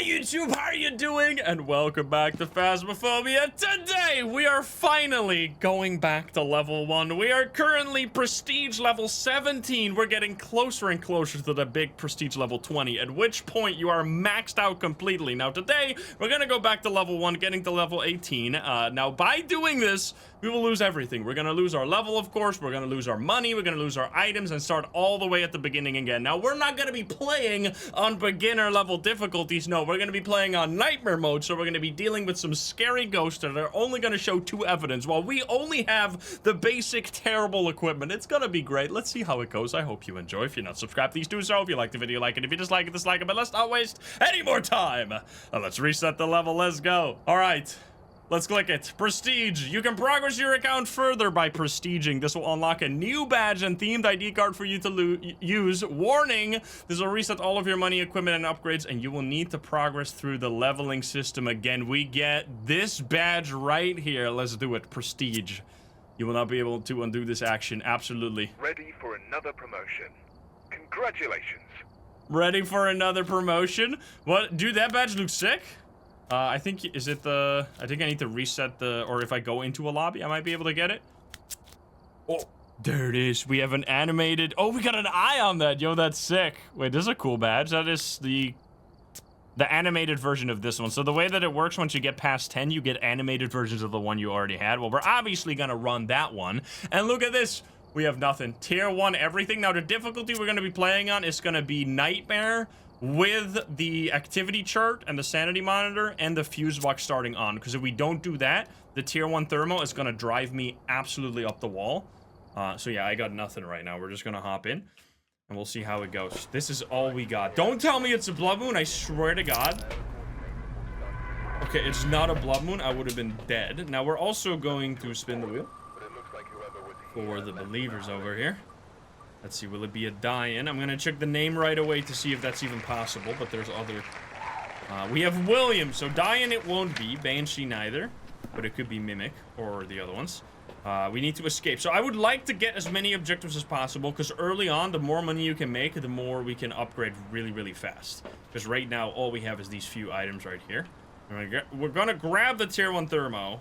Hi YouTube, how are you doing? And welcome back to Phasmophobia. Today we are finally going back to level 1. We are currently prestige level 17. We're getting closer and closer to the big prestige level 20, at which point you are maxed out completely. Now today we're gonna go back to level 1, getting to level 18. Now by doing this, we will lose everything. We're gonna lose our level, of course. We're gonna lose our money. We're gonna lose our items and start all the way at the beginning again. Now we're not gonna be playing on beginner level difficulties. No, we're gonna be playing on nightmare mode, so we're gonna be dealing with some scary ghosts that are only gonna show 2 evidence, while we only have the basic terrible equipment. It's gonna be great. Let's see how it goes. I hope you enjoy. If you're not subscribed, please do so. If you like the video, like it. If you dislike it, dislike it. But let's not waste any more time. Let's reset the level. Let's go. All right. Let's click it. Prestige. You can progress your account further by prestiging. This will unlock a new badge and themed ID card for you to use. Warning, this will reset all of your money, equipment, and upgrades, and you will need to progress through the leveling system again. We get this badge right here. Let's do it. Prestige. You will not be able to undo this action. Absolutely. Ready for another promotion. Congratulations. Ready for another promotion? What? Dude, that badge looks sick. I think, is it the, I think I need to reset the, or if I go into a lobby, I might be able to get it. Oh, there it is. We have an animated, oh, we got an eye on that. Yo, that's sick. Wait, this is a cool badge. That is the animated version of this one. So the way that it works, once you get past 10, you get animated versions of the one you already had. Well, we're obviously gonna run that one. And look at this. We have nothing. Tier 1 everything. Now, the difficulty we're gonna be playing on is gonna be Nightmare, with the activity chart and the sanity monitor and the fuse box starting on, because if we don't do that, the tier 1 thermo is going to drive me absolutely up the wall. So yeah, I got nothing right now. We're just going to hop in and we'll see how it goes. This is all we got. Don't tell me it's a blood moon, I swear to God. Okay, it's not a blood moon. I would have been dead. Now we're also going to spin the wheel for the believers over here. Let's see, will it be a die-in? I'm gonna check the name right away to see if that's even possible, but there's other... we have William, so die-in it won't be. Banshee neither, but it could be Mimic, or the other ones. We need to escape. So I would like to get as many objectives as possible, because early on, the more money you can make, the more we can upgrade really, really fast. Because right now, all we have is these few items right here. We're gonna grab the tier 1 thermo.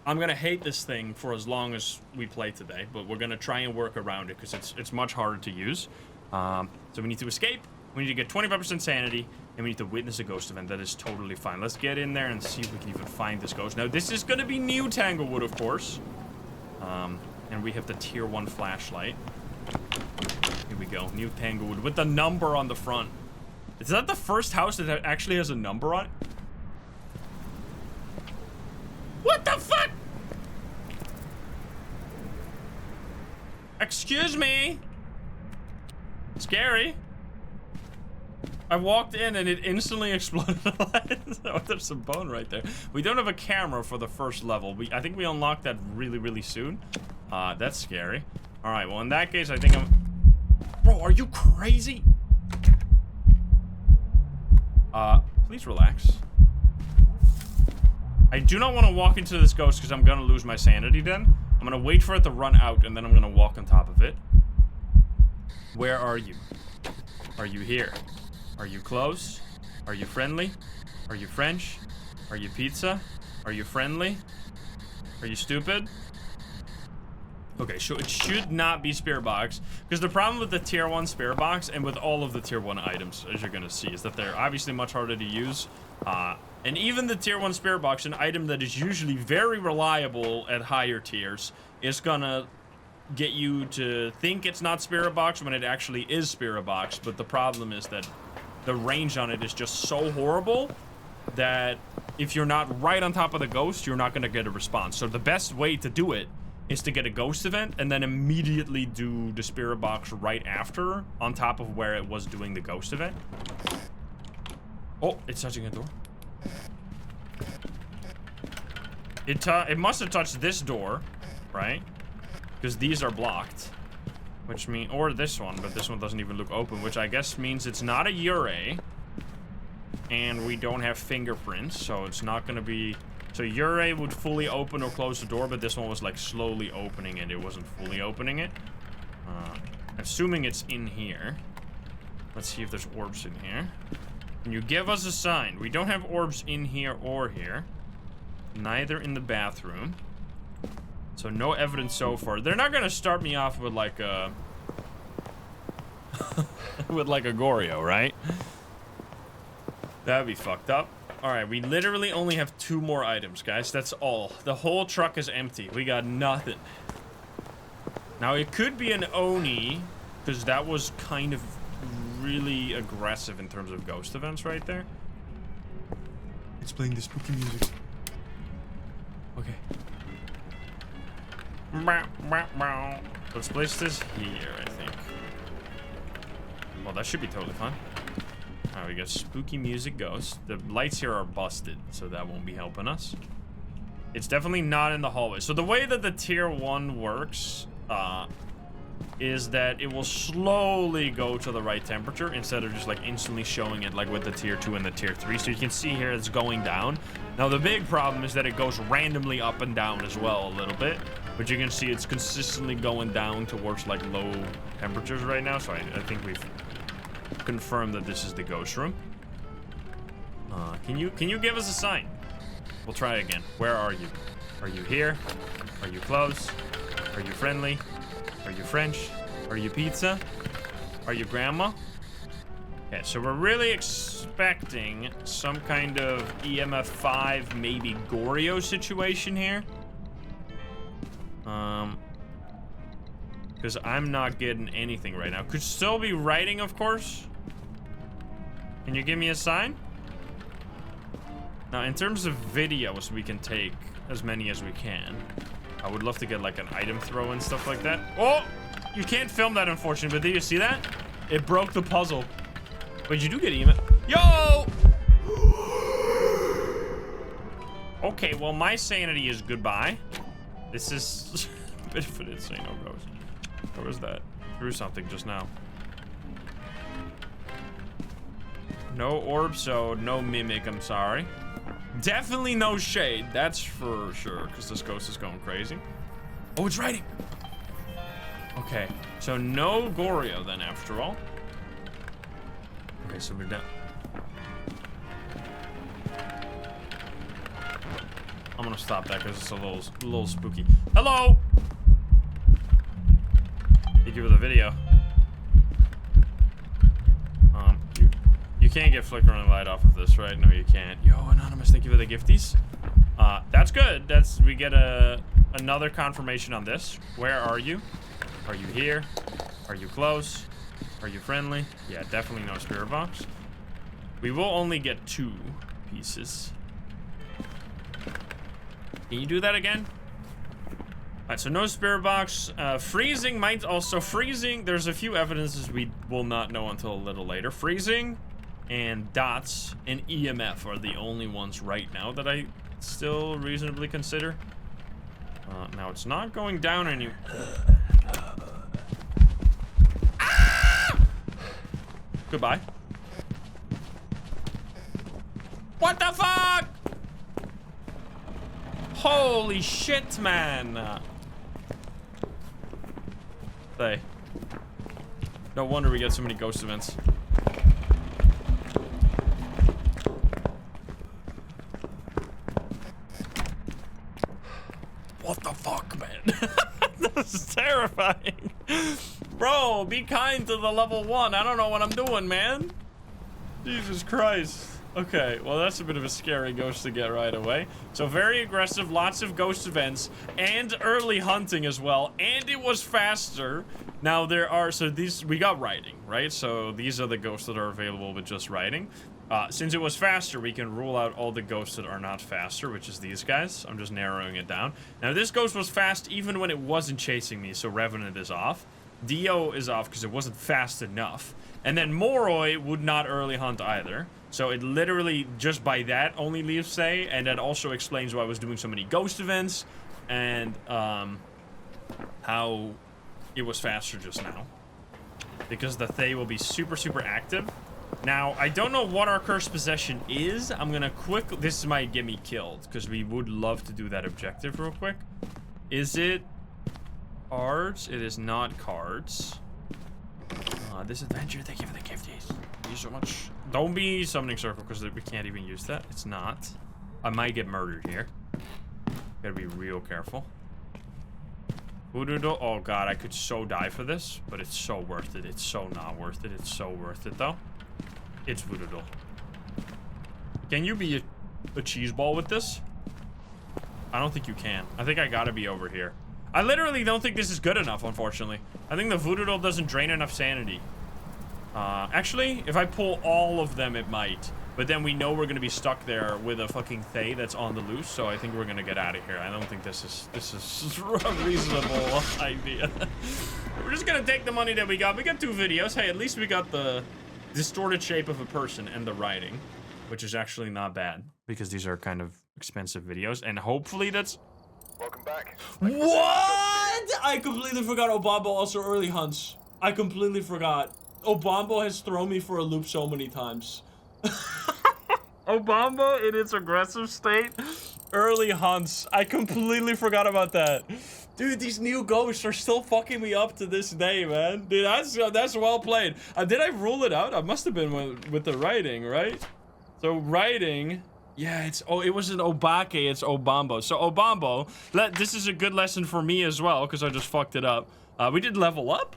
I'm gonna hate this thing for as long as we play today, but we're gonna try and work around it because it's much harder to use. So we need to escape, we need to get 25% sanity, and we need to witness a ghost event. That is totally fine. Let's get in there and see if we can even find this ghost. Now, this is gonna be new Tanglewood, of course. And we have the tier 1 flashlight. Here we go, new Tanglewood with the number on the front. Is that the first house that actually has a number on it? What the fuck? Excuse me. Scary. I walked in and it instantly exploded. Oh, there's some bone right there. We don't have a camera for the first level. I think we unlocked that really, really soon. That's scary. All right, well, in that case, I think I'm... Bro, are you crazy? Please relax. I do not want to walk into this ghost because I'm going to lose my sanity then. I'm going to wait for it to run out and then I'm going to walk on top of it. Where are you? Are you here? Are you close? Are you friendly? Are you French? Are you pizza? Are you friendly? Are you stupid? Okay, so it should not be spirit box, because the problem with the tier 1 spirit box and with all of the tier 1 items, as you're going to see, is that they're obviously much harder to use. And even the tier 1 spirit box, an item that is usually very reliable at higher tiers, is gonna get you to think it's not spirit box when it actually is spirit box. But the problem is that the range on it is just so horrible that if you're not right on top of the ghost, you're not gonna get a response. So the best way to do it is to get a ghost event and then immediately do the spirit box right after, on top of where it was doing the ghost event. Oh, it's touching a door. It must have touched this door, right? Because these are blocked, which means, or this one, but this one doesn't even look open, which I guess means it's not a Ure, and we don't have fingerprints, so it's not gonna be. So Ure would fully open or close the door, but this one was like slowly opening it. It wasn't fully opening it. Assuming it's in here. Let's see if there's orbs in here. Can you give us a sign? We don't have orbs in here or here. Neither in the bathroom. So no evidence so far. They're not gonna start me off with like a... with like a Goryo, right? That'd be fucked up. Alright, we literally only have 2 more items, guys. That's all. The whole truck is empty. We got nothing. Now, it could be an Oni, because that was kind of really aggressive in terms of ghost events right there. It's playing the spooky music. Okay. Let's place this here, I think. Well, that should be totally fine. Alright, we got spooky music ghost. The lights here are busted, so that won't be helping us. It's definitely not in the hallway. So the way that the tier 1 works is that it will slowly go to the right temperature instead of just like instantly showing it like with the tier 2 and the tier 3. So you can see here it's going down. Now the big problem is that it goes randomly up and down as well a little bit. But you can see it's consistently going down towards like low temperatures right now. So I think we've confirmed that this is the ghost room. Can you give us a sign? We'll try again. Where are you? Are you here? Are you close? Are you friendly? Are you French? Are you pizza? Are you grandma? Okay, so we're really expecting some kind of EMF 5, maybe Goryo situation here. Because I'm not getting anything right now. Could still be writing, of course. Can you give me a sign? Now, in terms of videos, we can take as many as we can. I would love to get like an item throw and stuff like that. Oh! You can't film that, unfortunately, but did you see that? It broke the puzzle. But you do get EMF. Yo! Okay, well, my sanity is goodbye. This is a bit of an insane ghost. Where was that? Threw something just now. No orb, so no mimic, I'm sorry. Definitely no shade, that's for sure, because this ghost is going crazy. Oh, it's writing. Okay, so no Goryo then, after all. Okay, so we're done. I'm gonna stop that because it's a little spooky. Hello! Thank you for the video. You can't get flickering light off of this, right? No, you can't. Yo, Anonymous, thank you for the gifties. That's good. We get another confirmation on this. Where are you? Are you here? Are you close? Are you friendly? Yeah, definitely no spirit box. We will only get 2 pieces. Can you do that again? Alright, so no spirit box. Freezing might also... Freezing, there's a few evidences we will not know until a little later. Freezing and dots and EMF are the only ones right now that I still reasonably consider. Now, it's not going down any... Ah! Goodbye. What the fuck? Holy shit, man. Hey. No wonder we get so many ghost events. What the fuck, man? This is terrifying. Bro, be kind to the level 1. I don't know what I'm doing, man. Jesus Christ. Okay, well, that's a bit of a scary ghost to get right away. So very aggressive, lots of ghost events, and early hunting as well, and it was faster. Now there are, so these, we got riding, right? So these are the ghosts that are available with just riding. Since it was faster, we can rule out all the ghosts that are not faster, which is these guys. I'm just narrowing it down. Now this ghost was fast even when it wasn't chasing me, so Revenant is off. Dio is off because it wasn't fast enough. And then Moroi would not early hunt either. So it literally, just by that, only leaves Say, and that also explains why I was doing so many ghost events, and how it was faster just now. Because the Thay will be super, super active. Now, I don't know what our cursed possession is. I'm gonna this might get me killed, because we would love to do that objective real quick. Is it cards? It is not cards. This adventure, thank you for the gifties. Thank you so much. Don't be summoning circle because we can't even use that. It's not. I might get murdered here. Gotta be real careful. Voodoo. Oh god, I could so die for this, but it's so worth it. It's so not worth it. It's so worth it though. It's voodoo. Can you be a cheese ball with this? I don't think you can. I think I gotta be over here. I literally don't think this is good enough, unfortunately. I think the voodoo doll doesn't drain enough sanity. Actually, if I pull all of them, it might. But then we know we're gonna be stuck there with a fucking Thay that's on the loose, so I think we're gonna get out of here. I don't think this is a reasonable idea. We're just gonna take the money that we got. We got 2 videos. Hey, at least we got the distorted shape of a person and the writing, which is actually not bad because these are kind of expensive videos, and hopefully that's... Welcome back. What? I completely forgot Obambo also early hunts. I completely forgot. Obambo has thrown me for a loop so many times. Obambo in its aggressive state, early hunts. I completely forgot about that. Dude, these new ghosts are still fucking me up to this day, man. Dude, that's well played. Did I rule it out? I must have been with the writing, right? So writing, yeah, it wasn't Obake, it's Obambo. So Obambo, this is a good lesson for me as well, because I just fucked it up. We did level up?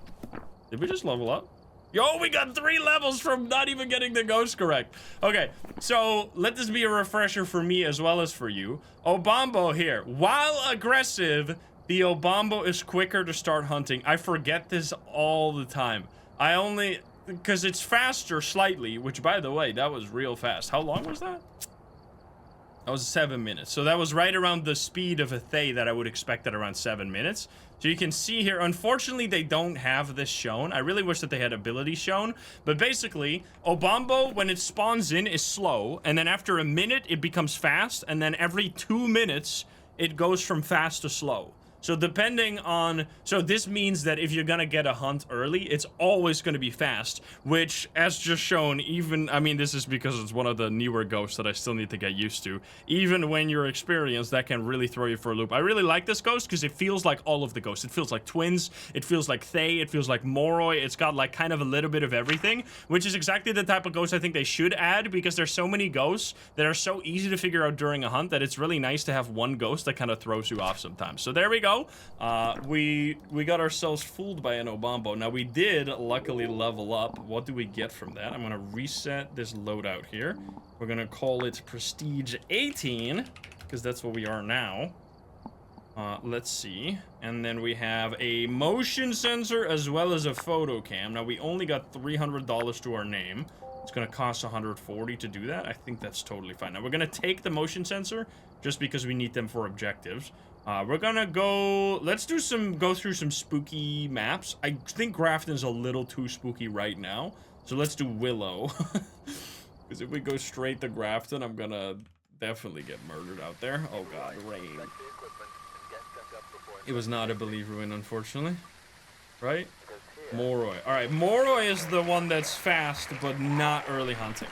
Did we just level up? Yo, we got 3 levels from not even getting the ghost correct. Okay, so let this be a refresher for me as well as for you. Obambo here. While aggressive, the Obambo is quicker to start hunting. I forget this all the time. Because it's faster slightly, which by the way, that was real fast. How long was that? That was 7 minutes. So that was right around the speed of a Thay that I would expect at around 7 minutes. So you can see here, unfortunately, they don't have this shown. I really wish that they had ability shown. But basically, Obambo, when it spawns in, is slow. And then after a minute, it becomes fast. And then every 2 minutes, it goes from fast to slow. So depending on, so this means that if you're gonna get a hunt early, it's always gonna be fast, which as just shown, even, I mean, this is because it's one of the newer ghosts that I still need to get used to. Even when you're experienced, that can really throw you for a loop. I really like this ghost because it feels like all of the ghosts. It feels like twins, it feels like Thay, it feels like Moroi, it's got like kind of a little bit of everything, which is exactly the type of ghost I think they should add because there's so many ghosts that are so easy to figure out during a hunt that it's really nice to have one ghost that kind of throws you off sometimes. So there we go. We got ourselves fooled by an Obambo. Now we did luckily level up. What do we get from that? I'm gonna reset this loadout here. We're gonna call it Prestige 18 because that's what we are now. Let's see. And then we have a motion sensor as well as a photo cam. Now we only got $300 to our name. It's gonna cost $140 to do that. I think that's totally fine. Now we're gonna take the motion sensor just because we need them for objectives. We're gonna go, let's do go through some spooky maps. I think Grafton's a little too spooky right now. So let's do Willow. Because if we go straight to Grafton, I'm gonna definitely get murdered out there. Oh god, rain. It was not a believer win, unfortunately. Right? Moroi. Alright, Moroi is the one that's fast, but not early hunting.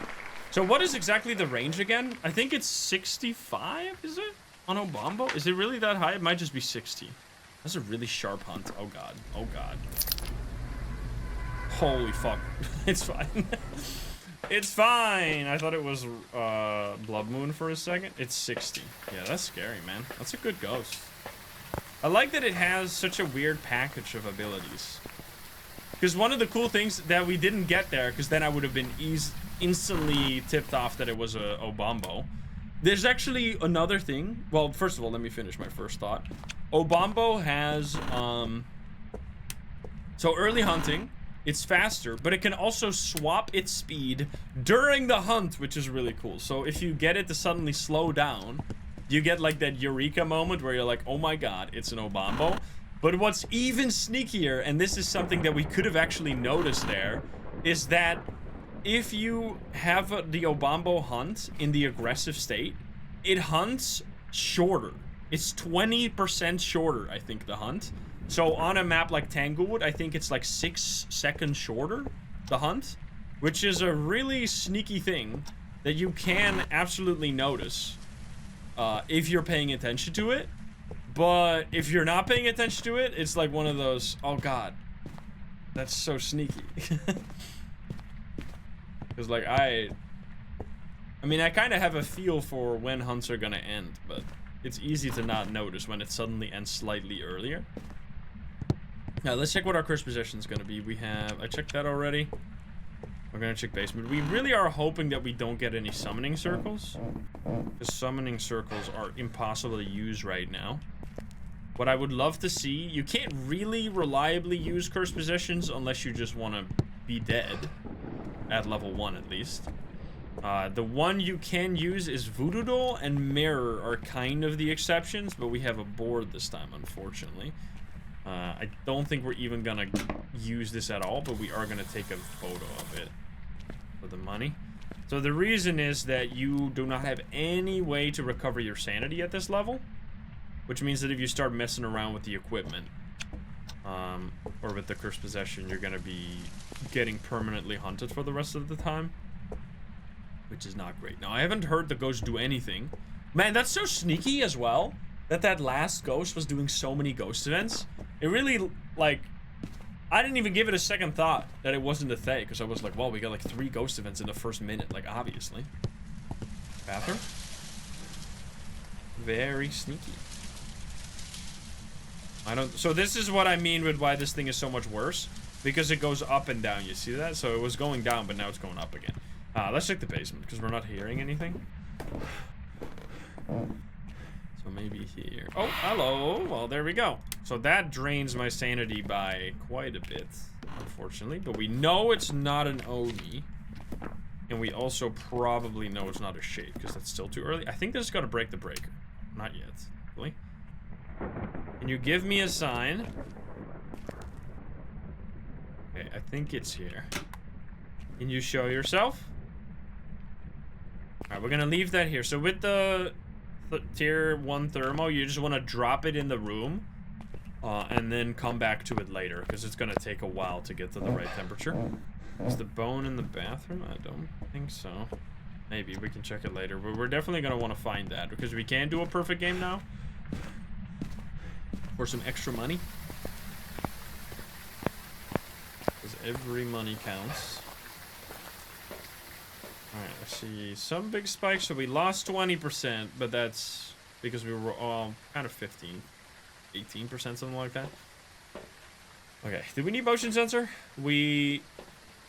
So what is exactly the range again? I think it's 65, is it? On Obambo? Is it really that high? It might just be 60. That's a really sharp hunt. Oh god. Oh god. Holy fuck. It's fine. It's fine. I thought it was Blood Moon for a second. It's 60. Yeah, that's scary, man. That's a good ghost. I like that it has such a weird package of abilities. Because one of the cool things that we didn't get there, because then I would have been instantly tipped off that it was a Obambo. There's actually another thing. Well, first of all, let me finish my first thought. Obambo has, so early hunting, it's faster, but it can also swap its speed during the hunt, which is really cool. So if you get it to suddenly slow down, you get like that eureka moment where you're like, oh my god, it's an Obambo. But what's even sneakier, and this is something that we could have actually noticed there, is that if you have the Obambo hunt in the aggressive state, it hunts shorter. It's 20% shorter, I think, the hunt. So on a map like Tanglewood, I think it's like 6 seconds shorter, the hunt, which is a really sneaky thing that you can absolutely notice if you're paying attention to it. But if you're not paying attention to it, it's like one of those, oh god. That's so sneaky. Because, like, I mean, I kind of have a feel for when hunts are gonna end, but it's easy to not notice when it suddenly ends slightly earlier. Now, let's check what our cursed possession is gonna be. We have... I checked that already. We're gonna check basement. We really are hoping that we don't get any summoning circles. Because summoning circles are impossible to use right now. What I would love to see... You can't really reliably use cursed possessions unless you just want to be dead. At level 1, at least. The one you can use is Voodoo Doll and Mirror are kind of the exceptions, but we have a board this time, unfortunately. I don't think we're even gonna use this at all, but we are gonna take a photo of it for the money. So the reason is that you do not have any way to recover your sanity at this level, which means that if you start messing around with the equipment, or with the cursed possession, you're gonna be getting permanently hunted for the rest of the time, which is not great. Now, I haven't heard the ghost do anything. Man, that's so sneaky as well, that last ghost was doing so many ghost events. It really, like, I didn't even give it a second thought that it wasn't a Thay, because I was like, well, we got like 3 ghost events in the first minute, like, obviously. Bathroom? Very sneaky. So this is what I mean with why this thing is so much worse, because it goes up and down. You see that? So it was going down, but now it's going up again. Let's check the basement, because we're not hearing anything. So maybe here. Oh, hello. Well, there we go. So that drains my sanity by quite a bit, unfortunately. But we know it's not an Oni. And we also probably know it's not a shade, because that's still too early. I think this has got to break the breaker. Not yet. Really? Can you give me a sign? Okay, I think it's here. Can you show yourself? Alright, we're gonna leave that here. So with the tier 1 thermo, you just want to drop it in the room. And then come back to it later, because it's gonna take a while to get to the right temperature. Is the bone in the bathroom? I don't think so. Maybe, we can check it later. But we're definitely gonna want to find that, because we can do a perfect game now. For some extra money. Because every money counts. Alright, let's see. Some big spikes, so we lost 20%, but that's because we were all kind of 18%, something like that. Okay, do we need motion sensor? We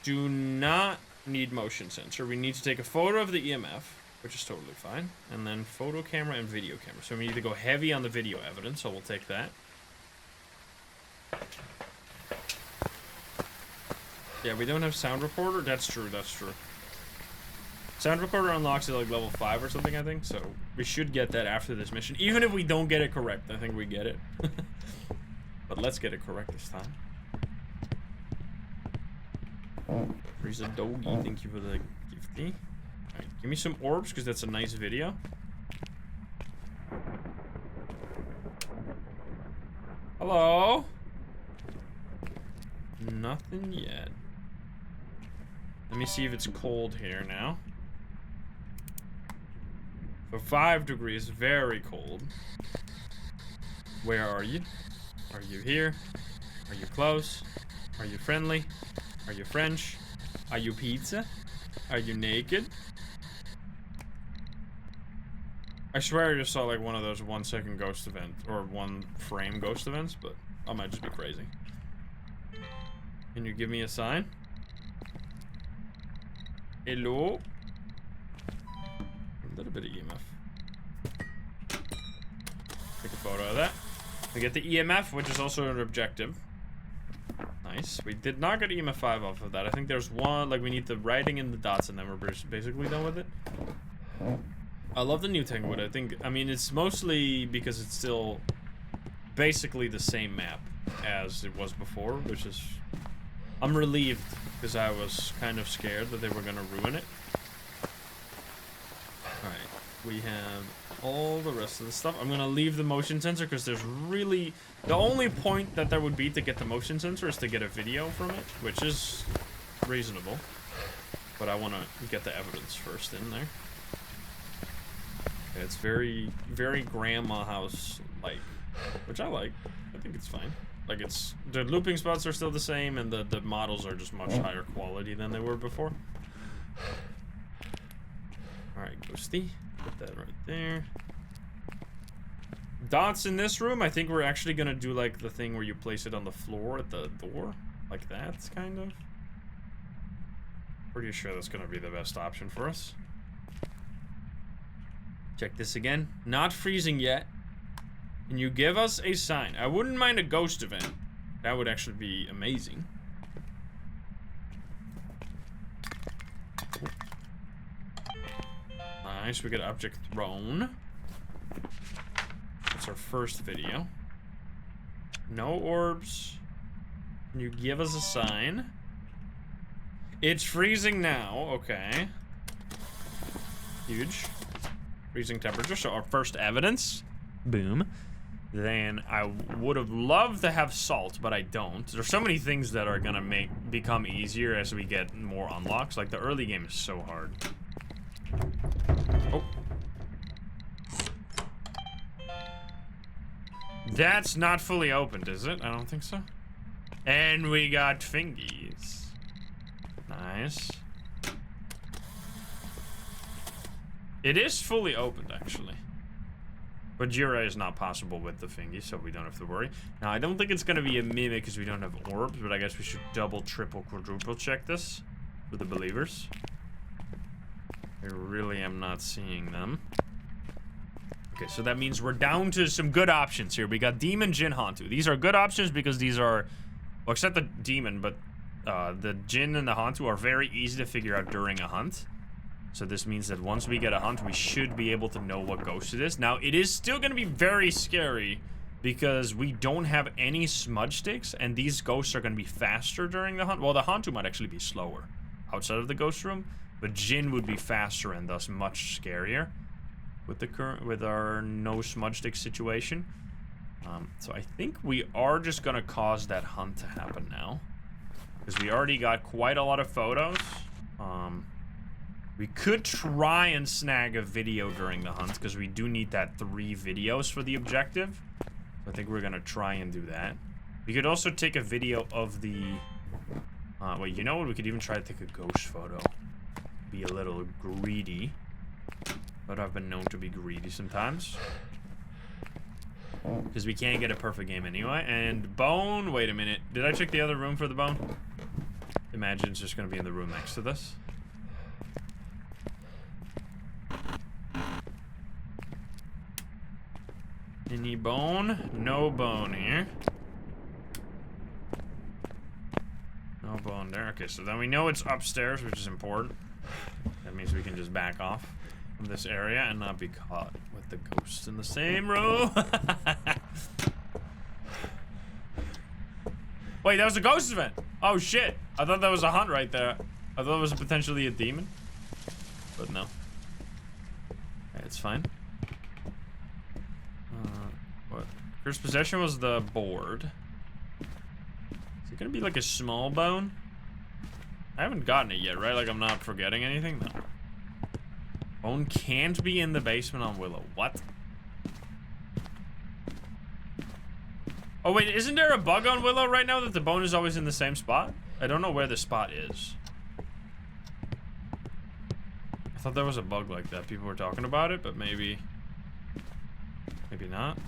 do not need motion sensor. We need to take a photo of the EMF, which is totally fine. And then photo camera and video camera. So we need to go heavy on the video evidence, so we'll take that. Yeah, we don't have sound recorder. That's true, that's true. Sound recorder unlocks at like level 5 or something, I think. So we should get that after this mission. Even if we don't get it correct, I think we get it. But let's get it correct this time. There's a doggy. Thank you for the gifty. Alright, give me some orbs, because that's a nice video. Hello? Nothing yet. Let me see if it's cold here now. So 5 degrees, very cold. Where are you? Are you here? Are you close? Are you friendly? Are you French? Are you pizza? Are you naked? I swear I just saw like one of those 1 second ghost event or 1 frame ghost events, but I might just be crazy. Can you give me a sign? Hello? A little bit of EMF. Take a photo of that. We get the EMF, which is also an objective. Nice. We did not get EMF 5 off of that. I think there's one, like we need the writing and the dots, and then we're basically done with it. I love the new Tanglewood. I mean, it's mostly because it's still basically the same map as it was before, which is... I'm relieved, because I was kind of scared that they were going to ruin it. Alright, we have all the rest of the stuff. I'm going to leave the motion sensor, because there's really... The only point that there would be to get the motion sensor is to get a video from it, which is reasonable. But I want to get the evidence first in there. Okay, it's very, very grandma house-like, which I like. I think it's fine. Like, it's... The looping spots are still the same, and the models are just much higher quality than they were before. Alright, Ghosty. Put that right there. Dots in this room, I think we're actually gonna do, like, the thing where you place it on the floor at the door. Like that, kind of. Pretty sure that's gonna be the best option for us. Check this again. Not freezing yet. Can you give us a sign? I wouldn't mind a ghost event. That would actually be amazing. Nice, we got object thrown. That's our first video. No orbs. Can you give us a sign? It's freezing now. Okay. Huge. Freezing temperature. So our first evidence. Boom. Then I would have loved to have salt, but I don't. There's so many things that are gonna become easier as we get more unlocks. Like the early game is so hard. Oh. That's not fully opened, is it? I don't think so. And we got fingies. Nice. It is fully opened, actually. But Jira is not possible with the fingy, so we don't have to worry. Now, I don't think it's going to be a mimic because we don't have orbs, but I guess we should double, triple, quadruple check this for the believers. I really am not seeing them. Okay, so that means we're down to some good options here. We got Demon, Jinn, Hantu. These are good options because these are... Well, except the Demon, but the Jinn and the Hantu are very easy to figure out during a hunt. So this means that once we get a hunt, we should be able to know what ghost it is. Now, it is still going to be very scary because we don't have any smudge sticks, and these ghosts are going to be faster during the hunt. Well, the Hantu might actually be slower outside of the ghost room, but Jinn would be faster and thus much scarier with our no smudge stick situation. So I think we are just going to cause that hunt to happen now because we already got quite a lot of photos. We could try and snag a video during the hunt because we do need that 3 videos for the objective. So I think we're gonna try and do that. We could also take a video of the... well, you know what? We could even try to take a ghost photo. Be a little greedy. But I've been known to be greedy sometimes. Because we can't get a perfect game anyway. And bone... Wait a minute. Did I check the other room for the bone? Imagine it's just gonna be in the room next to this. Any bone? No bone here. No bone there. Okay, so then we know it's upstairs, which is important. That means we can just back off from this area and not be caught with the ghosts in the same room. Wait, that was a ghost event. Oh, shit. I thought that was a hunt right there. I thought it was potentially a demon. But no. Okay, it's fine. What? First possession was the board. Is it gonna be like a small bone? I haven't gotten it yet, right? Like I'm not forgetting anything? No. Bone can't be in the basement on Willow. What? Oh wait, isn't there a bug on Willow right now that the bone is always in the same spot? I don't know where the spot is. I thought there was a bug like that. People were talking about it, but maybe not.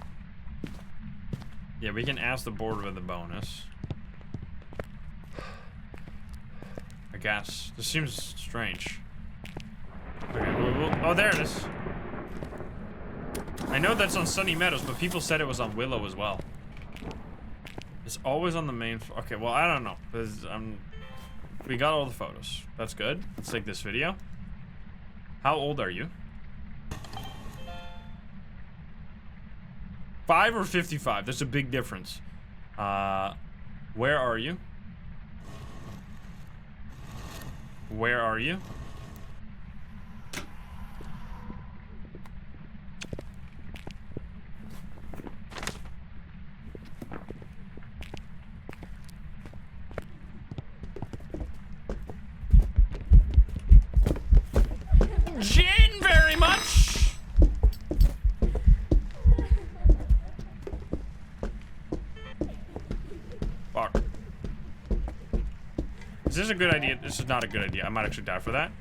Yeah, we can ask the board with the bonus. I guess. This seems strange. Okay, oh, there it is. I know that's on Sunny Meadows, but people said it was on Willow as well. It's always on the main... Okay, well, I don't know. We got all the photos. That's good. Let's take this video. How old are you? 5 or 55? That's a big difference. Where are you? Where are you? Jinn, very much. Is this a good idea? This is not a good idea. I might actually die for that.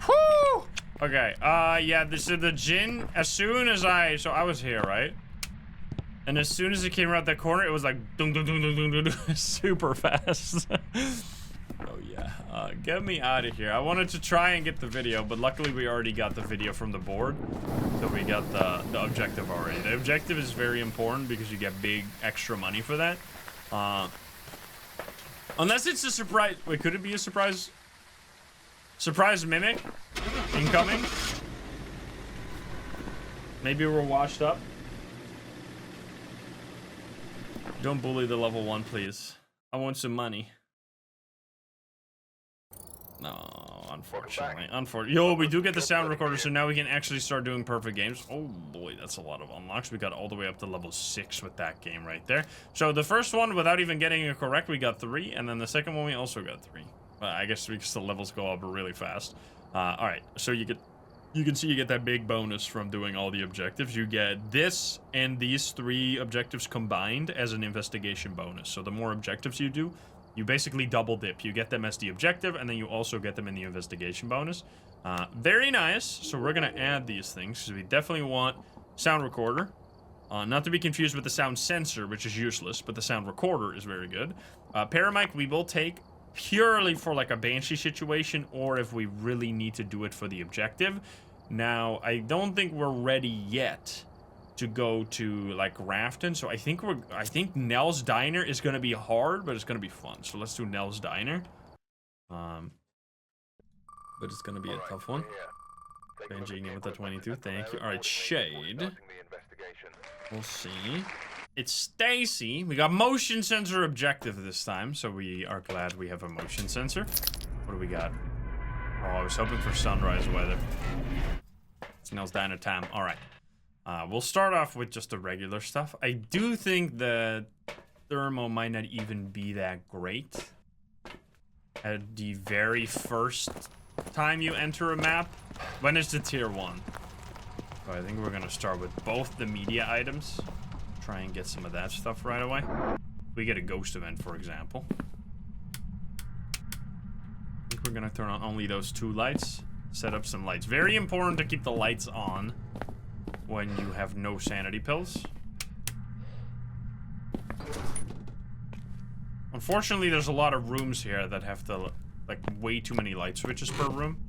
Whoo! Okay, yeah, this is the Jinn. As soon as so I was here, right? And as soon as it came around that corner, it was like dum dum dum dum dum dum, super fast. Oh yeah, get me out of here. I wanted to try and get the video, but luckily we already got the video from the board. So we got the objective already. The objective is very important because you get big extra money for that. Unless it's a surprise. Wait, could it be a surprise? Surprise mimic incoming? Maybe we're washed up. Don't bully the level 1, please. I want some money. No, unfortunately. Yo, we do get the sound recorder, so now we can actually start doing perfect games. Oh boy, that's a lot of unlocks. We got all the way up to level 6 with that game right there. So the first one, without even getting it correct, we got 3, and then the second one we also got 3. I guess because the levels go up really fast. All right, so you can see you get that big bonus from doing all the objectives. You get this and these 3 objectives combined as an investigation bonus. So the more objectives you do, you basically double dip. You get them as the objective, and then you also get them in the investigation bonus. Very nice. So we're gonna add these things because we definitely want sound recorder. Not to be confused with the sound sensor, which is useless, but the sound recorder is very good. Paramic we will take purely for like a Banshee situation, or if we really need to do it for the objective. Now, I don't think we're ready yet to go to like Grafton, so I think Nell's Diner is gonna be hard, but it's gonna be fun. So let's do Nell's Diner. But it's gonna be a tough one. Banshee in with the 22, thank you. All right, Shade. We'll see. It's Stacy. We got motion sensor objective this time, so we are glad we have a motion sensor. What do we got? Oh, I was hoping for sunrise weather. It's Nell's Diner time. All right. We'll start off with just the regular stuff. I do think the thermo might not even be that great at the very first time you enter a map. When is the tier 1? So I think we're gonna start with both the media items. Try and get some of that stuff right away. We get a ghost event, for example. I think we're gonna turn on only those 2 lights. Set up some lights. Very important to keep the lights on when you have no sanity pills. Unfortunately, there's a lot of rooms here that have to, like, way too many light switches per room.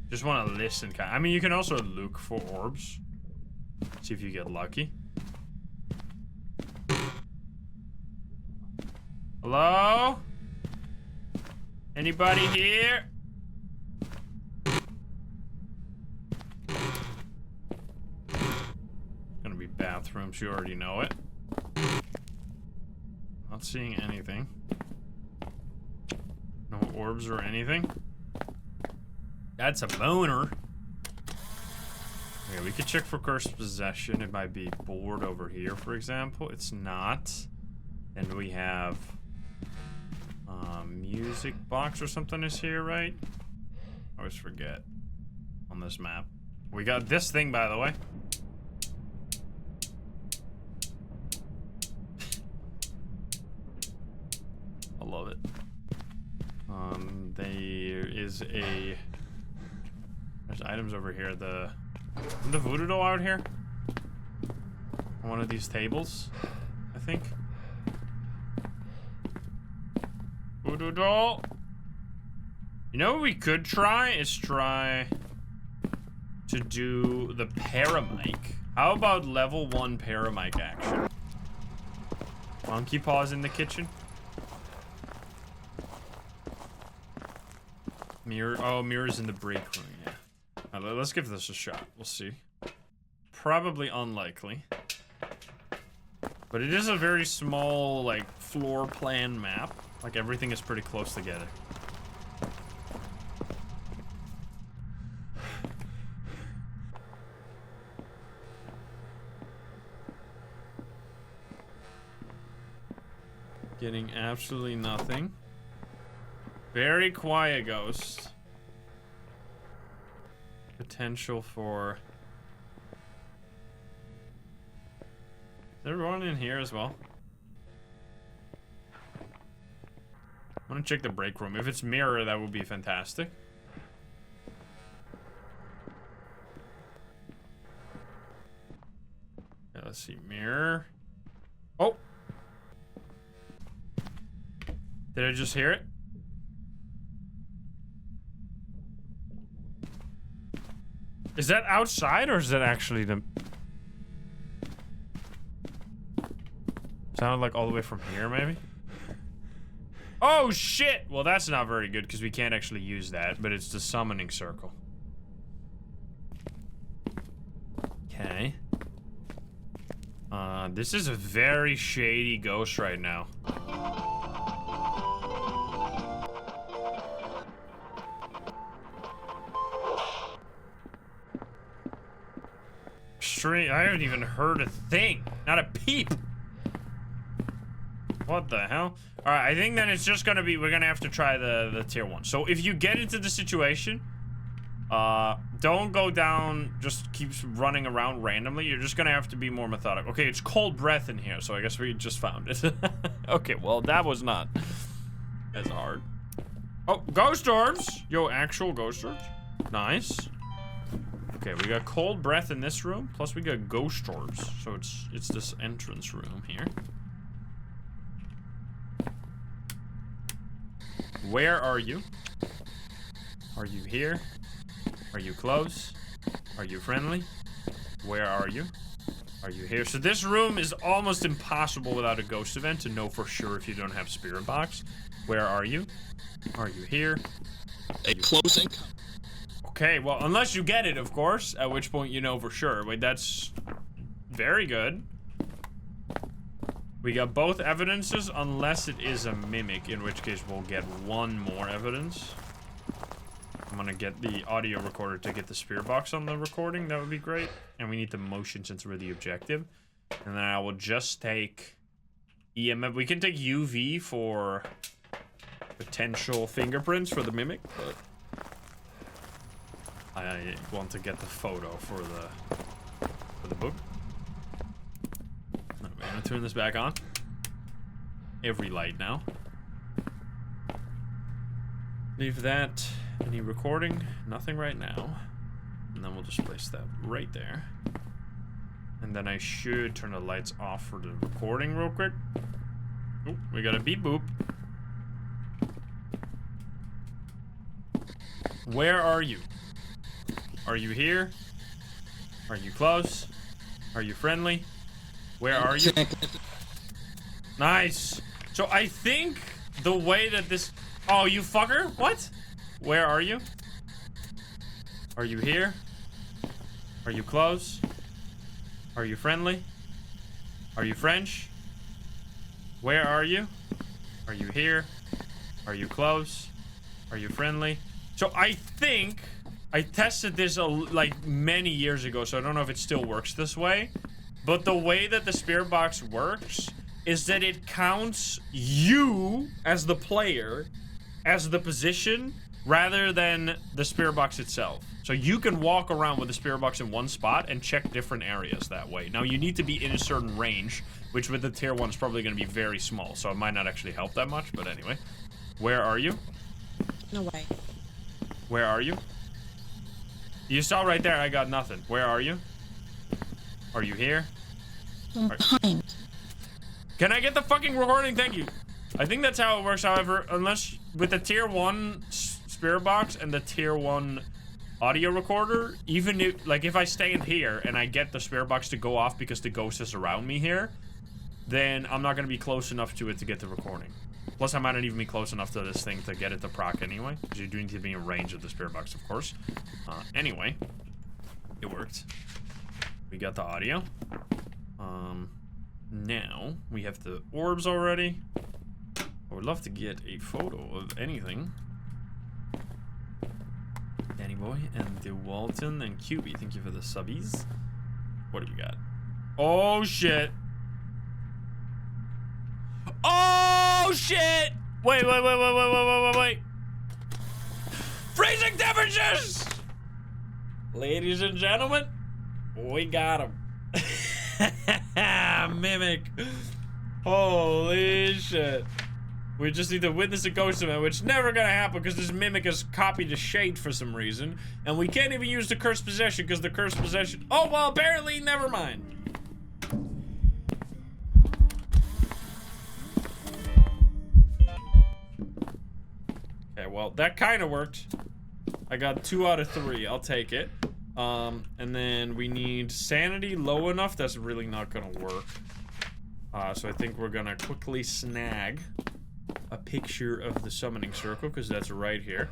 Just want to listen. I mean, you can also look for orbs. See if you get lucky. Hello? Anybody here? Gonna be bathrooms, you already know it. Not seeing anything. No orbs or anything. That's a boner. Okay, we could check for cursed possession. It might be board over here, for example. It's not. And we have music box or something is here, right? I always forget on this map. We got this thing, by the way. I love it. There's items over here. The voodoo doll out here. On one of these tables, I think. Voodoo doll. You know what we could try is try to do the paramic. How about level 1 paramic action? Monkey paws in the kitchen. Mirror. Oh, mirror's in the break room. Yeah. Let's give this a shot. We'll see. Probably unlikely. But it is a very small, like, floor plan map. Like, everything is pretty close together. Getting absolutely nothing. Very quiet ghost. Potential for Is everyone in here as well? I want to check the break room. If it's mirror, that would be fantastic. Okay, let's see. Mirror. Oh! Did I just hear it? Is that outside or is that actually the... Sounded like all the way from here, maybe? Oh, shit! Well, that's not very good because we can't actually use that, but it's the summoning circle. Okay. This is a very shady ghost right now. Strange. I haven't even heard a thing. Not a peep. What the hell? Alright, I think then it's just gonna be, we're gonna have to try the tier 1. So if you get into the situation, don't go down, just keeps running around randomly. You're just gonna have to be more methodical. Okay, it's cold breath in here, so I guess we just found it. Okay, well, that was not as hard. Oh, ghost orbs! Yo, actual ghost orbs. Nice. Okay, we got cold breath in this room, plus we got ghost orbs. So it's this entrance room here. Where are you? Are you here? Are you close? Are you friendly? Where are you? Are you here? So this room is almost impossible without a ghost event to know for sure if you don't have spirit box. Where are you? Are you here? A close encounter. Okay, well, unless you get it, of course, at which point you know for sure. Wait, that's very good. We got both evidences, unless it is a mimic, in which case we'll get one more evidence. I'm gonna get the audio recorder to get the spirit box on the recording. That would be great. And we need the motion since we're the objective. And then I will just take EMF. We can take UV for potential fingerprints for the mimic, but I want to get the photo for the book. I'm gonna turn this back on. Every light now. Leave that. Any recording? Nothing right now. And then we'll just place that right there. And then I should turn the lights off for the recording real quick. Oh, we got a beep boop. Where are you? Are you here? Are you close? Are you friendly? Where are you? Nice. So I think the way that this... Oh, you fucker? What? Where are you? Are you here? Are you close? Are you friendly? Are you French? Where are you? Are you here? Are you close? Are you friendly? So I think I tested this like many years ago, so I don't know if it still works this way. But the way that the spirit box works is that it counts you as the player as the position rather than the spirit box itself. So you can walk around with the spirit box in one spot and check different areas that way. Now you need to be in a certain range, which with the tier 1 is probably going to be very small, so it might not actually help that much, but anyway. Where are you? No way. Where are you? You saw right there, I got nothing. Where are you? Are you here? I'm behind. Can I get the fucking recording? Thank you. I think that's how it works, however, unless with the tier 1 spirit box and the tier 1 audio recorder, even if, like, if I stand here and I get the spirit box to go off because the ghost is around me here, then I'm not going to be close enough to it to get the recording. Plus, I might not even be close enough to this thing to get it to proc anyway, because you do need to be in range of the spirit box, of course. Anyway, it worked. We got the audio. Now, we have the orbs already. I would love to get a photo of anything. Danny Boy and DeWalton and QB, thank you for the subbies. What do we got? Oh, shit. Oh, shit! Wait. Freezing temperatures! Ladies and gentlemen, we got him. Mimic. Holy shit. We just need to witness a ghost event, which is never gonna happen because this Mimic has copied a shade for some reason. And we can't even use the cursed possession because the cursed possession... Oh, well, apparently, never mind. Okay, well, that kind of worked. I got 2 out of 3. I'll take it. And then we need sanity low enough. That's really not gonna work. So I think we're gonna quickly snag a picture of the summoning circle because that's right here.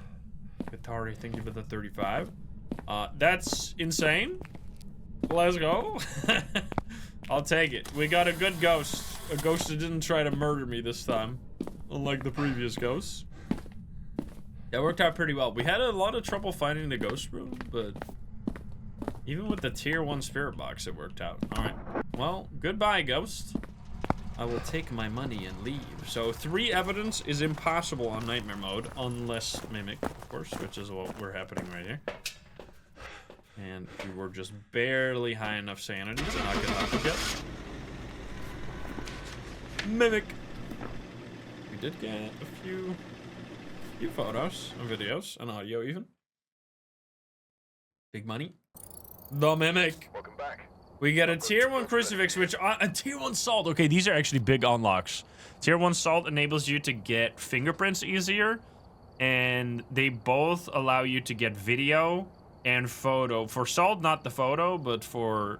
Katari, thank you for the 35. That's insane. Let's go. I'll take it. We got a good ghost. A ghost that didn't try to murder me this time, unlike the previous ghosts. That worked out pretty well. We had a lot of trouble finding the ghost room, but even with the tier 1 spirit box, it worked out. All right. Well, goodbye, ghost. I will take my money and leave. So 3 evidence is impossible on nightmare mode, unless Mimic, of course, which is what we're happening right here. And we were just barely high enough sanity to not get knocked yet. Mimic. We did get a few photos and videos and audio even. Big money. The Mimic. Welcome back. We get a tier 1 crucifix, which a tier 1 salt. Okay, these are actually big unlocks. Tier 1 salt enables you to get fingerprints easier, and they both allow you to get video and photo. For salt, not the photo, but for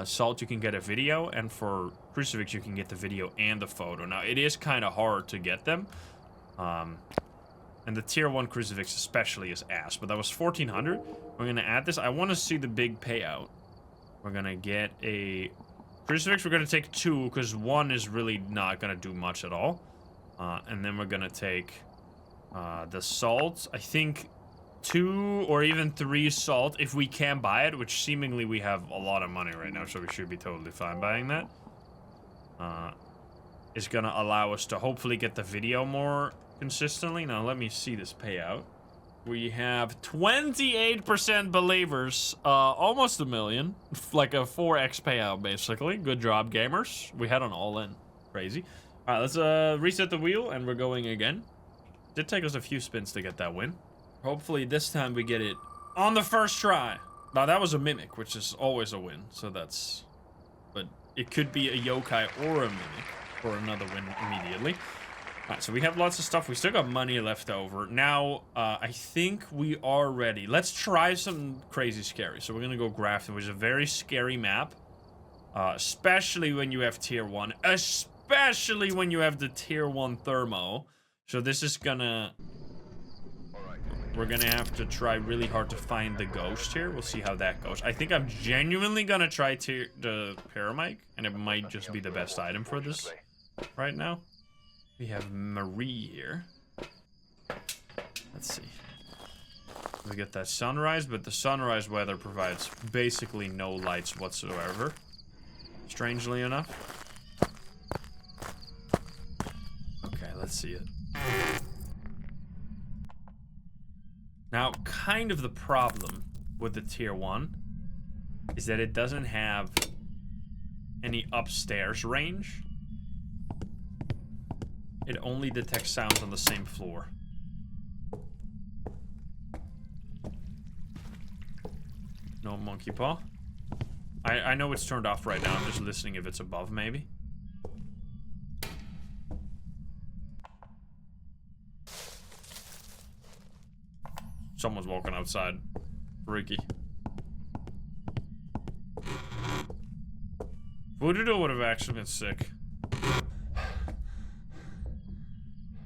salt you can get a video, and for crucifix you can get the video and the photo. Now it is kind of hard to get them, and the tier 1 crucifix especially is ass. But that was 1400. We're gonna add this. I want to see the big payout. We're gonna get a crucifix. We're gonna take 2 because 1 is really not gonna do much at all. And then we're gonna take the salt. I think 2 or even 3 salt if we can buy it, which seemingly we have a lot of money right now, so we should be totally fine buying that. Is gonna allow us to hopefully get the video more consistently. Now let me see this payout. We have 28% believers, almost 1 million, like a 4x payout basically. Good job, gamers. We had an all-in, crazy. All right, let's reset the wheel and we're going again. Did take us a few spins to get that win. Hopefully this time we get it on the first try. Now that was a Mimic, which is always a win, so that's... But it could be a yokai or a Mimic for another win immediately. Alright, so we have lots of stuff. We still got money left over. Now, I think we are ready. Let's try some crazy scary. So we're gonna go Grafton, which is a very scary map. Especially when you have tier 1. Especially when you have the tier 1 thermo. So this is gonna... We're gonna have to try really hard to find the ghost here. We'll see how that goes. I think I'm genuinely gonna try the paramic, and it might just be the best item for this right now. We have Marie here. Let's see. We get that sunrise, but the sunrise weather provides basically no lights whatsoever. Strangely enough. Okay, let's see it. Now, kind of the problem with the tier 1 is that it doesn't have any upstairs range. It only detects sounds on the same floor. No monkey paw. I know it's turned off right now. I'm just listening if it's above, maybe. Someone's walking outside. Freaky. Voodoo would have actually been sick.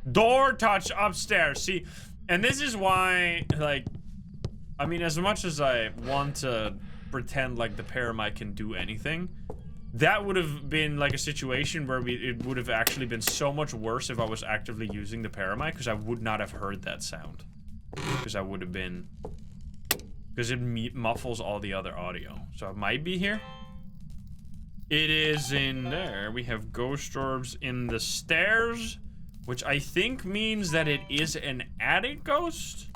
Door touch upstairs. See, and this is why, like, I mean, as much as I want to pretend like the paramic can do anything, that would have been like a situation where it would have actually been so much worse if I was actively using the paramic, because I would not have heard that sound. Because I would have been... Because it muffles all the other audio. So it might be here. It is in there. We have ghost orbs in the stairs, which I think means that it is an attic ghost.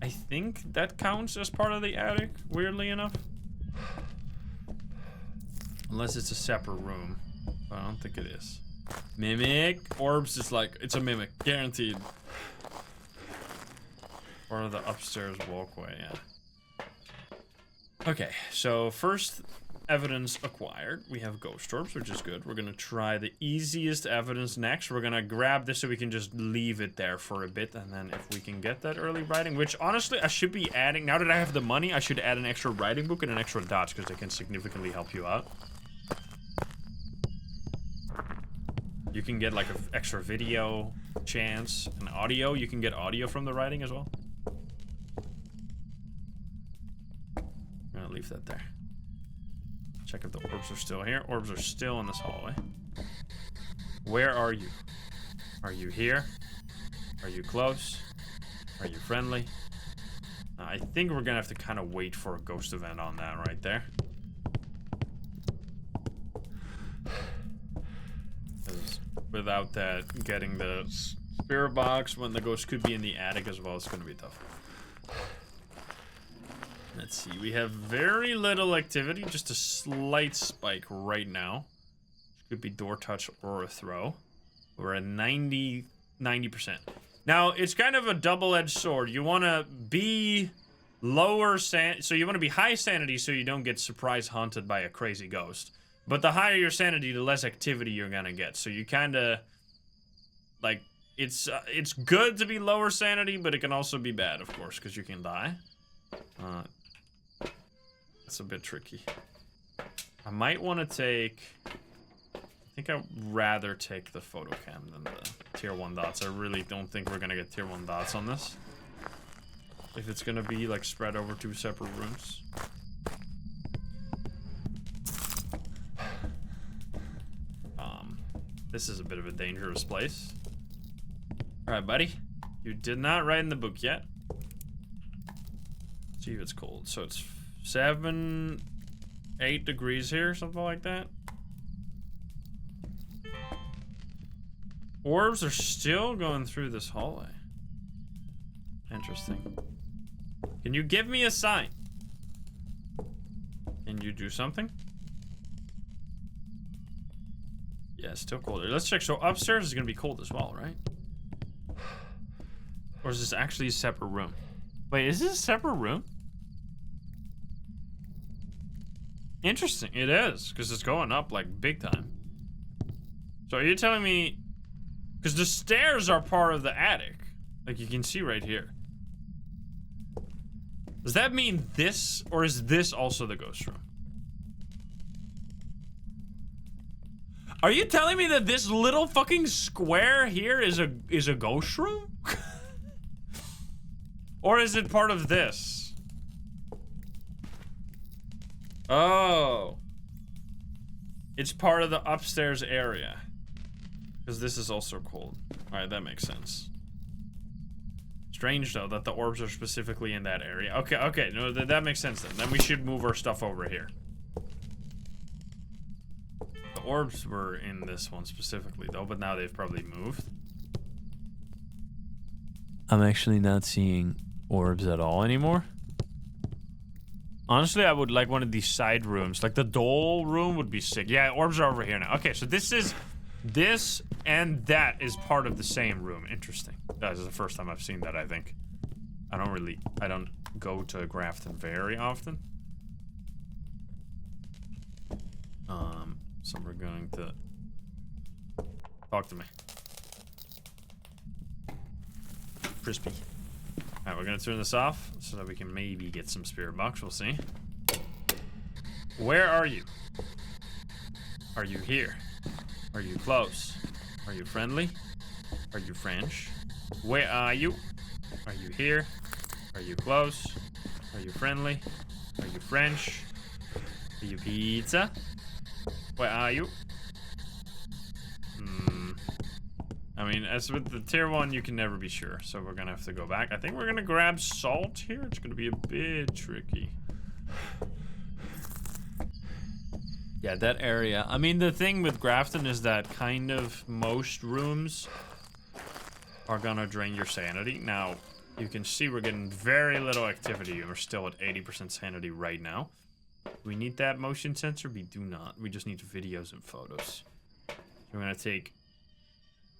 I think that counts as part of the attic, weirdly enough. Unless it's a separate room. But I don't think it is. Mimic. Orbs is like, it's a mimic. Guaranteed. Part of the upstairs walkway, yeah. Okay, so first evidence acquired. We have ghost orbs, which is good. We're gonna try the easiest evidence next. We're gonna grab this so we can just leave it there for a bit, and then if we can get that early writing, which honestly I should be adding, now that I have the money, I should add an extra writing book and an extra dots, because they can significantly help you out. You can get like an extra video chance and audio. You can get audio from the writing as well. I'm gonna leave that there. Check if the orbs are still here. Orbs are still in this hallway. Where are you? Are you here? Are you close? Are you friendly? I think we're gonna have to kind of wait for a ghost event on that right there. Without that, getting the spirit box when the ghost could be in the attic as well, it's gonna be tough. Let's see, we have very little activity, just a slight spike right now. Could be door touch or a throw. We're at 90%. Now, it's kind of a double-edged sword. You want to be lower so you want to be high sanity so you don't get surprise haunted by a crazy ghost. But the higher your sanity, the less activity you're gonna get. So you kind of, like, it's good to be lower sanity, but it can also be bad, of course, because you can die. It's a bit tricky. I might want to take, I think I'd rather take the photo cam than the tier 1 dots. I really don't think we're gonna get tier 1 dots on this. If it's gonna be, like, spread over 2 separate rooms. This is a bit of a dangerous place. Alright, buddy. You did not write in the book yet. Let's see if it's cold. So it's 7, 8 degrees here, something like that. Orbs are still going through this hallway. Interesting. Can you give me a sign? Can you do something? Yeah, it's still colder. Let's check. So upstairs is gonna be cold as well, right? Or is this actually a separate room? Wait, is this a separate room? Interesting. It is, because it's going up like big time. So are you telling me, because the stairs are part of the attic, like you can see right here. Does that mean this, or is this also the ghost room? Are you telling me that this little fucking square here is a ghost room? Or is it part of this? Oh. It's part of the upstairs area. Because this is also cold. Alright, that makes sense. Strange though that the orbs are specifically in that area. Okay, no, that makes sense then. Then we should move our stuff over here. The orbs were in this one specifically though, but now they've probably moved. I'm actually not seeing orbs at all anymore. Honestly, I would like one of these side rooms. Like the doll room would be sick. Yeah, orbs are over here now. Okay, so this and that is part of the same room. Interesting. That is the first time I've seen that, I think. I don't go to Grafton very often. So we're going to talk to me. Crispy. Alright, we're gonna turn this off so that we can maybe get some spirit box. We'll see. Where are you? Are you here? Are you close? Are you friendly? Are you French? Where are you? Are you here? Are you close? Are you friendly? Are you French? Are you pizza? Where are you? I mean, as with the tier 1, you can never be sure. So we're gonna have to go back. I think we're gonna grab salt here. It's gonna be a bit tricky. Yeah, that area. I mean, the thing with Grafton is that kind of most rooms are gonna drain your sanity. Now, you can see we're getting very little activity. We're still at 80% sanity right now. We need that motion sensor? We do not. We just need videos and photos. So I'm gonna take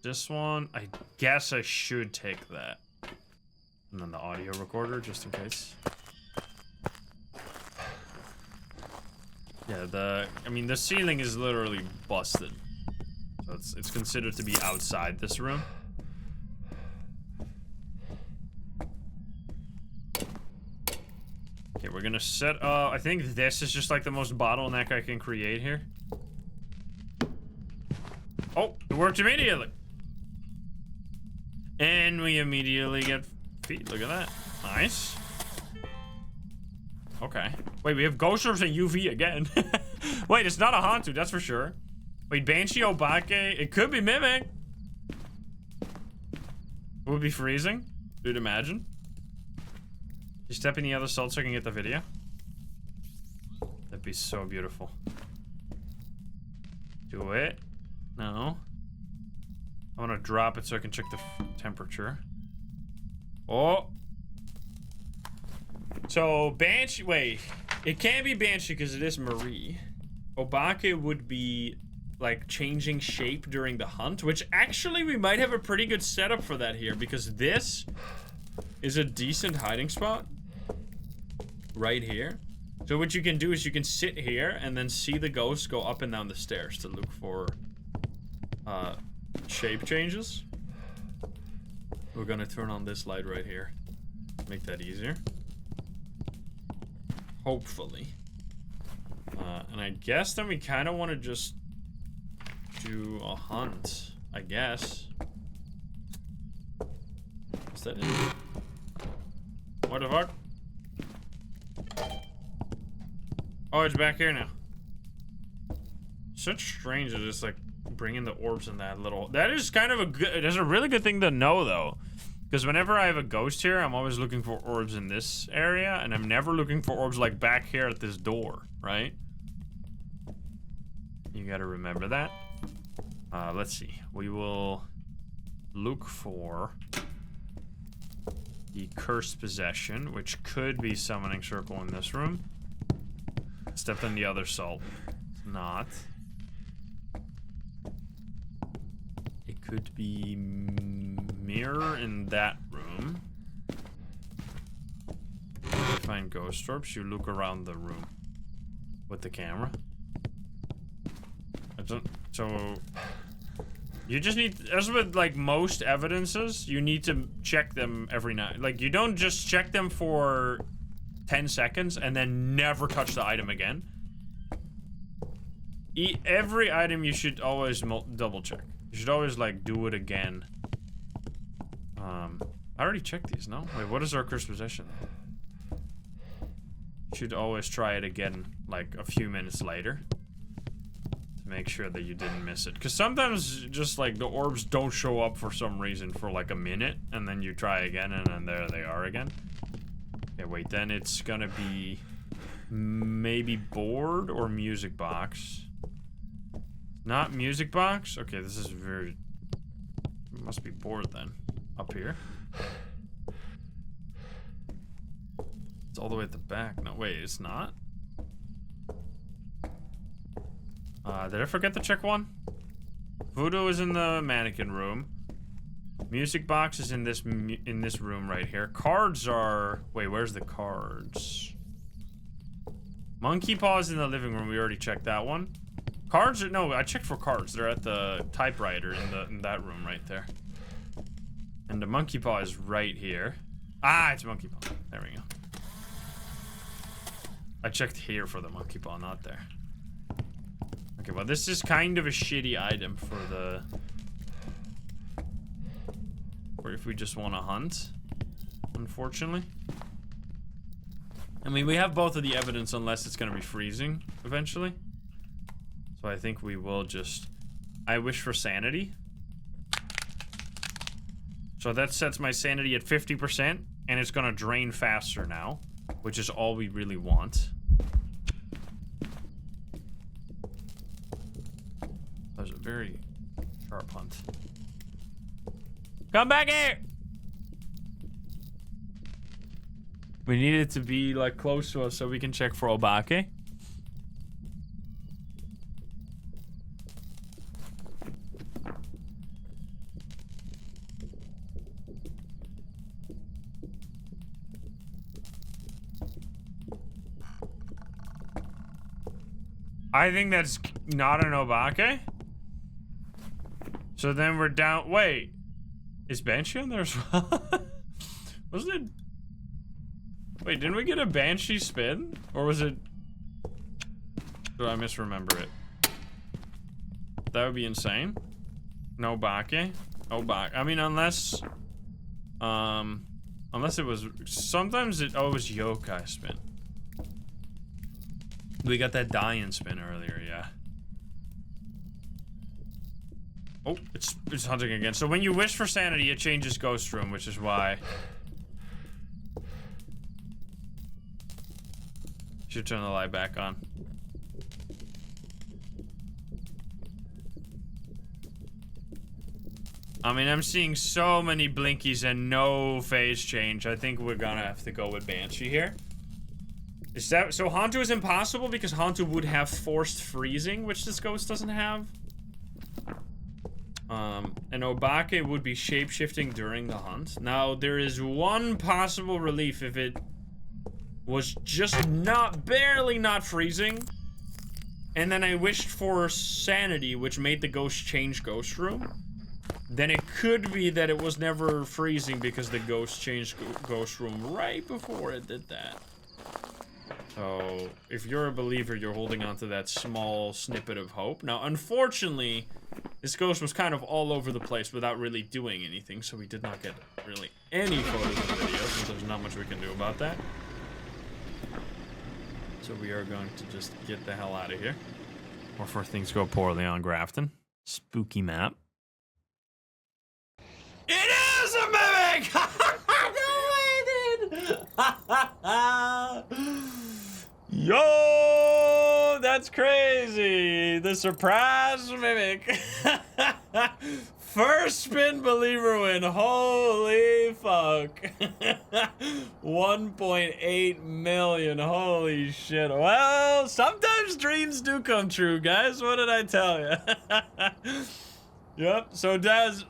this one. I guess I should take that. And then the audio recorder, just in case. Yeah, I mean, the ceiling is literally busted. So it's considered to be outside this room. Okay, we're gonna set up, I think this is just like the most bottleneck I can create here. Oh, it worked immediately. And we immediately get feet, look at that. Nice. Okay. Wait, we have ghost orbs and UV again. Wait, it's not a Hantu, that's for sure. Wait, Banshee Obake, it could be Mimic. Would be freezing, dude, imagine. You step in the other salt so I can get the video. That'd be so beautiful. Do it. No. I want to drop it so I can check the temperature. Oh. So, Banshee, wait. It can't be Banshee because it is Marie. Obake would be, like, changing shape during the hunt, which actually we might have a pretty good setup for that here because this is a decent hiding spot. Right here. So what you can do is you can sit here and then see the ghost go up and down the stairs to look for shape changes. We're gonna turn on this light right here. Make that easier. Hopefully. And I guess then we kind of want to just do a hunt, I guess. Is that it? What the fuck? Oh, it's back here now. Such strange to just like bring in the orbs in that little. That is kind of a good. That's a really good thing to know though, because whenever I have a ghost here, I'm always looking for orbs in this area, and I'm never looking for orbs like back here at this door, right? You gotta remember that. Let's see. We will look for the cursed possession, which could be summoning circle in this room. Step in the other salt. It's not. It could be mirror in that room. Find ghost orbs. You look around the room with the camera. So you just need, as with like most evidences, you need to check them every night. Like you don't just check them for 10 seconds and then never touch the item again. Every item you should always double check. You should always like do it again. I already checked these, no? Wait, what is our cursed possession? Should always try it again like a few minutes later. To make sure that you didn't miss it. Because sometimes just like the orbs don't show up for some reason for like a minute. And then you try again and then there they are again. Okay, wait, then it's gonna be maybe board or music box. Not music box? Okay, this is very... It must be board then. Up here. It's all the way at the back. No, wait, it's not? Did I forget to check one? Voodoo is in the mannequin room. Music box is in this room right here. Cards are... Wait, where's the cards? Monkey paw is in the living room. We already checked that one. Cards are... No, I checked for cards. They're at the typewriter in that room right there. And the monkey paw is right here. Ah, it's monkey paw. There we go. I checked here for the monkey paw, not there. Okay, well, this is kind of a shitty item for the... Or if we just want to hunt, unfortunately. I mean, we have both of the evidence unless it's going to be freezing eventually. So I think we will just... I wish for sanity. So that sets my sanity at 50%, and it's going to drain faster now, which is all we really want. That was a very sharp hunt. Come back here! We need it to be like close to us so we can check for Obake. I think that's not an Obake. So then we're down. Wait, is Banshee on there as well? Wasn't it? Wait, didn't we get a Banshee spin? Or was it? Did I misremember it? That would be insane. No Bake. Oh, Bake. I mean, unless it was. Sometimes it. Oh, it was Yokai spin. We got that Dian spin earlier, yeah. Oh, it's hunting again. So when you wish for sanity, it changes Ghost Room, which is why. Should turn the light back on. I mean, I'm seeing so many blinkies and no phase change. I think we're gonna have to go with Banshee here. Is that so? Hantu is impossible because Hantu would have forced freezing, which this ghost doesn't have. And Obake would be shape-shifting during the hunt. Now, there is one possible relief if it was just barely not freezing. And then I wished for sanity, which made the ghost change Ghost Room. Then it could be that it was never freezing because the ghost changed Ghost Room right before it did that. So, if you're a believer, you're holding on to that small snippet of hope. Now, unfortunately, this ghost was kind of all over the place without really doing anything, so we did not get really any photos and videos, so there's not much we can do about that. So we are going to just get the hell out of here. Or before things go poorly on Grafton. Spooky map. It is a mimic! No way, dude! Yo, that's crazy. The surprise mimic. First spin believer win. Holy fuck. 1.8 million. Holy shit. Well, sometimes dreams do come true, guys. What did I tell you? Yep, so Daz,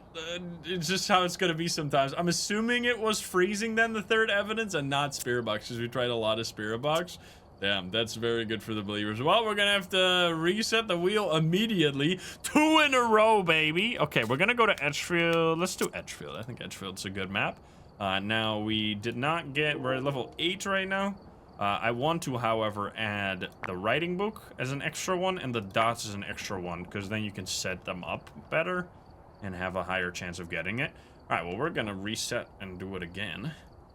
it's just how it's gonna be sometimes. I'm assuming it was freezing then, the third evidence, and not Spirit Box, because we tried a lot of Spirit Box. Damn, that's very good for the believers. Well, we're gonna have to reset the wheel immediately. 2 in a row, baby. Okay, we're gonna go to Edgefield. Let's do Edgefield. I think Edgefield's a good map. Now, we did not get, we're at level 8 right now. I want to, however, add the writing book as an extra one and the dots as an extra one, because then you can set them up better and have a higher chance of getting it. All right, well, we're gonna reset and do it again.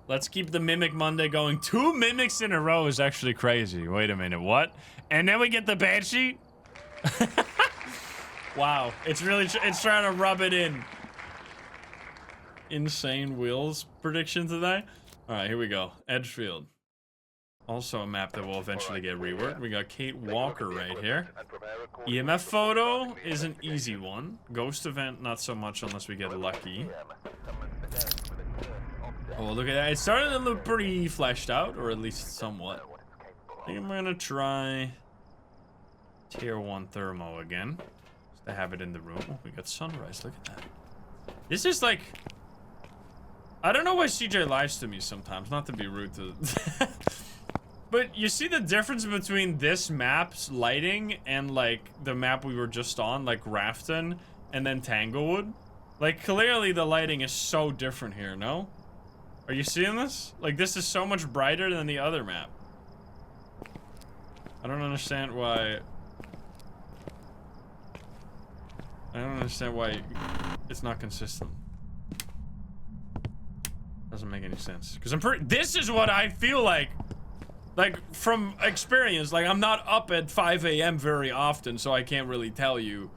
Let's keep the Mimic Monday going. 2 mimics in a row is actually crazy. Wait a minute, what? And then we get the Banshee? Wow, it's really, it's trying to rub it in. Insane Will's prediction today. All right, here we go. Edgefield. Also a map that will eventually get reworked. We got Kate Walker right here. EMF photo is an easy one. Ghost event, not so much unless we get lucky. Oh, look at that. It's starting to look pretty fleshed out, or at least somewhat. I think I'm gonna try Tier 1 Thermo again. Just to have it in the room. Oh, we got sunrise. Look at that. This is like... I don't know why CJ lies to me sometimes. Not to be rude to... But you see the difference between this map's lighting and, like, the map we were just on, like Grafton, and then Tanglewood? Like, clearly the lighting is so different here, no? Are you seeing this? Like, this is so much brighter than the other map. I don't understand why... I don't understand why it's not consistent. Doesn't make any sense. Because I'm pretty... This is what I feel like... Like, from experience, like, I'm not up at 5 a.m. very often, so I can't really tell you,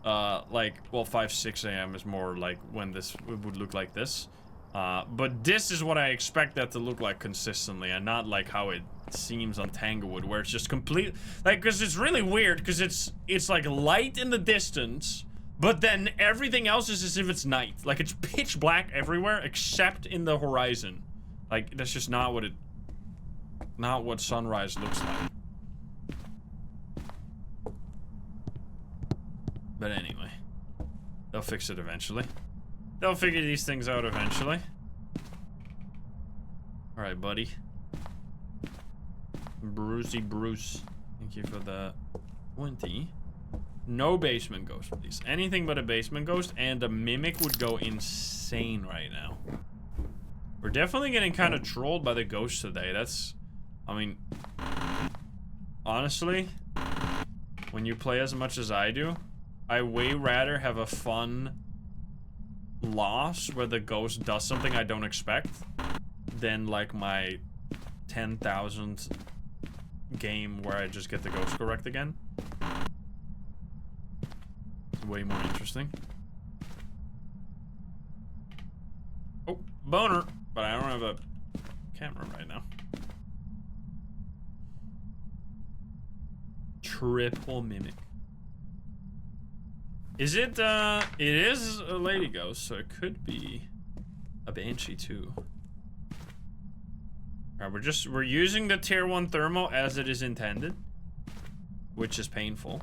like, well, 5, 6 a.m. is more like when this would look like this. But this is what I expect that to look like consistently, and not like how it seems on Tanglewood, where it's just complete, like, because it's really weird, because it's like light in the distance, but then everything else is as if it's night. Like, it's pitch black everywhere, except in the horizon. Like, that's just not what it... Not what sunrise looks like. But anyway. They'll fix it eventually. They'll figure these things out eventually. Alright, buddy. Brucey Bruce. Thank you for the 20. No basement ghost, please. Anything but a basement ghost, and a mimic would go insane right now. We're definitely getting kind of trolled by the ghosts today. That's, I mean, honestly, when you play as much as I do, I way rather have a fun loss where the ghost does something I don't expect than like my 10,000th game where I just get the ghost correct again. It's way more interesting. Oh, boner! But I don't have a camera right now. Triple mimic. Is it, it is a lady ghost, so it could be a banshee too. Alright, we're using the tier 1 thermal as it is intended, which is painful.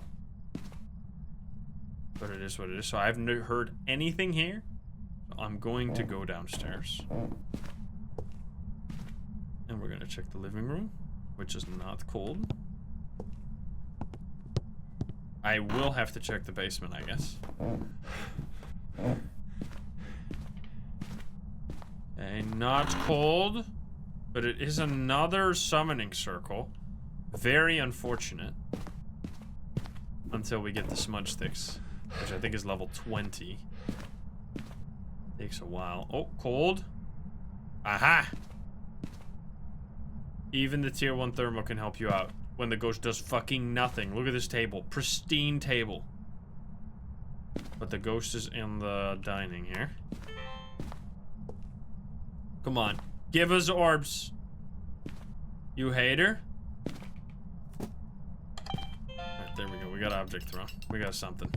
But it is what it is. So I haven't heard anything here. I'm going to go downstairs. And we're gonna check the living room, which is not cold. I will have to check the basement, I guess. Okay, not cold, but it is another summoning circle. Very unfortunate. Until we get the smudge sticks, which I think is level 20. Takes a while. Oh, cold. Aha! Even the tier 1 thermal can help you out when the ghost does fucking nothing. Look at this table. Pristine table. But the ghost is in the dining here. Come on. Give us orbs. You hater. Alright, there we go. We got object throw. We got something.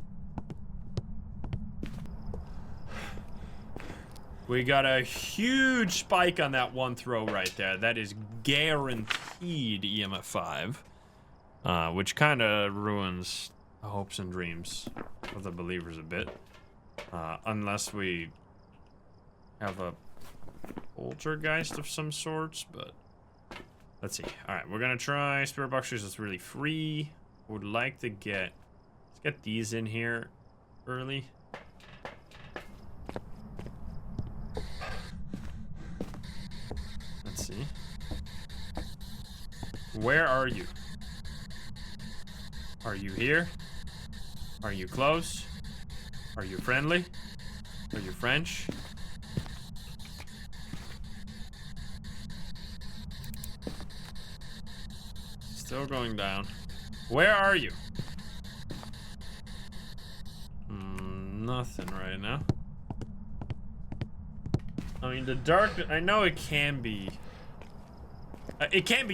We got a huge spike on that one throw right there. That is guaranteed EMF 5. Which kind of ruins the hopes and dreams of the believers a bit. Unless we have a poltergeist of some sorts, but let's see. Alright, we're gonna try spirit boxes. It's really free. Would like to let's get these in here early. Let's see. Where are you? Are you here? Are you close? Are you friendly? Are you French? Still going down. Where are you? Nothing right now. I mean, the dark, I know it can be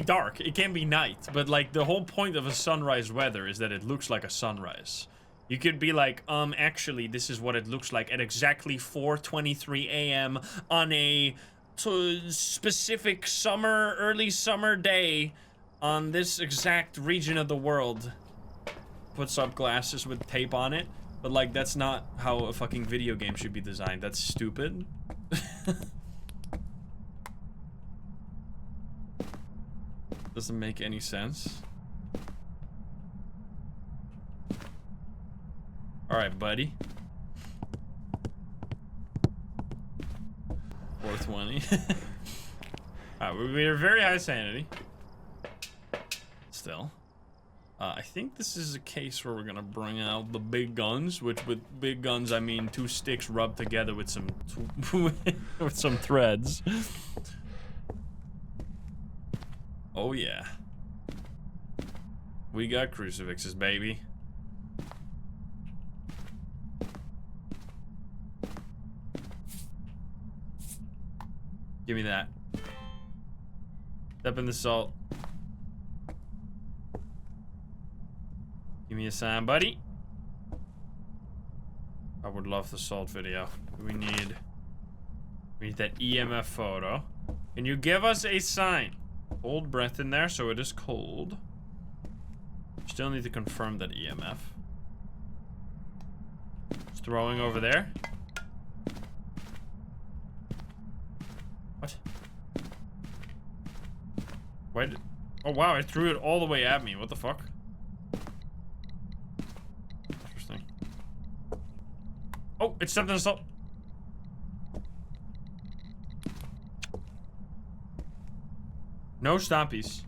dark, it can be night, but like the whole point of a sunrise weather is that it looks like a sunrise. You could be like, actually this is what it looks like at exactly 4:23 a.m. on a specific early summer day on this exact region of the world. Puts up glasses with tape on it, but like that's not how a fucking video game should be designed. That's stupid. Doesn't make any sense. Alright, buddy. 420. Alright, we're very high sanity. Still. I think this is a case where we're gonna bring out the big guns, which with big guns I mean 2 sticks rubbed together with some with some threads. Oh yeah. We got crucifixes, baby. Give me that. Step in the salt. Give me a sign, buddy. I would love the salt video. We need that EMF photo. Can you give us a sign? Hold breath in there so it is cold. Still need to confirm that EMF. It's throwing over there. What? Why did... Oh wow, it threw it all the way at me. What the fuck? it stepped in the salt. No stompies.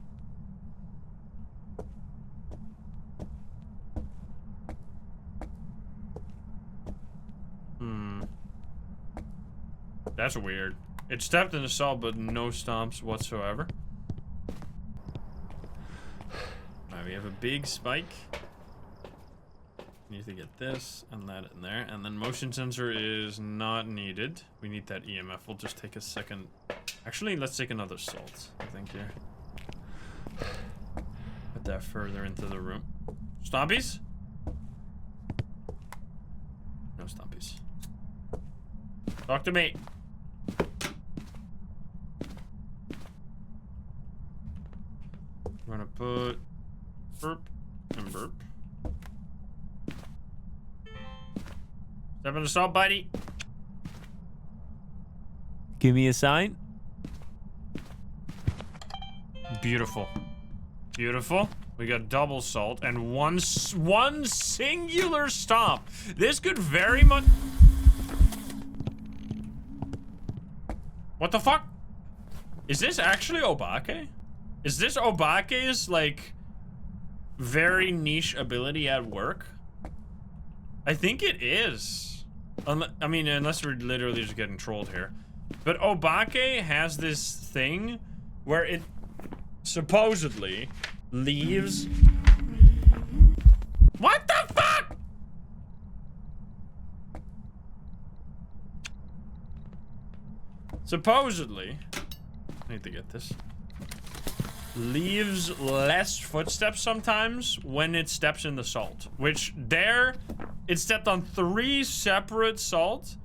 That's weird. It stepped in the salt, but no stomps whatsoever. Alright, we have a big spike. Need to get this and that in there. And then motion sensor is not needed. We need that EMF. We'll just take a second. Actually, let's take another salt, I think, here. Put that further into the room. Stompies? No stompies. Talk to me. We're gonna put burp and burp. Step in the salt, buddy. Give me a sign. Beautiful. Beautiful. We got double salt and one singular stomp. This could very much... What the fuck? Is this actually Obake? Is this Obake's, like, very niche ability at work? I think it is. I mean, unless we're literally just getting trolled here. But Obake has this thing where it supposedly leaves... What the fuck? Supposedly... I need to get this. Leaves less footsteps sometimes when it steps in the salt. Which there, it stepped on 3 separate salt,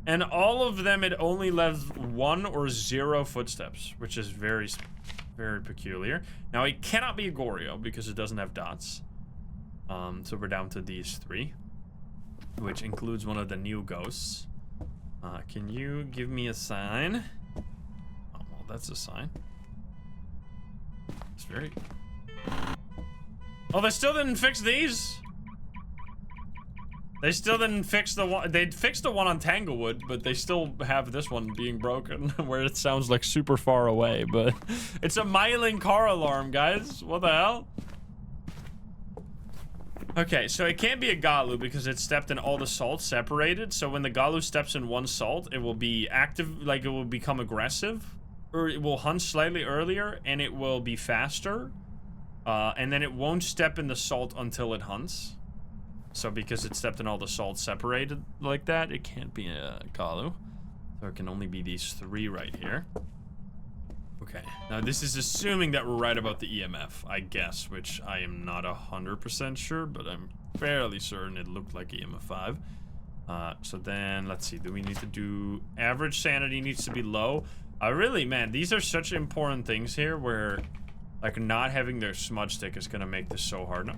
and all of them it only left 1 or 0 footsteps, which is very, very peculiar. Now it cannot be a Goryo because it doesn't have dots. So we're down to these 3, which includes one of the new ghosts. Can you give me a sign? Oh, well, that's a sign. It's very... Oh, they still didn't fix these. They still didn't fix the one... They fixed the one on Tanglewood, but they still have this one being broken, where it sounds like super far away, but... It's a Myling car alarm, guys. What the hell? Okay, so it can't be a Galu because it stepped in all the salt separated, so when the Galu steps in one salt, it will be active, like it will become aggressive. Or it will hunt slightly earlier, and it will be faster. And then it won't step in the salt until it hunts. So because it stepped in all the salt separated like that, it can't be a Galu. So it can only be these 3 right here. Okay, now this is assuming that we're right about the EMF, I guess, which I am not 100% sure, but I'm fairly certain it looked like EMF 5. So then, let's see, do we need to do... Average sanity needs to be low. Really, man, these are such important things here where, like, not having their smudge stick is gonna make this so hard. No.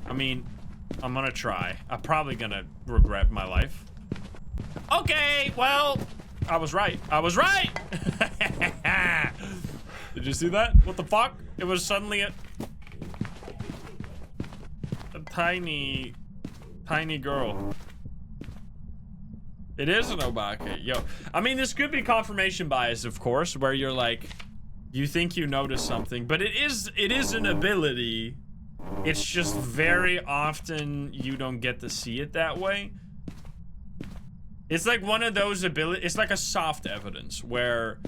I mean, I'm gonna try. I'm probably gonna regret my life. Okay, well, I was right. I was right! Did you see that? What the fuck? It was suddenly a tiny girl. It is an Obake. Yo, I mean, this could be confirmation bias, of course, where you're like, you think you notice something, but it is an ability. It's just very often you don't get to see it that way. It's like one of those abilities, it's like a soft evidence where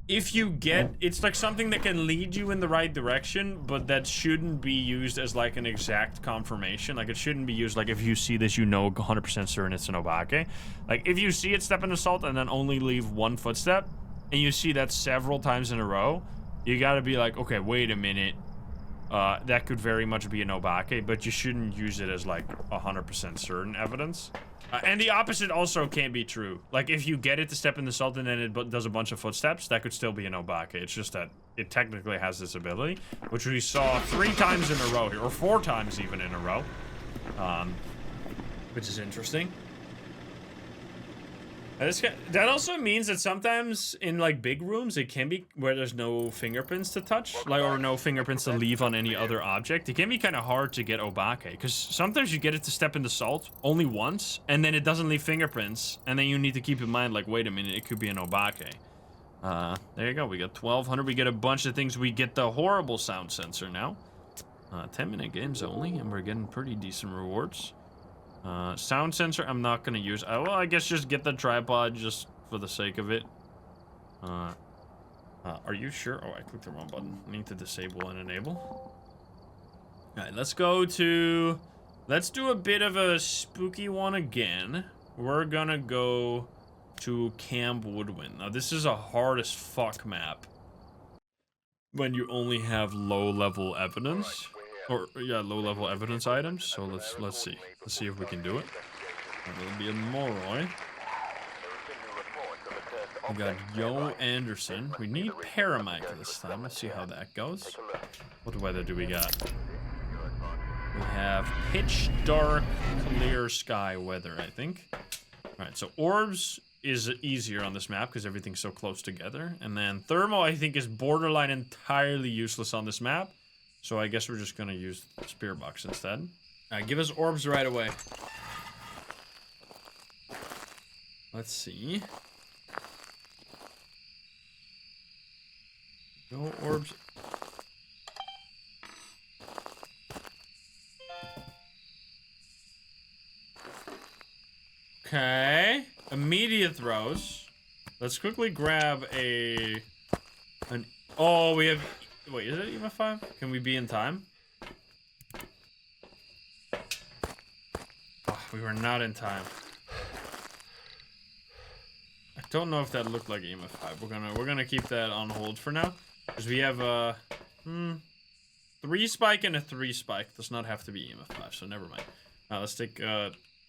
if you get, it's like something that can lead you in the right direction, but that shouldn't be used as like an exact confirmation. Like it shouldn't be used like if you see this, you know 100% certain it's an Obake. Like if you see it step in the salt and then only leave 1 footstep, and you see that several times in a row, you gotta be like, okay, wait a minute. That could very much be an Obake, but you shouldn't use it as like 100% certain evidence. And the opposite also can't be true. Like, if you get it to step in the salt and then it does a bunch of footsteps, that could still be an Obake. It's just that it technically has this ability, which we saw 3 times in a row here, or 4 times even in a row. Which is interesting. That also means that sometimes in like big rooms, it can be where there's no fingerprints to touch, like, or no fingerprints to leave on any other object. It can be kind of hard to get Obake, because sometimes you get it to step in the salt only once, and then it doesn't leave fingerprints, and then you need to keep in mind, like, wait a minute, it could be an Obake. There you go. We got 1,200. We get a bunch of things. We get the horrible sound sensor now. 10-minute games only, and we're getting pretty decent rewards. Sound sensor, I'm not gonna use. Well, I guess just get the tripod just for the sake of it. Are you sure? Oh, I clicked the wrong button. I need to disable and enable. Alright, let's go to... Let's do a bit of a spooky one again. We're gonna go to Camp Woodwind. Now, this is a hard as fuck map when you only have low-level evidence. Or, yeah, low-level evidence items. So let's see. Let's see if we can do it. That'll be a Moroi. We got Yo Anderson. We need Paramike this time. Let's see how that goes. What weather do we got? We have pitch dark, clear sky weather, I think. Alright, so orbs is easier on this map because everything's so close together. And then thermal, I think, is borderline entirely useless on this map. So I guess we're just gonna use Spear Box instead. Alright, give us orbs right away. Let's see. No orbs. Okay. Immediate throws. Let's quickly grab oh, we have... Wait, is it EMF 5? Can we be in time? Oh, we were not in time. I don't know if that looked like EMF 5. We're gonna keep that on hold for now. Because we have a 3 spike and a 3 spike. Does not have to be EMF 5, so never mind. Let's take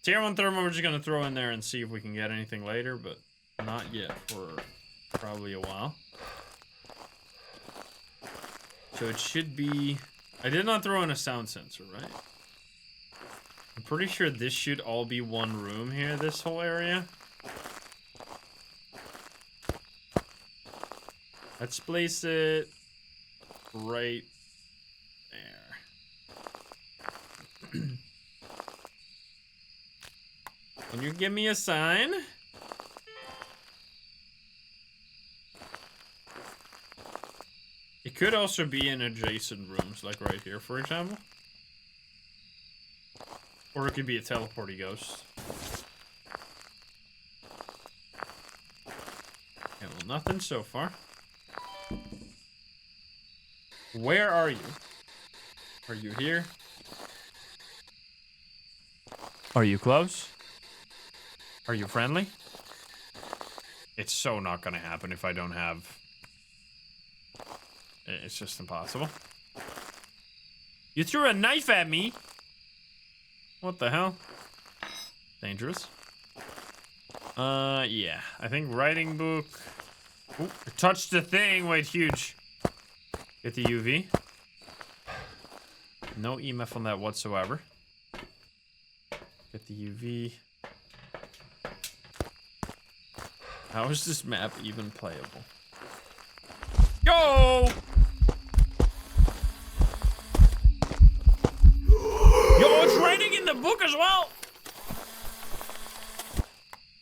Tier 1 thermal. We're just gonna throw in there and see if we can get anything later, but not yet for probably a while. So it should be... I did not throw in a sound sensor, right? I'm pretty sure this should all be one room here, this whole area. Let's place it right there. Can you give me a sign? It could also be in adjacent rooms, like right here, for example. Or it could be a teleporty ghost. Yeah, well, nothing so far. Where are you? Are you here? Are you close? Are you friendly? It's so not gonna happen if I don't have... It's just impossible. You threw a knife at me! What the hell? Dangerous. Yeah. I think writing book... Ooh, touch the thing! Wait, huge. Get the UV. No EMF on that whatsoever. Get the UV. How is this map even playable? Yo! Yo, it's writing in the book as well!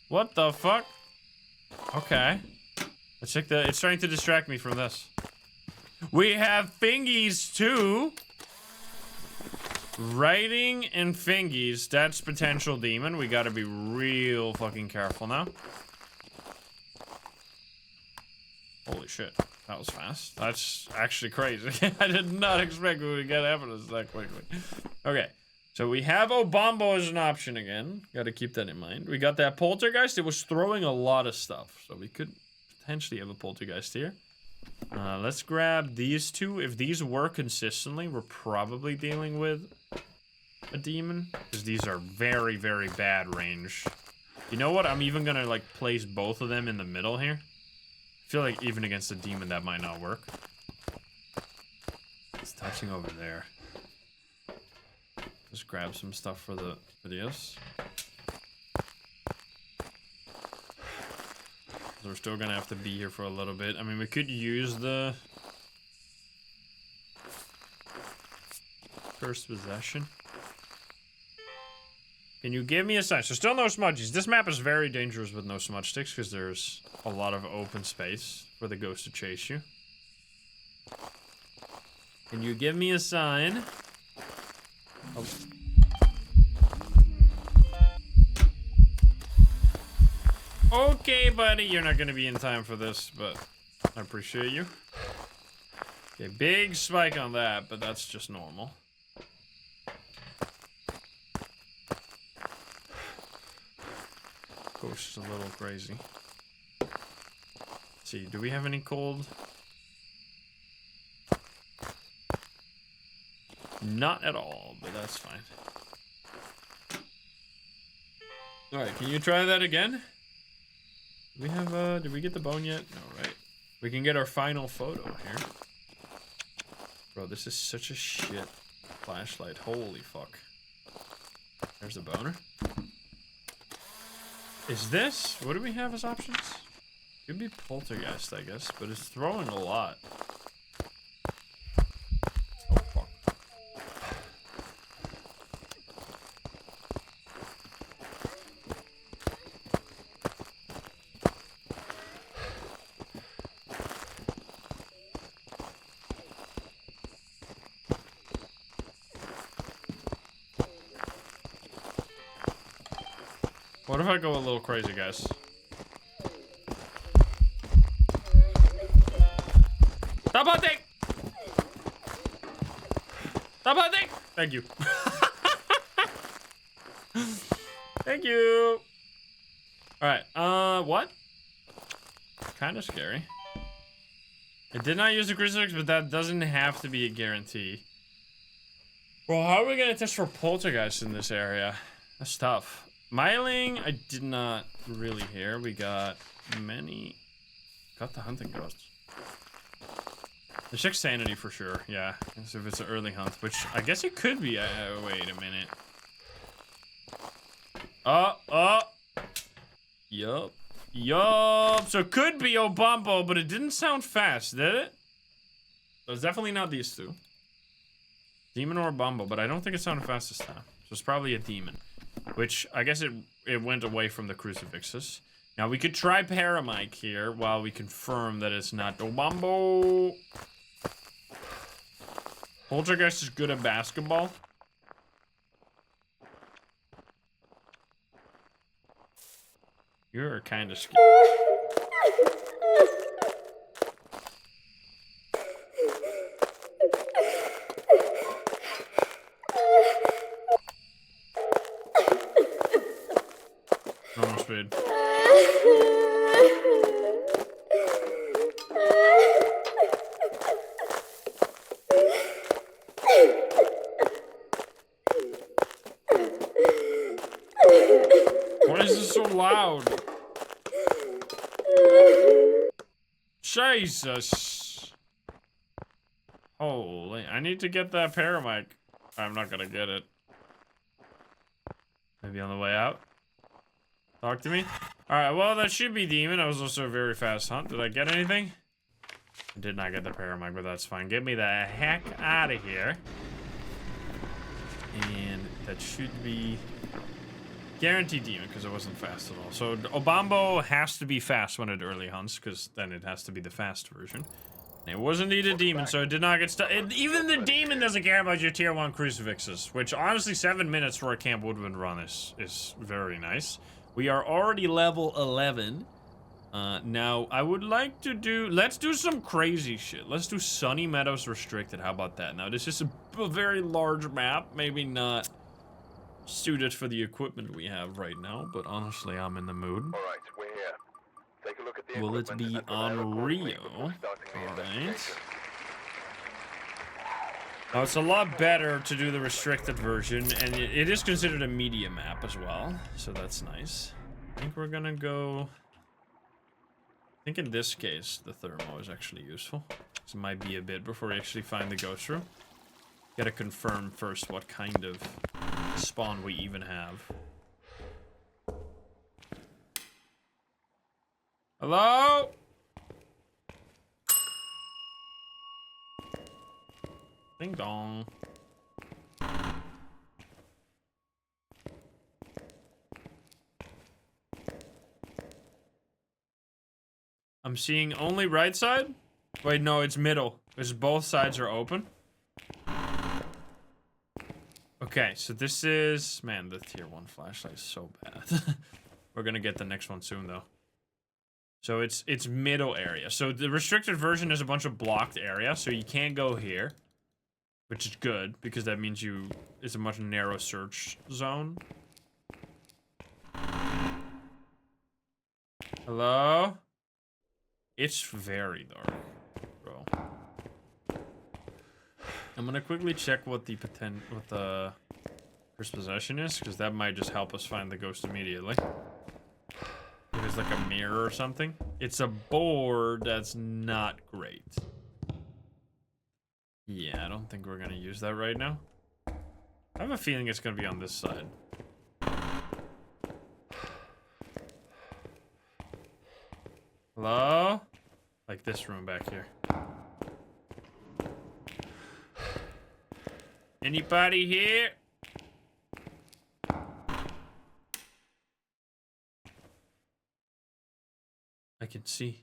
What the fuck? Okay. Let's check the... It's trying to distract me from this. We have fingies too. Writing and fingies. That's potential demon. We gotta be real fucking careful now. Holy shit. That was fast. That's actually crazy. I did not expect we would get evidence that quickly. Okay. So we have Obambo as an option again. Gotta keep that in mind. We got that poltergeist. It was throwing a lot of stuff. So we could potentially have a poltergeist here. Let's grab these two. If these work consistently, we're probably dealing with a demon. Because these are very, very bad range. You know what? I'm even gonna, like, place both of them in the middle here. I feel like even against a demon, that might not work. It's touching over there. Just grab some stuff for the videos. so we're still gonna have to be here for a little bit. I mean, we could use the first possession. Can you give me a sign? So still no smudges. This map is very dangerous with no smudge sticks because there's a lot of open space for the ghost to chase you. Can you give me a sign? Oh. Okay, buddy, you're not gonna be in time for this, but I appreciate you. Okay, big spike on that, but that's just normal. Ghost is a little crazy. Let's see, do we have any cold? Not at all, but that's fine. Alright, can you try that again? Do we have, did we get the bone yet? No, right? We can get our final photo here. Bro, this is such a shit flashlight. Holy fuck. There's the boner. Is this? What do we have as options? Could be poltergeist, I guess, but it's throwing a lot. Oh, fuck. What if I go a little crazy, guys? Stop hunting! Stop hunting! Thank you. Thank you. Alright, what? Kinda scary. I did not use the crucifix, but that doesn't have to be a guarantee. Well, how are we gonna test for poltergeist in this area? That's tough. Miling, I did not really hear. We got many. Got the hunting ghosts. Let's check sanity for sure. Yeah, so if it's an early hunt, which I guess it could be. Wait a minute. Yup. So it could be Obambo, but it didn't sound fast, did it? So it's definitely not these two. Demon or Obambo, but I don't think it sounded fast this time. So it's probably a demon. Which, I guess it went away from the crucifixes. Now, we could try Paramike here while we confirm that it's not Obambo. Poltergeist is good at basketball. You're kind of scared. Normal speed. Why is this so loud? Jesus. Holy, I need to get that Paramike. I'm not gonna get it. Maybe on the way out? Talk to me? Alright, well, that should be demon. That was also a very fast hunt. Did I get anything? I did not get the Paramike, but that's fine. Get me the heck out of here. And that should be guaranteed demon, because it wasn't fast at all. So Obambo has to be fast when it early hunts, because then it has to be the fast version. And it was indeed a demon, so it did not get stuck. Even the demon doesn't care about your tier 1 crucifixes, which honestly 7 minutes for a Camp Woodwind run is very nice. We are already level 11. Now, I would like to do... Let's do some crazy shit. Let's do Sunny Meadows Restricted. How about that? Now, this is a very large map. Maybe not suited for the equipment we have right now, but honestly, I'm in the mood. All right, we're here. Take a look at the Will it be on Rio? Alright. Now, it's a lot better to do the restricted version, and it is considered a media map as well, so that's nice. I think we're gonna go... I think in this case, the thermo is actually useful. This might be a bit before we actually find the ghost room. Gotta confirm first what kind of spawn we even have. Hello? Ding dong. I'm seeing only right side? Wait, no, it's middle. Because both sides are open. Okay, so this is... Man, the tier 1 flashlight is so bad. We're gonna get the next one soon, though. So it's middle area. So the restricted version is a bunch of blocked area, so you can't go here. Which is good, because that means it's a much narrow search zone. Hello? It's very dark, bro. I'm gonna quickly check what the first possession is, because that might just help us find the ghost immediately. If it's like a mirror or something. It's a board that's not great. Yeah, I don't think we're gonna use that right now. I have a feeling it's gonna be on this side. Hello? Like this room back here. Anybody here? I can see.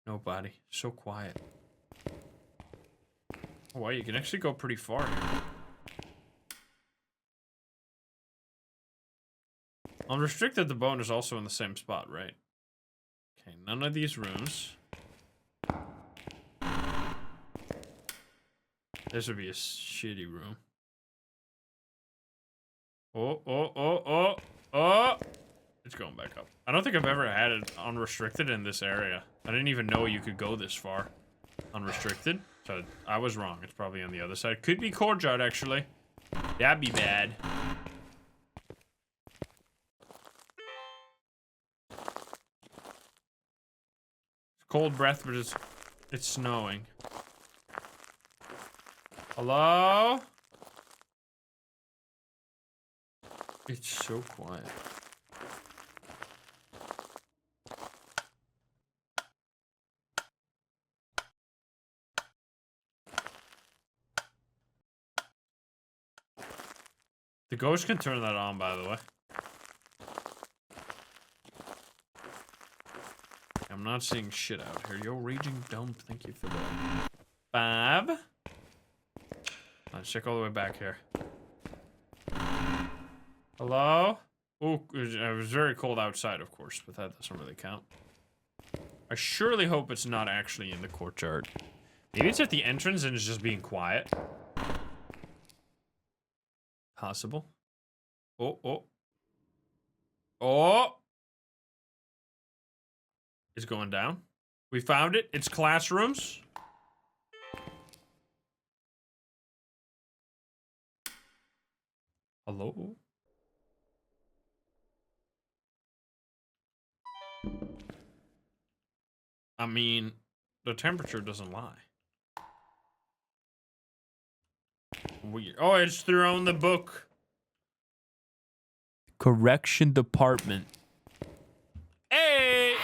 Nobody. So quiet. Oh, wow, you can actually go pretty far here. Unrestricted, the bone is also in the same spot, right? Okay, none of these rooms. This would be a shitty room. Oh! It's going back up. I don't think I've ever had it unrestricted in this area. I didn't even know you could go this far unrestricted. So I was wrong. It's probably on the other side. Could be courtyard, actually. That'd be bad. Cold breath, but it's snowing. Hello? It's so quiet. The ghost can turn that on, by the way. I'm not seeing shit out here. Yo, Raging Dump, thank you for that. Bob? Let's check all the way back here. Hello? Oh, it was very cold outside, of course, but that doesn't really count. I surely hope it's not actually in the courtyard. Maybe it's at the entrance and it's just being quiet. Possible. Oh. It's going down. We found it. It's classrooms. Hello? I mean, the temperature doesn't lie. Weird. Oh, it's thrown the book. Correction department. Hey!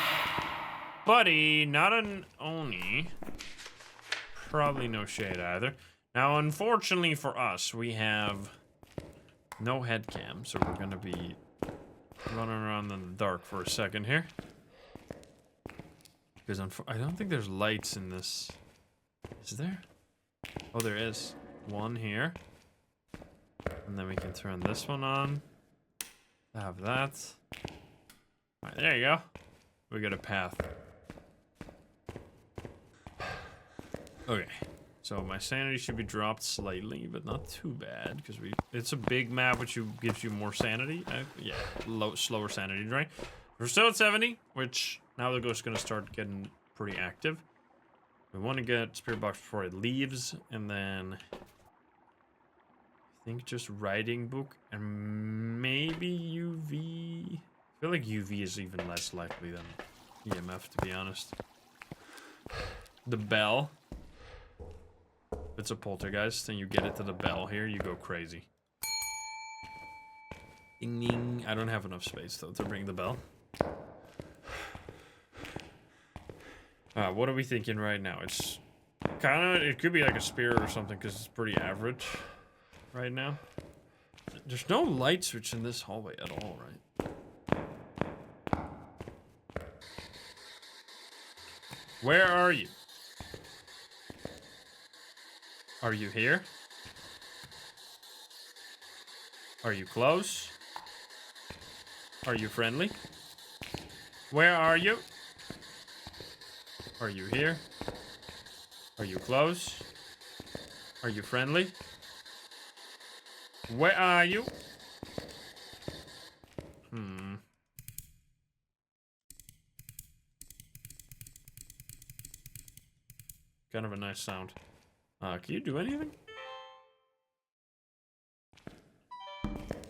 Buddy, not an Oni. Probably no shade either. Now, unfortunately for us, we have no head cam, so we're gonna be running around in the dark for a second here. Because I don't think there's lights in this. Is there? Oh, there is. One here. And then we can turn this one on. Have that. Alright, there you go. We got a path. Okay. So my sanity should be dropped slightly, but not too bad, because it's a big map which gives you more sanity. Yeah, slower sanity drain. We're still at 70, which now the ghost's gonna start getting pretty active. We want to get spirit box before it leaves, and then I think just writing book and maybe UV. I feel like UV is even less likely than EMF, to be honest. The bell. If it's a poltergeist and you get it to the bell here, you go crazy. Ding ding. I don't have enough space though to ring the bell. What are we thinking right now? It's kind of, it could be like a spear or something because it's pretty average right now. There's no light switch in this hallway at all, right? Where are you? Are you here? Are you close? Are you friendly? Where are you? Are you here? Are you close? Are you friendly? Where are you? Kind of a nice sound. Can you do anything?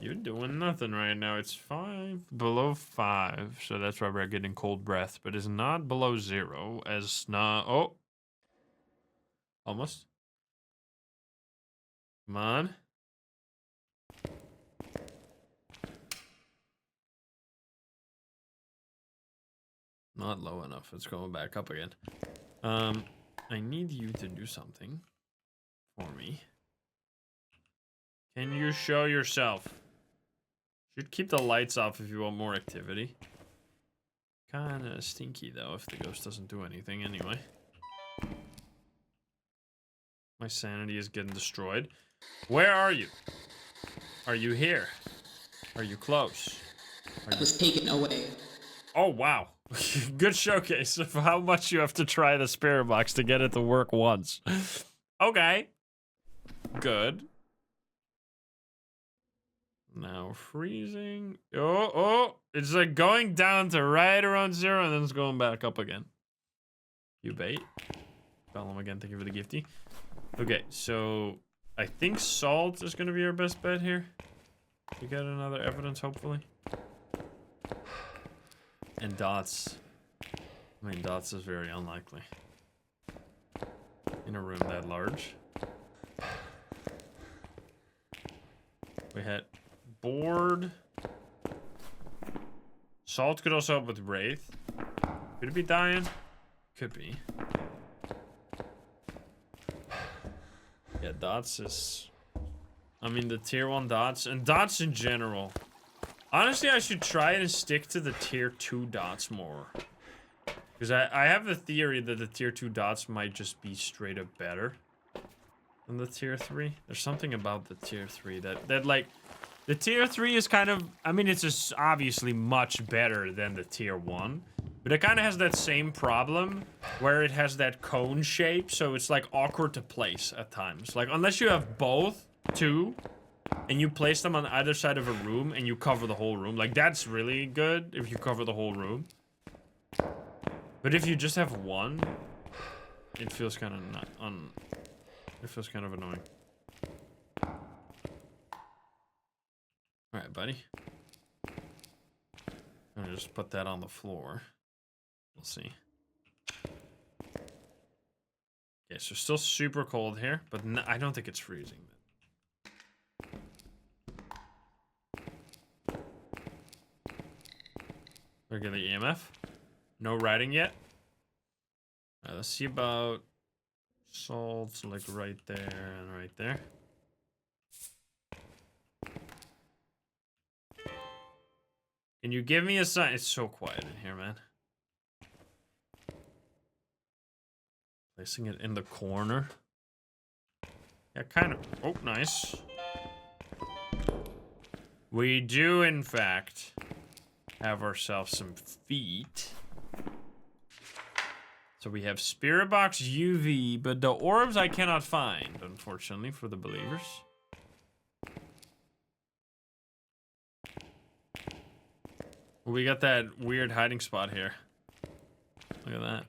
You're doing nothing right now. It's 5 below 5, so that's why we're getting cold breath. But it's not below 0, as not. Oh, almost. Come on. Not low enough. It's going back up again. I need you to do something for me. Can you show yourself? Should keep the lights off if you want more activity. Kinda stinky though if the ghost doesn't do anything anyway. My sanity is getting destroyed. Where are you? Are you here? Are you close? Are you... was taken away. Oh wow. Good showcase of how much you have to try the spirit box to get it to work once. Okay. Good. Now freezing. Oh, it's like going down to right around 0 and then it's going back up again. You bait. Call him again, thank you for the gifty. Okay, so I think salt is gonna be our best bet here. We get another evidence, hopefully. And dots. I mean, dots is very unlikely. In a room that large. We had board. Salt could also help with Wraith. Could it be dying? Could be. Yeah, dots is... I mean, the tier 1 dots. And dots in general. Honestly, I should try and stick to the tier 2 dots more. Because I have the theory that the tier 2 dots might just be straight up better than the tier 3. There's something about the tier 3 that like... The tier 3 is kind of... I mean, it's just obviously much better than the tier 1. But it kind of has that same problem where it has that cone shape. So it's like awkward to place at times. Like, unless you have both 2... and you place them on either side of a room and you cover the whole room. Like, that's really good if you cover the whole room. But if you just have one, it feels kind of it feels kind of annoying. Alright, buddy. I'm gonna just put that on the floor. We'll see. Okay, so still super cold here, but I don't think it's freezing. Regular EMF. No writing yet. Alright, let's see about salts, like right there and right there. Can you give me a sign? It's so quiet in here, man. Placing it in the corner. Yeah, kind of. Oh, nice. We do, in fact, have ourselves some feet. So we have Spirit Box UV, but the orbs I cannot find, unfortunately, for the believers. We got that weird hiding spot here. Look at that.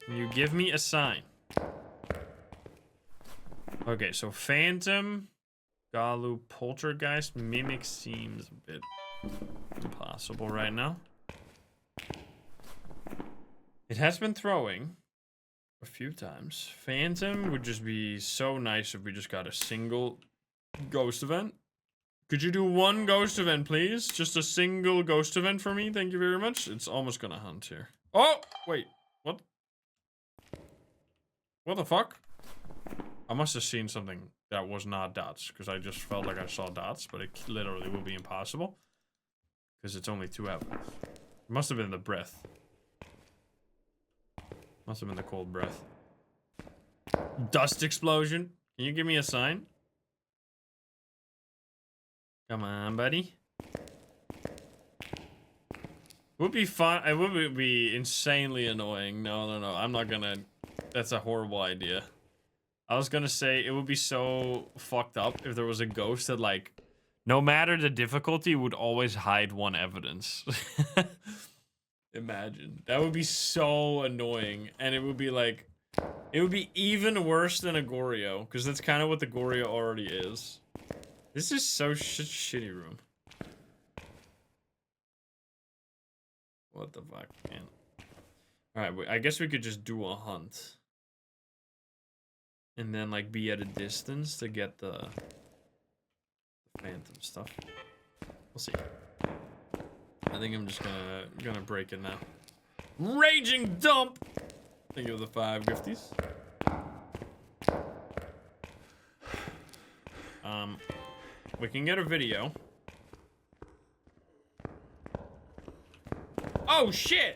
Can you give me a sign? Okay, so Phantom, Galu, Poltergeist, Mimic seems a bit impossible right now. It has been throwing a few times. Phantom would just be so nice if we just got a single ghost event. Could you do one ghost event, please? Just a single ghost event for me. Thank you very much. It's almost gonna hunt here. Oh, wait. What? What the fuck? I must have seen something that was not dots, because I just felt like I saw dots, but it literally will be impossible. Because it's only 2 evidence. It must have been the breath. Must have been the cold breath. Dust explosion. Can you give me a sign? Come on, buddy. Would be fun. It would be insanely annoying. No. I'm not gonna. That's a horrible idea. I was gonna say it would be so fucked up if there was a ghost that, like, no matter the difficulty, would always hide one evidence. Imagine. That would be so annoying. And it would be like, it would be even worse than a Goryo, because that's kind of what the Goryo already is. This is so shitty room. What the fuck, man? Alright, I guess we could just do a hunt. And then, like, be at a distance to get the phantom stuff. We'll see. I think I'm just gonna break it now. Raging dump! Think of the 5 gifties. We can get a video. Oh shit!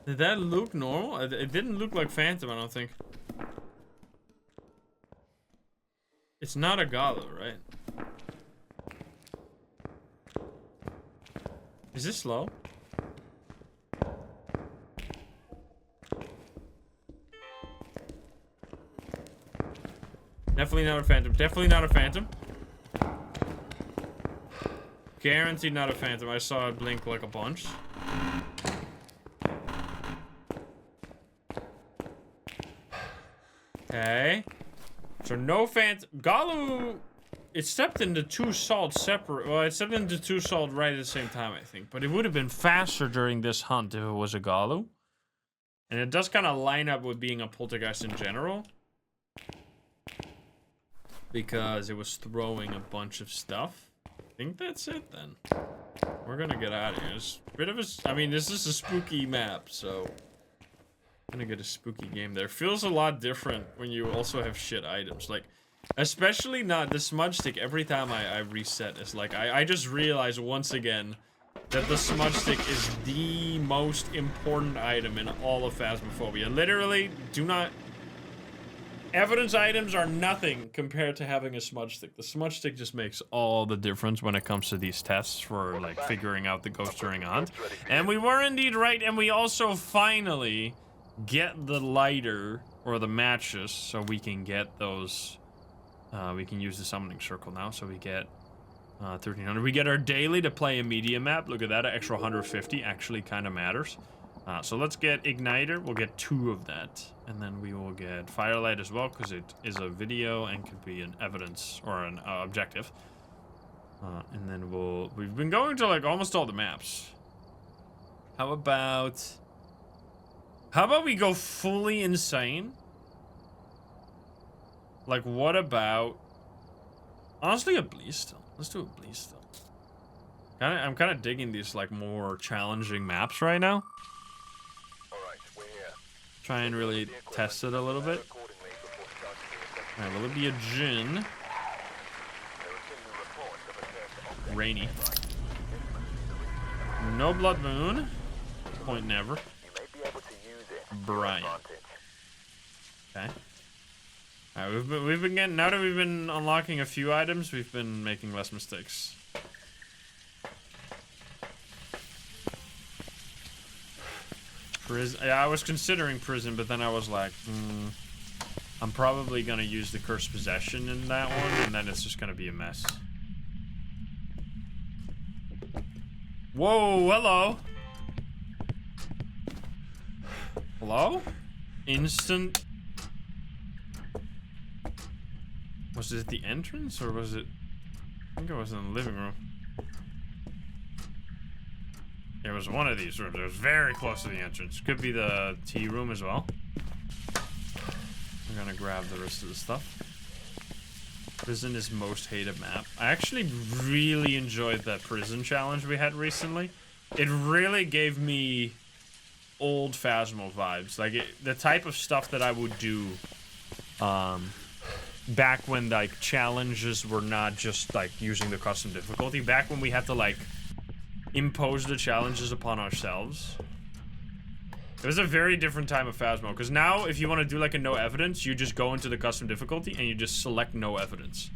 Did that look normal? It didn't look like Phantom, I don't think. It's not a Gallo, right? Is this slow? Definitely not a Phantom. Definitely not a Phantom. Guaranteed not a Phantom. I saw it blink like a bunch. Okay. So no Phantom. Galu, it stepped into 2 salt separate. Well, it stepped into 2 salt right at the same time, I think. But it would have been faster during this hunt if it was a Galu. And it does kind of line up with being a poltergeist in general. Because it was throwing a bunch of stuff. I think that's it then. We're gonna get out of here. It's a bit of a, I mean, this is a spooky map, so I'm gonna get a spooky game there. Feels a lot different when you also have shit items. Like, especially not the smudge stick. Every time I reset, it's like I just realized once again that the smudge stick is the most important item in all of Phasmophobia. Literally, do not. Evidence items are nothing compared to having a smudge stick. The smudge stick just makes all the difference when it comes to these tests for, like, figuring out the ghost during a hunt. And we were indeed right, and we also finally get the lighter, or the matches, so we can get those, we can use the summoning circle now, so we get 1300. We get our daily to play a media map. Look at that, an extra 150 actually kind of matters. So let's get Igniter. We'll get 2 of that. And then we will get Firelight as well, because it is a video and could be an evidence or an objective. And then we've been going to, like, almost all the maps. How about we go fully insane? Like, what about, honestly, a Bleastill. Let's do a Bleastill. I'm kind of digging these, like, more challenging maps right now. Try and really test it a little bit. Alright, will it be a Djinn? Rainy. No Blood Moon. Point never. Brian. Okay. Alright, we've been getting, now that we've been unlocking a few items, we've been making less mistakes. Yeah, I was considering prison, but then I was like, I'm probably gonna use the cursed possession in that one, and then it's just gonna be a mess. Whoa, hello. Hello? Instant. Was it the entrance, or was it? I think it was in the living room. There was one of these rooms. It was very close to the entrance. Could be the tea room as well. I'm gonna grab the rest of the stuff. Prison is most hated map. I actually really enjoyed that prison challenge we had recently. It really gave me old Phasmo vibes. Like, the type of stuff that I would do back when, like, challenges were not just, like, using the custom difficulty. Back when we had to, like, impose the challenges upon ourselves. It was a very different time of Phasmo, because now, if you want to do, like, a no evidence, you just go into the custom difficulty and you just select no evidence.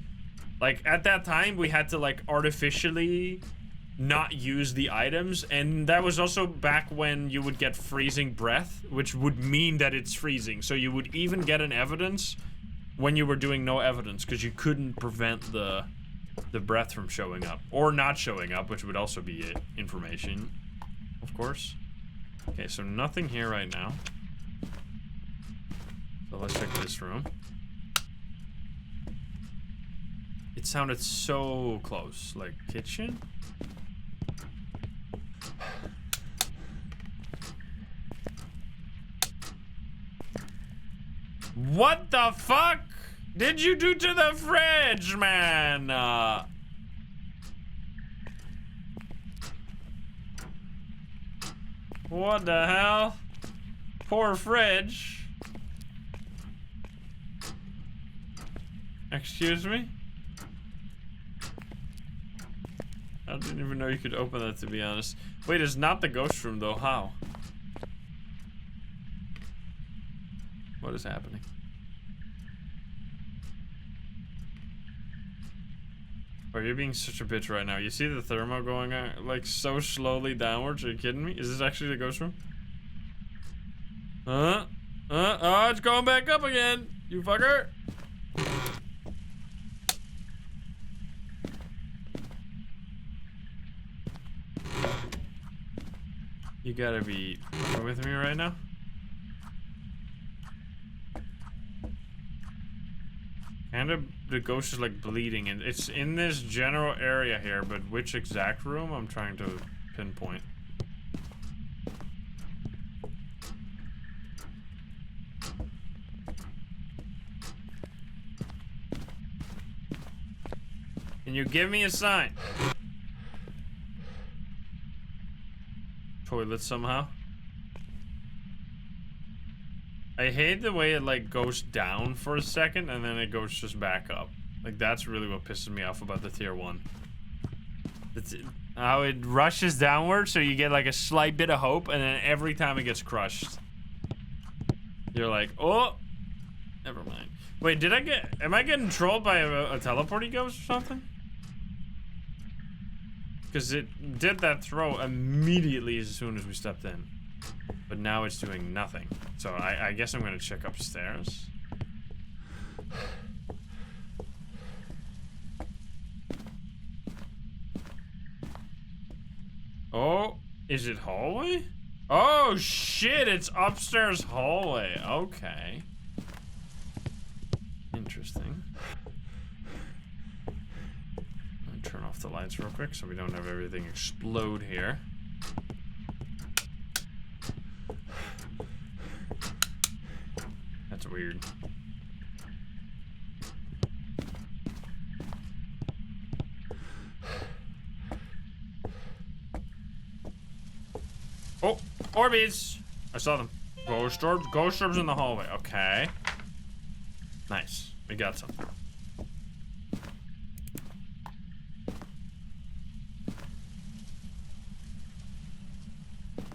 Like, at that time, we had to, like, artificially not use the items, and that was also back when you would get freezing breath, which would mean that it's freezing. So you would even get an evidence when you were doing no evidence, because you couldn't prevent the breath from showing up. Or not showing up, which would also be information, of course. Okay, so nothing here right now. So let's check this room. It sounded so close. Like, kitchen? What the fuck did you do to the fridge, man? What the hell? Poor fridge. Excuse me? I didn't even know you could open that, to be honest. Wait, it's not the ghost room, though. How? What is happening? Oh, you're being such a bitch right now. You see the thermo going on, like, so slowly downwards? Are you kidding me? Is this actually the ghost room? Oh, it's going back up again, you fucker. You gotta be with me right now. And the ghost is like bleeding, and it's in this general area here, but which exact room I'm trying to pinpoint. Can you give me a sign? Toilet somehow. I hate the way it, like, goes down for a second and then it goes just back up. Like, that's really what pisses me off about the tier 1. It's how it rushes downward, so you get, like, a slight bit of hope, and then every time it gets crushed, you're like, oh, never mind. Wait, am I getting trolled by a teleporty ghost or something? Because it did that throw immediately as soon as we stepped in. But now it's doing nothing. So I guess I'm gonna check upstairs. Oh, is it hallway? Oh shit, it's upstairs hallway. Okay. Interesting. I'm gonna turn off the lights real quick so we don't have everything explode here. That's weird. Oh, Orbeez! I saw them. Ghost orbs in the hallway. Okay. Nice. We got some.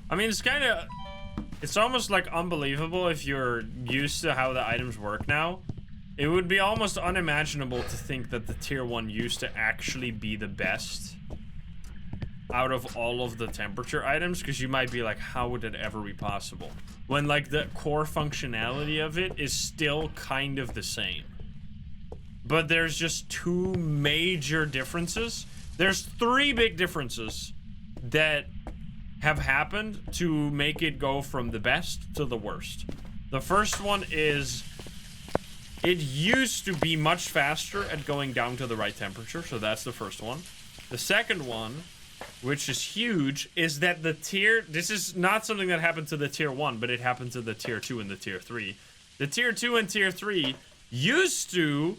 I mean, it's almost like unbelievable if you're used to how the items work now. It would be almost unimaginable to think that the tier 1 used to actually be the best out of all of the temperature items, because you might be like, how would it ever be possible? When, like, the core functionality of it is still kind of the same. But there's just 2 major differences. There's 3 big differences that have happened to make it go from the best to the worst. The first one is it used to be much faster at going down to the right temperature, so that's the first one. The second one which is huge, is that the tier... This is not something that happened to the tier 1, but it happened to the tier 2 and the tier 3. The tier 2 and tier 3 used to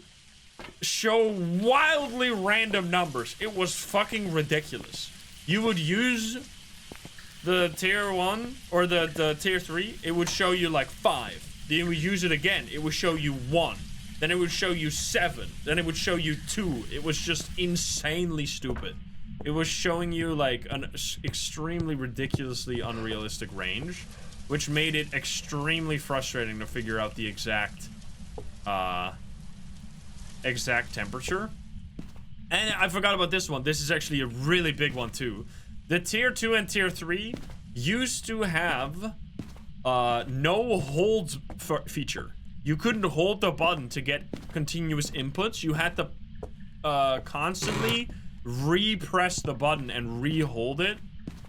show wildly random numbers. It was fucking ridiculous. You would use the tier 1 or the tier 3, it would show you like 5. Then you would use it again, it would show you 1. Then it would show you 7. Then it would show you 2. It was just insanely stupid. It was showing you like an extremely ridiculously unrealistic range, which made it extremely frustrating to figure out the exact temperature. And I forgot about this one. This is actually a really big one too. The tier 2 and tier 3 used to have no hold feature. You couldn't hold the button to get continuous inputs. You had to constantly re-press the button and re-hold it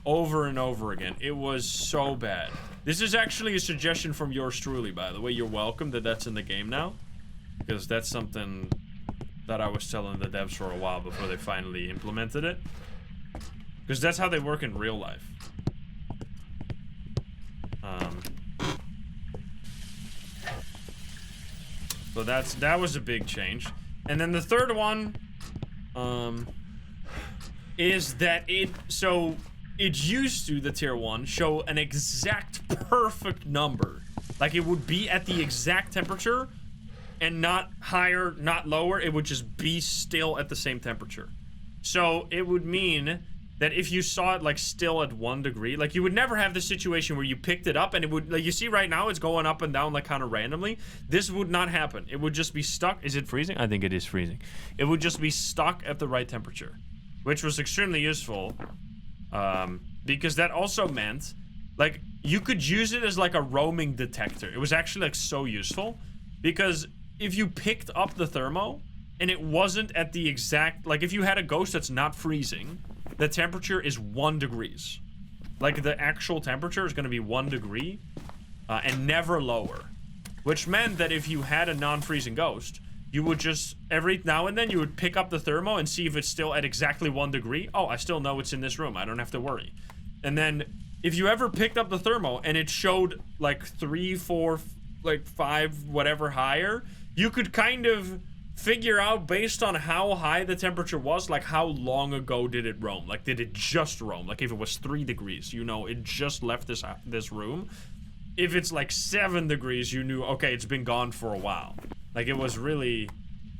over and over again. It was so bad. This is actually a suggestion from yours truly, by the way. You're welcome that that's in the game now, because that's something that I was telling the devs for a while before they finally implemented it, because that's how they work in real life. So that was a big change. And then the third one is that it used to, the tier 1, show an exact perfect number. Like, it would be at the exact temperature and not higher, not lower. It would just be still at the same temperature. So it would mean that if you saw it like still at 1 degree, like you would never have the situation where you picked it up and it would, like you see right now, it's going up and down like kind of randomly. This would not happen. It would just be stuck. Is it freezing? I think it is freezing. It would just be stuck at the right temperature, which was extremely useful, because that also meant like you could use it as like a roaming detector. It was actually like so useful, because if you picked up the thermo and it wasn't at the exact, like if you had a ghost that's not freezing, the temperature is 1 degrees. Like the actual temperature is going to be 1 degree and never lower, which meant that if you had a non-freezing ghost, you would just every now and then you would pick up the thermo and see if it's still at exactly 1 degree. Oh, I still know it's in this room. I don't have to worry. And then if you ever picked up the thermo and it showed like 3, 4, like 5, whatever higher, you could kind of figure out based on how high the temperature was, like how long ago did it roam. Like, did it just roam? Like if it was 3 degrees, you know, it just left this room. If it's like 7 degrees, you knew, okay, it's been gone for a while. Like it was really,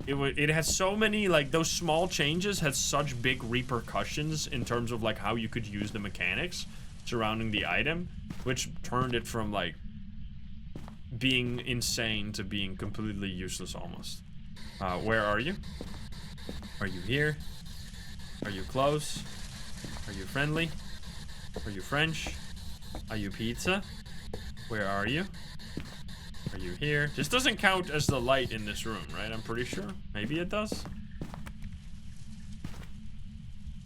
it has so many, like those small changes had such big repercussions in terms of like how you could use the mechanics surrounding the item, which turned it from like being insane to being completely useless almost. Where are you? Are you here? Are you close? Are you friendly? Are you French? Are you pizza? Where are you? Are you here? This doesn't count as the light in this room, right? I'm pretty sure. Maybe it does.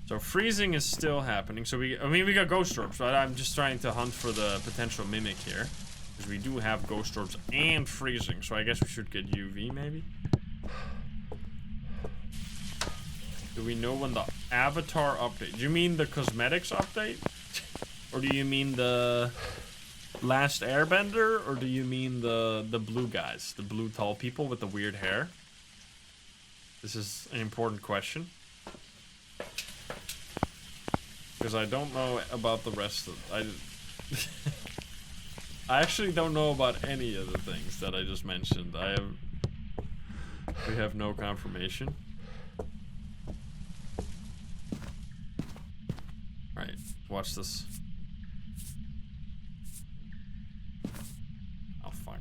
So freezing is still happening. So we got ghost orbs, but I'm just trying to hunt for the potential mimic here, because we do have ghost orbs and freezing. So I guess we should get UV maybe. Do we know when the avatar update? Do you mean the cosmetics update? Or do you mean the Last Airbender? Or do you mean the blue guys? The blue tall people with the weird hair? This is an important question, because I don't know about the rest of I actually don't know about any of the things that I just mentioned. We have no confirmation. Alright, watch this. Oh, fuck.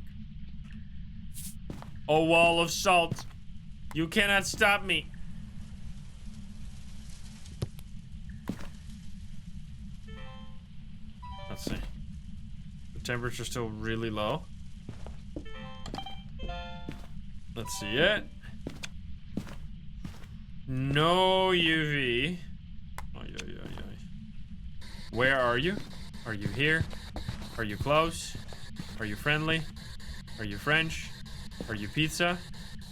Oh, wall of salt. You cannot stop me. Let's see. The temperature's still really low. Let's see it. No UV. Oh, yeah. Where are you? Are you here? Are you close? Are you friendly? Are you French? Are you pizza?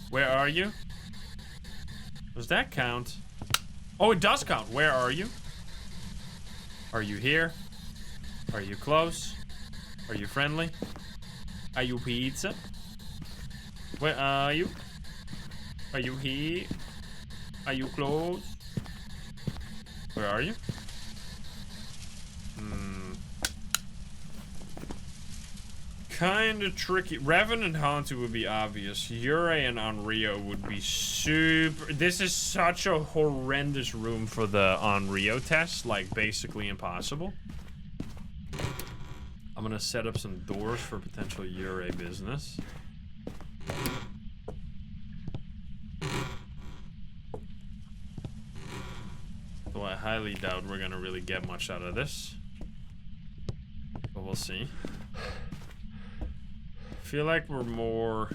Where are you? Does that count? Oh, it does count. Where are you? Are you here? Are you close? Are you friendly? Are you pizza? Where are you? Are you here? Are you close? Where are you? Kinda tricky. Revan and Hantu would be obvious. Yurei and Onryo would be super... This is such a horrendous room for the Onryo test. Like, basically impossible. I'm gonna set up some doors for potential Yurei business. Though I highly doubt we're gonna really get much out of this. But we'll see. I feel like we're more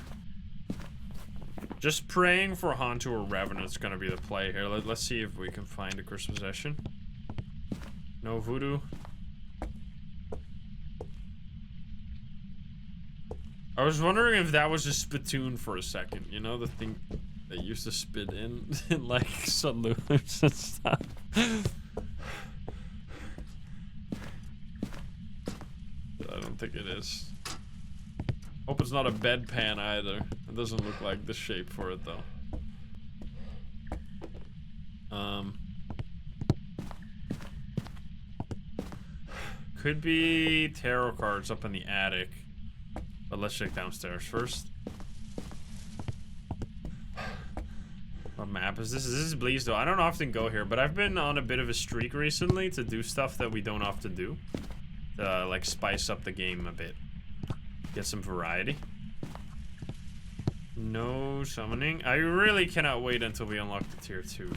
just praying for Hantu or Revenant's gonna be the play here. Let's see if we can find a cursed possession. No voodoo. I was wondering if that was a spittoon for a second. You know, the thing they used to spit in like saloons and stuff. I don't think it is. Hope it's not a bedpan either. It doesn't look like the shape for it though. Could be tarot cards up in the attic. But let's check downstairs first. What map is this? This is Bleasdale. I don't often go here, but I've been on a bit of a streak recently to do stuff that we don't often do. To like spice up the game a bit. Get some variety. No summoning. I really cannot wait until we unlock the tier 2.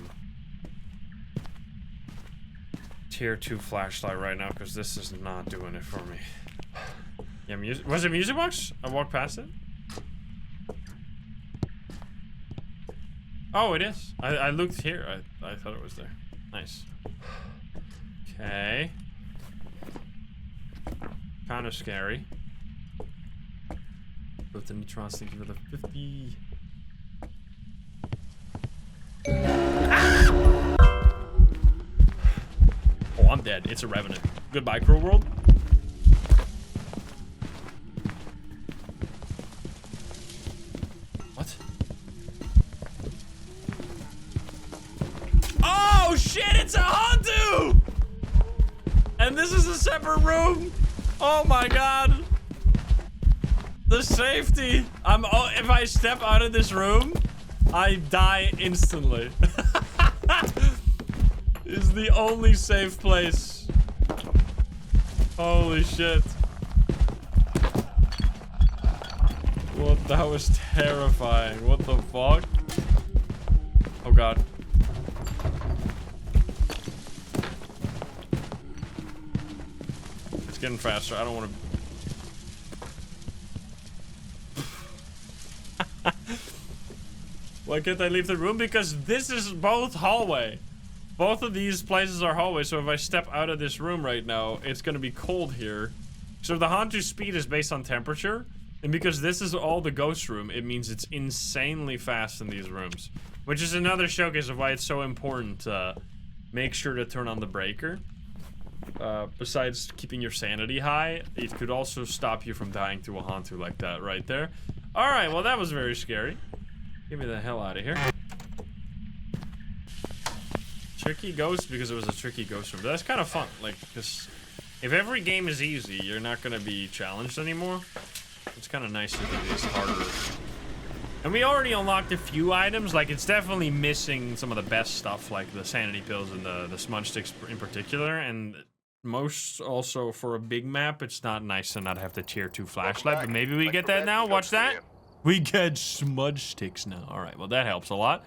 Tier 2 flashlight right now, because this is not doing it for me. Yeah, music. Was it music box? I walked past it. Oh, it is. I looked here. I thought it was there. Nice. Okay. Kind of scary. Built in neutrons, thank you for the 50. Ah! Oh, I'm dead. It's a Revenant. Goodbye, Cruel World. What? Oh shit! It's a Hantu! And this is a separate room. Oh my god. The safety. If I step out of this room, I die instantly. It's the only safe place. Holy shit. What? That was terrifying. What the fuck? Oh god. It's getting faster. I don't want to... Why can't I leave the room? Because this is both hallway. Both of these places are hallway, so if I step out of this room right now, it's gonna be cold here. So the Hantu speed is based on temperature, and because this is all the ghost room, it means it's insanely fast in these rooms. Which is another showcase of why it's so important to make sure to turn on the breaker. Besides keeping your sanity high, it could also stop you from dying to a Hantu like that right there. Alright, well that was very scary. Get me the hell out of here. Tricky ghost because it was a tricky ghost room. But that's kind of fun. Like, because if every game is easy, you're not going to be challenged anymore. It's kind of nice to do these harder. And we already unlocked a few items. Like, it's definitely missing some of the best stuff, like the sanity pills and the smudge sticks in particular. And most also for a big map, it's not nice to not have the tier 2 flashlight. But maybe we get that now. Watch that. We get smudge sticks now. All right, well, that helps a lot.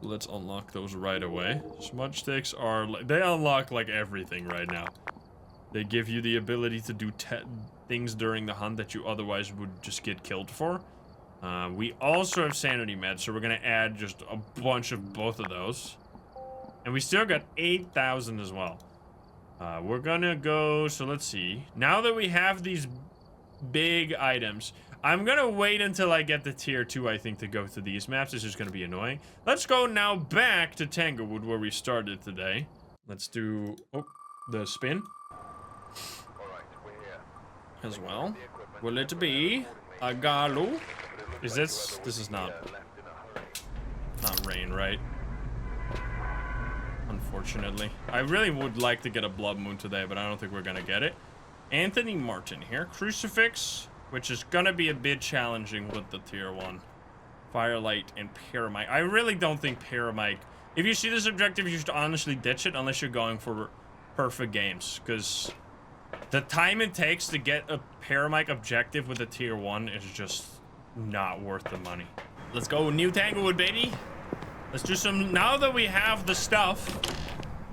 Let's unlock those right away. Smudge sticks are... They unlock, like, everything right now. They give you the ability to do things during the hunt that you otherwise would just get killed for. We also have sanity meds, so we're going to add just a bunch of both of those. And we still got 8,000 as well. We're going to go... So let's see. Now that we have these big items... I'm gonna wait until I get the tier 2, I think, to go to these maps. This is gonna be annoying. Let's go now back to Tanglewood, where we started today. Let's do the spin as well. Will it be a Galu? Is this is not rain, right? Unfortunately. I really would like to get a blood moon today, but I don't think we're gonna get it. Anthony Martin here. Crucifix, which is gonna be a bit challenging with the tier 1. Firelight and Paramike. I really don't think Paramike... If you see this objective, you should honestly ditch it unless you're going for perfect games. Because the time it takes to get a Paramike objective with a tier 1 is just not worth the money. Let's go new Tanglewood, baby. Let's do some... Now that we have the stuff,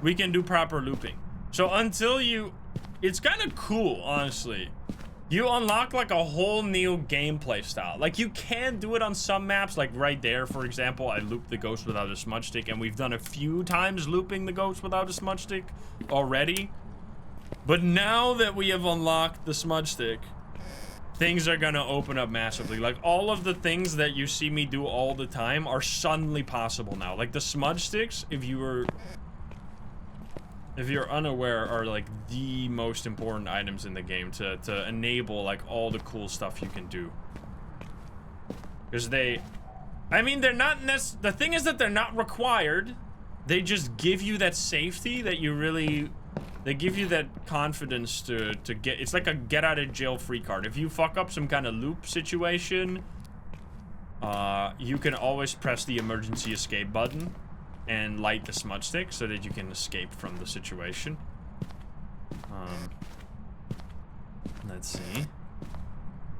we can do proper looping. So until you... It's kind of cool, honestly. You unlock like a whole new gameplay style. Like you can do it on some maps, like right there, for example, I looped the ghost without a smudge stick, and we've done a few times looping the ghost without a smudge stick already. But now that we have unlocked the smudge stick, things are gonna open up massively. Like all of the things that you see me do all the time are suddenly possible now. Like the smudge sticks, if you're unaware, are like the most important items in the game to enable like all the cool stuff you can do. Because I mean, they're not the thing is that they're not required. They just give you that safety that you really, they give you that confidence to get, it's like a get out of jail free card. If you fuck up some kind of loop situation, you can always press the emergency escape button and light the smudge stick so that you can escape from the situation. Let's see.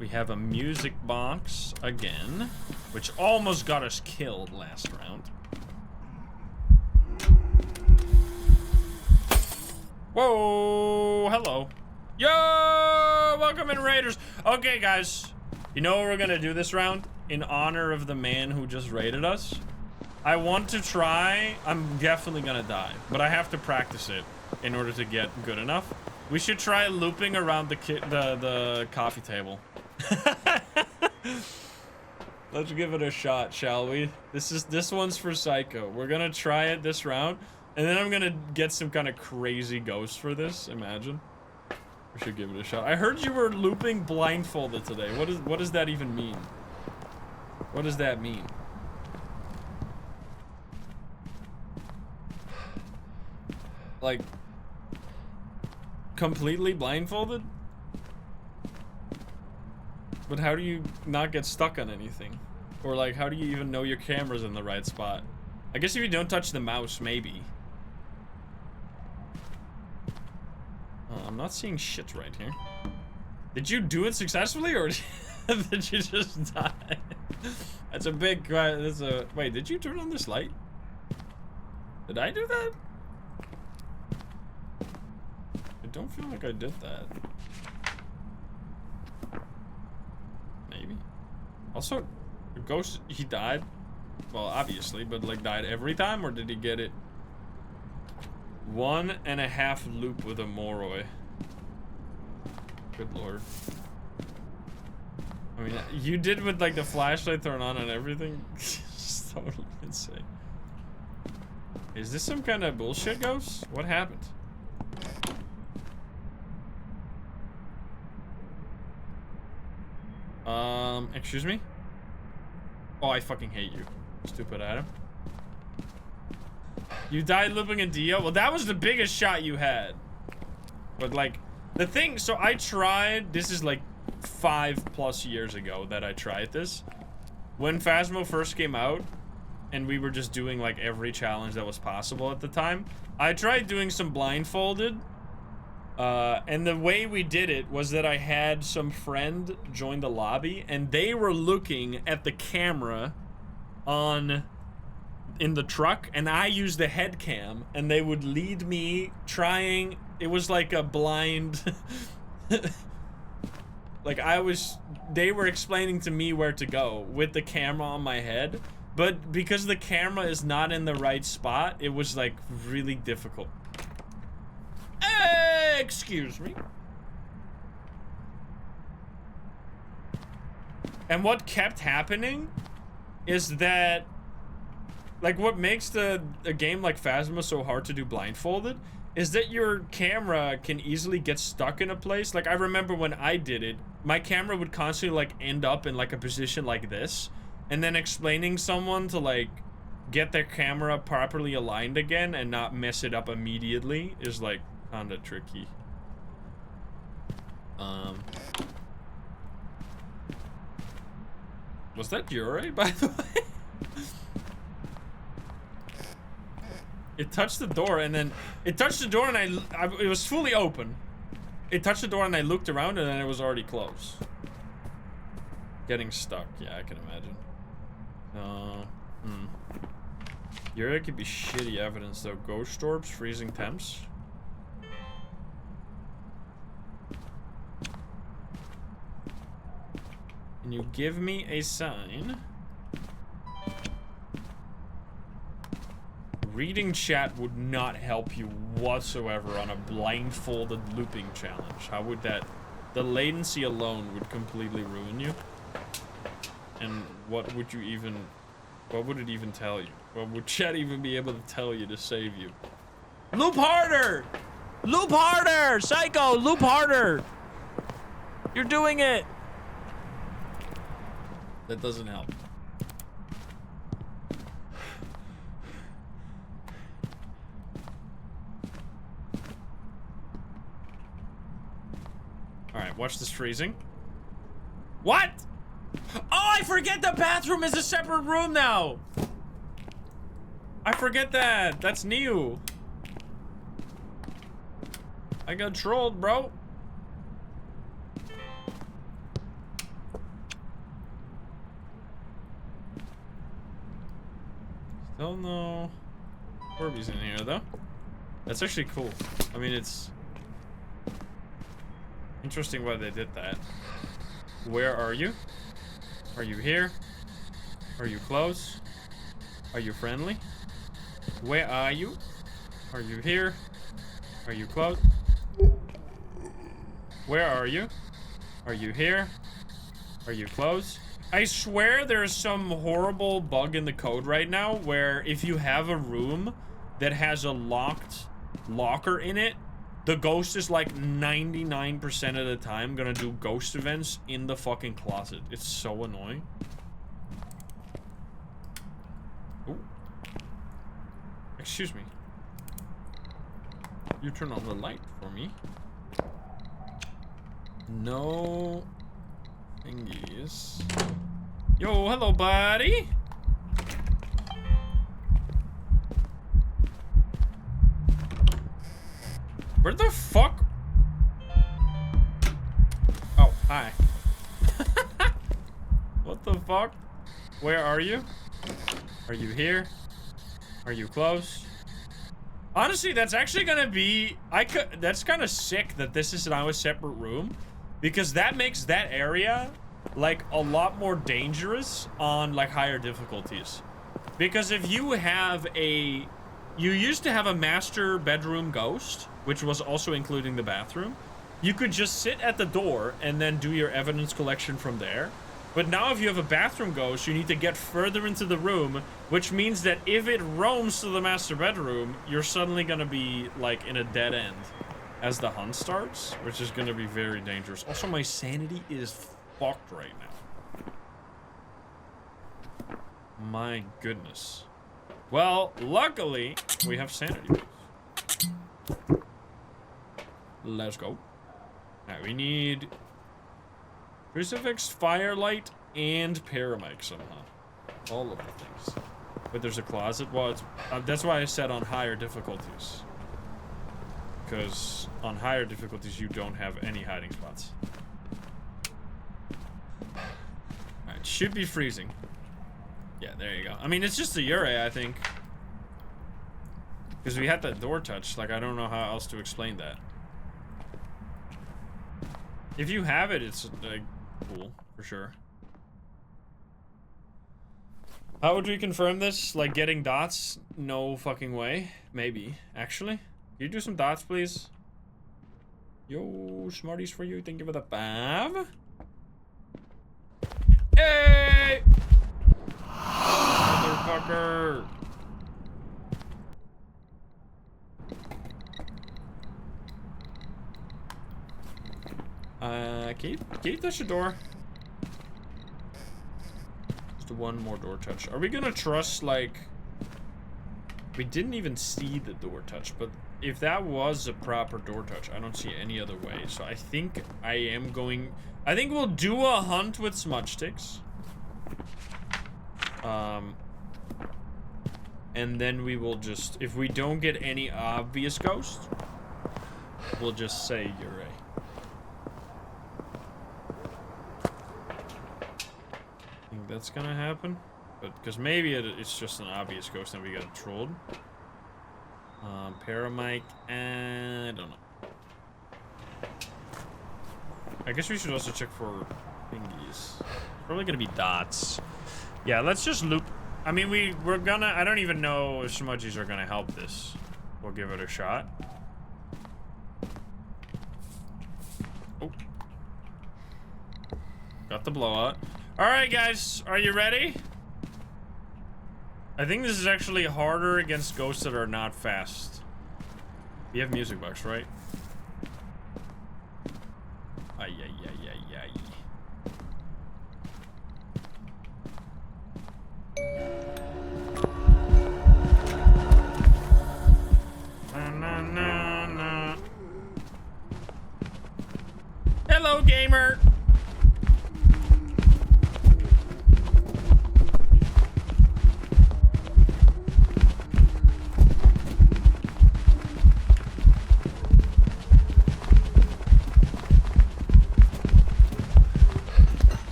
We have a music box again, which almost got us killed last round. Whoa, hello. Yo, welcome in, Raiders. Okay, guys, you know what we're gonna do this round in honor of the man who just raided us? I want to try, I'm definitely gonna die, but I have to practice it in order to get good enough. We should try looping around the coffee table. Let's give it a shot, shall we? This one's for Psycho. We're gonna try it this round, and then I'm gonna get some kind of crazy ghost for this, imagine. We should give it a shot. I heard you were looping blindfolded today. What does that even mean? What does that mean? Like, completely blindfolded? But how do you not get stuck on anything? Or like, how do you even know your camera's in the right spot? I guess if you don't touch the mouse, maybe. I'm not seeing shit right here. Did you do it successfully, or did you just die? That's a big... Wait, did you turn on this light? Did I do that? I don't feel like I did that. Maybe. Also, the ghost, he died. Well, obviously, but like died every time, or did he get it 1.5 loop with a Moroi? Good lord. I mean, you did with like the flashlight thrown on and everything. It's totally insane. Is this some kind of bullshit ghost? What happened? Excuse me? Oh, I fucking hate you, stupid Adam. You died looping a Dio? Well, that was the biggest shot you had. But like, the thing, so I tried, this is like 5+ years ago that I tried this. When Phasmo first came out, and we were just doing like every challenge that was possible at the time, I tried doing some blindfolded. And the way we did it was that I had some friend join the lobby, and they were looking at the camera in the truck, and I used the head cam, and they would lead me trying. It was like a blind like they were explaining to me where to go with the camera on my head, but because the camera is not in the right spot, it was like really difficult. Excuse me. And what kept happening is that Like, what makes a game like Phasma so hard to do blindfolded is that your camera can easily get stuck in a place. Like, I remember when I did it, my camera would constantly, like, end up in, like, a position like this. And then explaining someone to, like, get their camera properly aligned again and not mess it up immediately is, like, kinda tricky. Was that Yurei, by the way? It touched the door and then... It touched the door and it was fully open. It touched the door and I looked around and then it was already closed. Getting stuck. Yeah, I can imagine. Yurei could be shitty evidence though. Ghost orbs, freezing temps. Can you give me a sign? Reading chat would not help you whatsoever on a blindfolded looping challenge. How would that... The latency alone would completely ruin you. And what would you even... What would it even tell you? What would chat even be able to tell you to save you? Loop harder! Loop harder! Psycho, loop harder! You're doing it! That doesn't help. Alright, watch this freezing. What? Oh, I forget the bathroom is a separate room now! I forget that. That's new. I got trolled, bro. Still no Orbeez in here, though. That's actually cool. I mean, it's interesting why they did that. Where are you? Are you here? Are you close? Are you friendly? Where are you? Are you here? Are you close? Where are you? Are you here? Are you close? I swear there's some horrible bug in the code right now where if you have a room that has a locked locker in it, the ghost is like 99% of the time gonna do ghost events in the fucking closet. It's so annoying. Ooh. Excuse me. You turn on the light for me. No thingies. Yo, hello, buddy. Where the fuck? Oh, hi. What the fuck? Where are you? Are you here? Are you close? Honestly, that's actually gonna be... That's kind of sick that this is now a separate room. Because that makes that area, like, a lot more dangerous on, like, higher difficulties. Because if you have a... You used to have a master bedroom ghost, which was also including the bathroom. You could just sit at the door and then do your evidence collection from there. But now if you have a bathroom ghost, you need to get further into the room, which means that if it roams to the master bedroom, you're suddenly going to be, like, in a dead end as the hunt starts, which is going to be very dangerous. Also, my sanity is fucked right now. My goodness. Well, luckily, we have sanity boosts. Let's go. Alright, we need crucifix, firelight, and paramike somehow. All of the things. But there's a closet. Well, it's, that's why I said on higher difficulties. Because on higher difficulties, you don't have any hiding spots. Alright, should be freezing. Yeah, there you go. I mean, it's just a Yurei, I think. Because we had that door touch. Like, I don't know how else to explain that. If you have it, it's, like, cool. For sure. How would we confirm this? Like, getting dots? No fucking way. Maybe. Actually. Can you do some dots, please? Yo, Smarties for you. Thank you for the 5. Hey! Motherfucker. Can you touch the door? Just one more door touch. Are we gonna trust, like... We didn't even see the door touch, but if that was a proper door touch, I don't see any other way. So I think I am going... I think we'll do a hunt with smudge sticks. And then we will just... If we don't get any obvious ghosts, we'll just say you're right. I think that's gonna happen. But because maybe it's just an obvious ghost and we got trolled. Paramic, and I don't know. I guess we should also check for thingies. Probably gonna be dots. Yeah, let's just loop. I mean, we're gonna. I don't even know if smudgies are gonna help this. We'll give it a shot. Oh, got the blowout. All right, guys, are you ready? I think this is actually harder against ghosts that are not fast. We have music box, right? Ay, ay, ay, ay, ay. Na, na, na, na. Hello, gamer.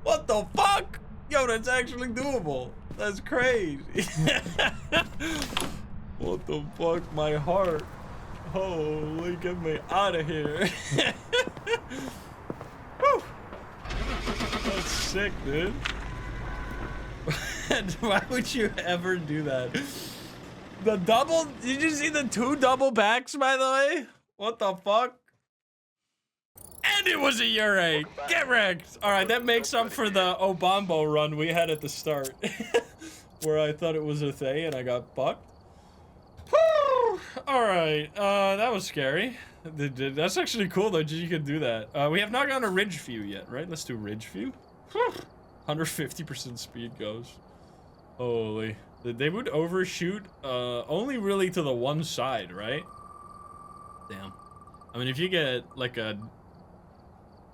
What the fuck? Yo, that's actually doable. That's crazy. What the fuck? My heart. Holy, get me out of here. Woo. That's sick, dude. Why would you ever do that? The double, did you see the 2 double backs, by the way? What the fuck? And it was a Ure. Get wrecked. All right, that makes up for the Obambo run we had at the start. Where I thought it was a Thay and I got fucked. All right, that was scary. That's actually cool though, you could do that. We have not gone to Ridgeview yet, right? Let's do Ridgeview. 150% speed goes. Holy. They would overshoot only really to the one side, right? Damn. I mean, if you get like a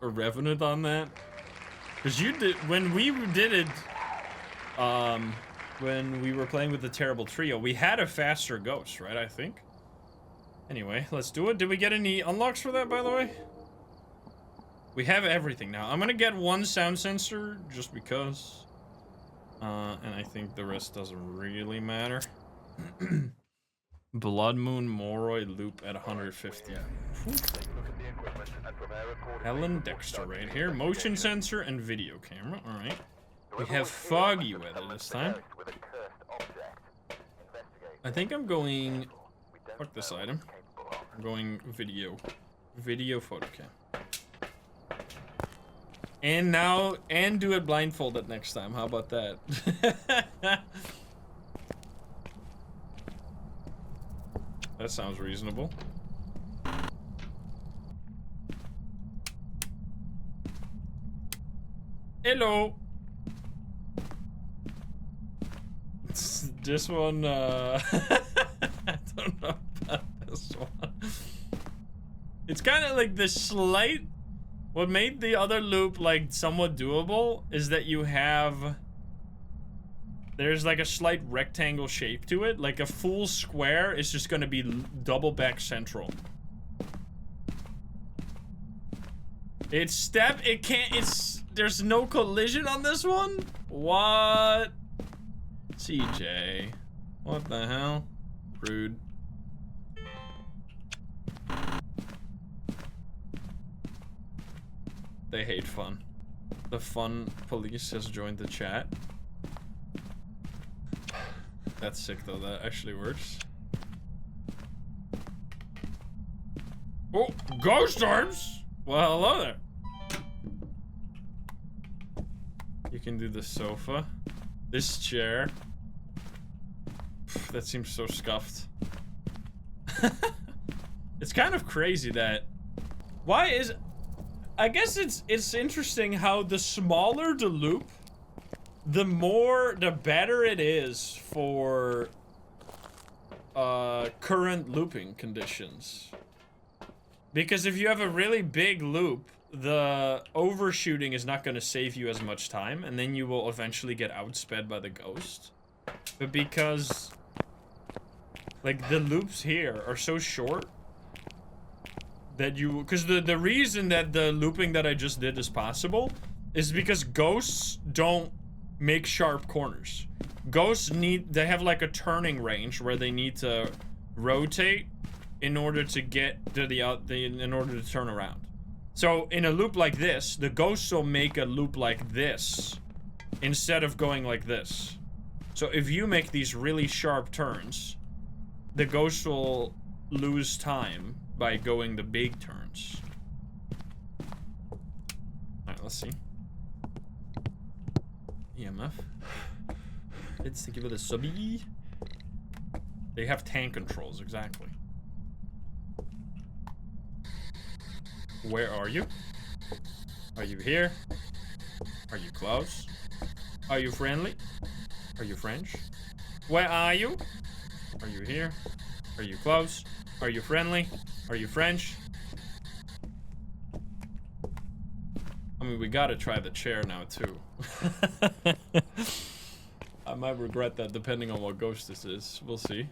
Revenant on that, because you did when we did it, when we were playing with the Terrible Trio, we had a faster ghost, right? I think. Anyway, let's do it. Did we get any unlocks for that, by the way? We have everything now. I'm gonna get 1 sound sensor just because, and I think the rest doesn't really matter. Blood Moon Moroi loop at 150. Helen Dexter right here. Motion sensor and video camera. Alright. We have foggy weather this time. I think I'm going... Fuck this item. I'm going video. Video photo cam. And now... And do it blindfolded next time. How about that? That sounds reasonable. Hello. This one, I don't know about this one. It's kind of like the slight... What made the other loop, like, somewhat doable is that you have... There's like a slight rectangle shape to it. Like a full square is just gonna be double back central. It can't, there's no collision on this one? What? CJ. What the hell? Rude. They hate fun. The fun police has joined the chat. That's sick though, that actually works. Oh, ghost arms! Well, hello there. You can do the sofa. This chair. That seems so scuffed. It's kind of crazy that... Why is... I guess it's interesting how the smaller the loop, the better it is for current looping conditions. Because if you have a really big loop, the overshooting is not going to save you as much time, and then you will eventually get outsped by the ghost. But because like the loops here are so short that you, because the reason that the looping that I just did is possible is because ghosts don't make sharp corners. Ghosts they have like a turning range where they need to rotate in order to get to in order to turn around. So in a loop like this, the ghosts will make a loop like this instead of going like this. So if you make these really sharp turns, the ghost will lose time by going the big turns. Alright, let's see. EMF. Let's give it a subby. They have tank controls, exactly. Where are you? Are you here? Are you close? Are you friendly? Are you French? Where are you? Are you here? Are you close? Are you friendly? Are you French? I mean, we gotta try the chair now, too. I might regret that depending on what ghost this is. We'll see.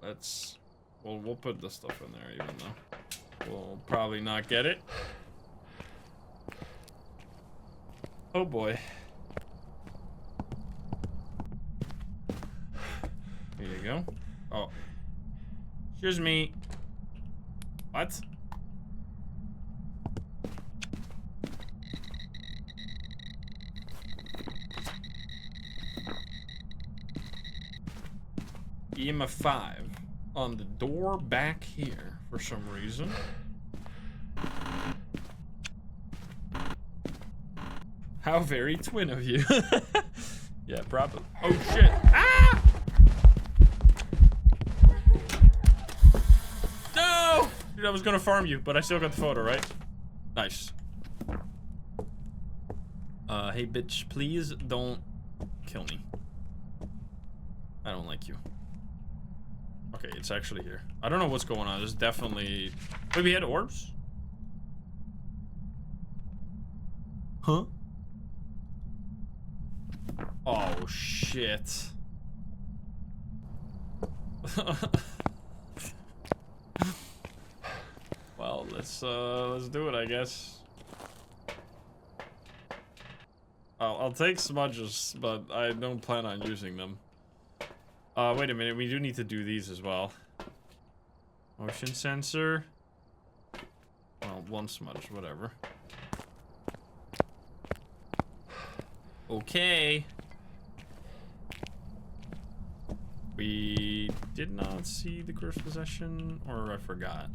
Let's... we'll put the stuff in there, even though we'll probably not get it. Oh boy. Here you go. Oh. Excuse me. What? EMF 5 on the door back here for some reason. How very twin of you. Yeah, probably. Oh shit. Ah! No! Dude, I was gonna farm you, but I still got the photo, right? Nice. Hey bitch, please don't kill me. I don't like you. Okay, it's actually here. I don't know what's going on. There's definitely... Wait, we had orbs? Huh? Oh, shit. Well, let's do it, I guess. I'll take smudges, but I don't plan on using them. Wait a minute, we do need to do these as well. Motion sensor. Well, one smudge, whatever. Okay. We did not see the cursed possession, or I forgot.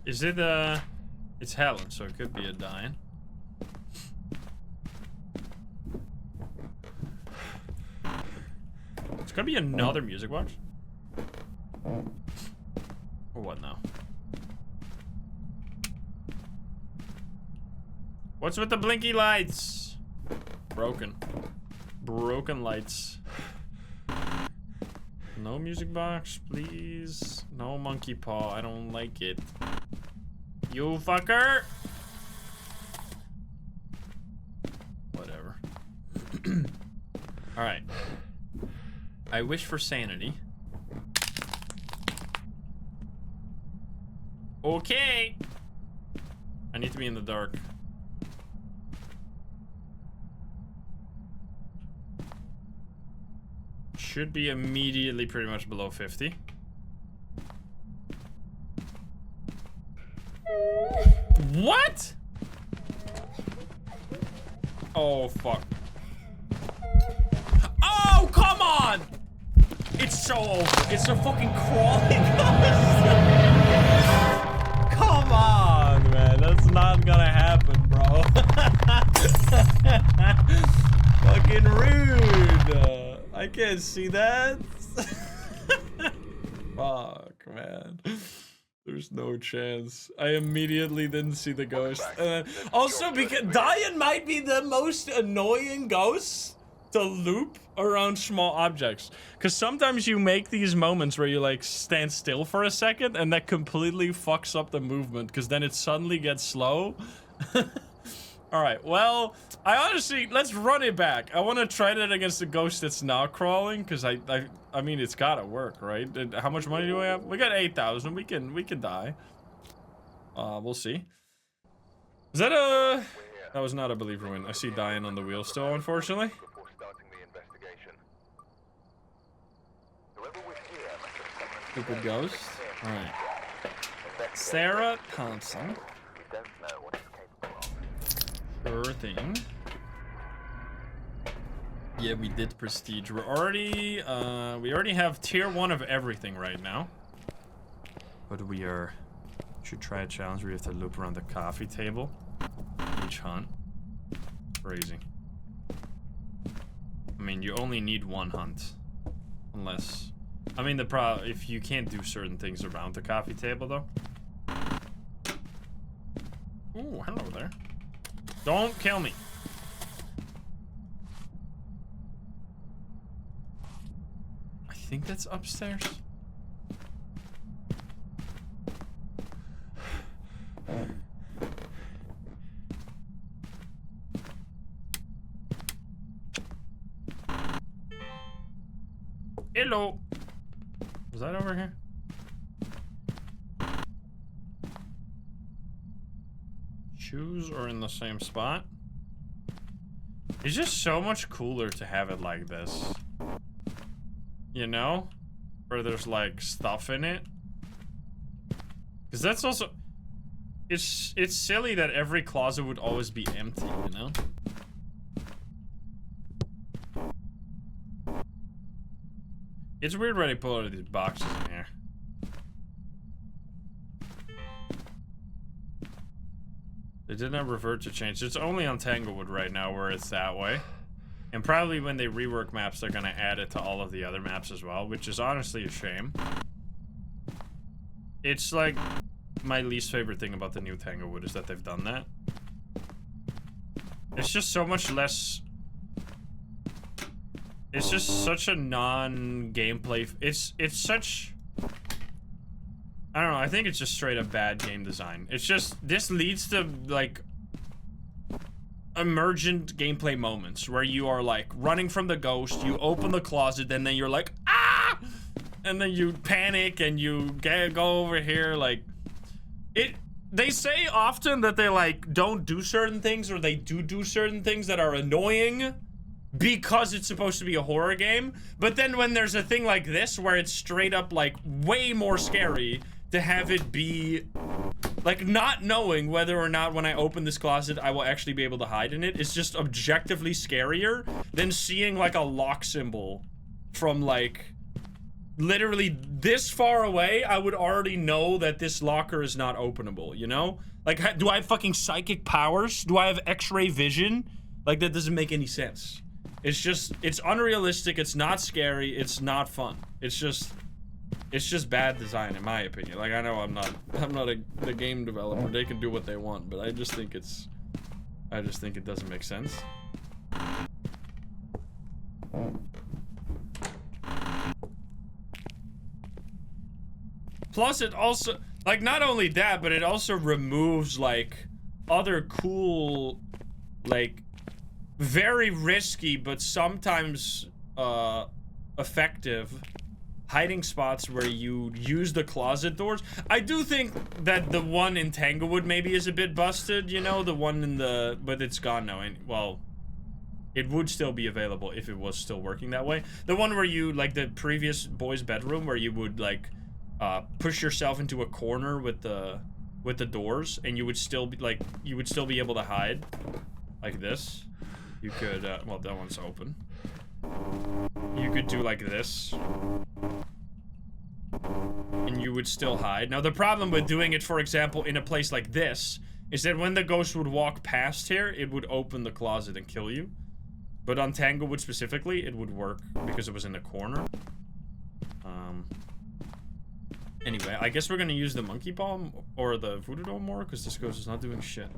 Is it, it's Helen, so it could be a dying. It's gonna be another music box? Or what now? What's with the blinky lights? Broken. Broken lights. No music box, please. No monkey paw, I don't like it. You fucker! Whatever. Alright. I wish for sanity. Okay. I need to be in the dark. Should be immediately pretty much below 50. What? Oh, fuck. Oh, come on! It's so over. It's a fucking crawling ghost. Come on, man. That's not gonna happen, bro. Fucking rude. I can't see that. Fuck, man. There's no chance. I immediately didn't see the ghost. Also, because Diane might be the most annoying ghost to loop around small objects. Because sometimes you make these moments where you like stand still for a second and that completely fucks up the movement because then it suddenly gets slow. Alright, well, I honestly, let's run it back. I want to try that against the ghost that's now crawling, because I mean, it's gotta work, right? How much money do we have? We got 8,000. We can die. We'll see. Is that a... That was not a believer win. I see Diane on the wheel still, unfortunately. Stupid ghost. Alright. Sarah Thompson. Sure thing. Yeah, we did prestige. We're already, we already have tier 1 of everything right now. But we should try a challenge where we have to loop around the coffee table. Each hunt. Crazy. I mean, you only need one hunt. Unless, I mean, if you can't do certain things around the coffee table, though. Ooh, hello there. Don't kill me. I think that's upstairs. Hello. Was that over here? Shoes are in the same spot. It's just so much cooler to have it like this. You know? Where there's like stuff in it. Because that's also... It's silly that every closet would always be empty, you know? It's weird when they pull out of these boxes in here. They did not revert to change. It's only on Tanglewood right now where it's that way. And probably when they rework maps, they're gonna add it to all of the other maps as well, which is honestly a shame. It's like my least favorite thing about the new Tanglewood is that they've done that. It's just so much less... It's just such a non-gameplay... It's such... I don't know, I think it's just straight up bad game design. It's just, this leads to, like, emergent gameplay moments where you are, like, running from the ghost, you open the closet, and then you're like, ah! And then you panic, and you go over here, like... They say often that they, like, don't do certain things, or they do certain things that are annoying because it's supposed to be a horror game, but then when there's a thing like this, where it's straight up, like, way more scary... to have it be, like, not knowing whether or not when I open this closet I will actually be able to hide in it is just objectively scarier than seeing, like, a lock symbol from, like, literally this far away. I would already know that this locker is not openable, you know? Like, do I have fucking psychic powers? Do I have x-ray vision? Like, that doesn't make any sense. It's just, it's unrealistic, it's not scary, it's not fun. It's just bad design, in my opinion. Like, I know I'm not the game developer. They can do what they want, but I just think it doesn't make sense. Plus, it also, like, not only that, but it also removes, like, other cool, like, very risky, but sometimes, effective hiding spots where you use the closet doors. I do think that the one in Tanglewood maybe is a bit busted, you know, the one in the, but it's gone now. And well, it would still be available if it was still working that way. The one where you, like the previous boys' bedroom, where you would like push yourself into a corner with the doors, and you would still be like, you would still be able to hide like this. You could, well, that one's open. You could do like this. And you would still hide. Now, the problem with doing it, for example, in a place like this, is that when the ghost would walk past here, it would open the closet and kill you. But on Tanglewood specifically, it would work because it was in the corner. Anyway, I guess we're gonna use the monkey bomb or the voodoo doll more, because this ghost is not doing shit.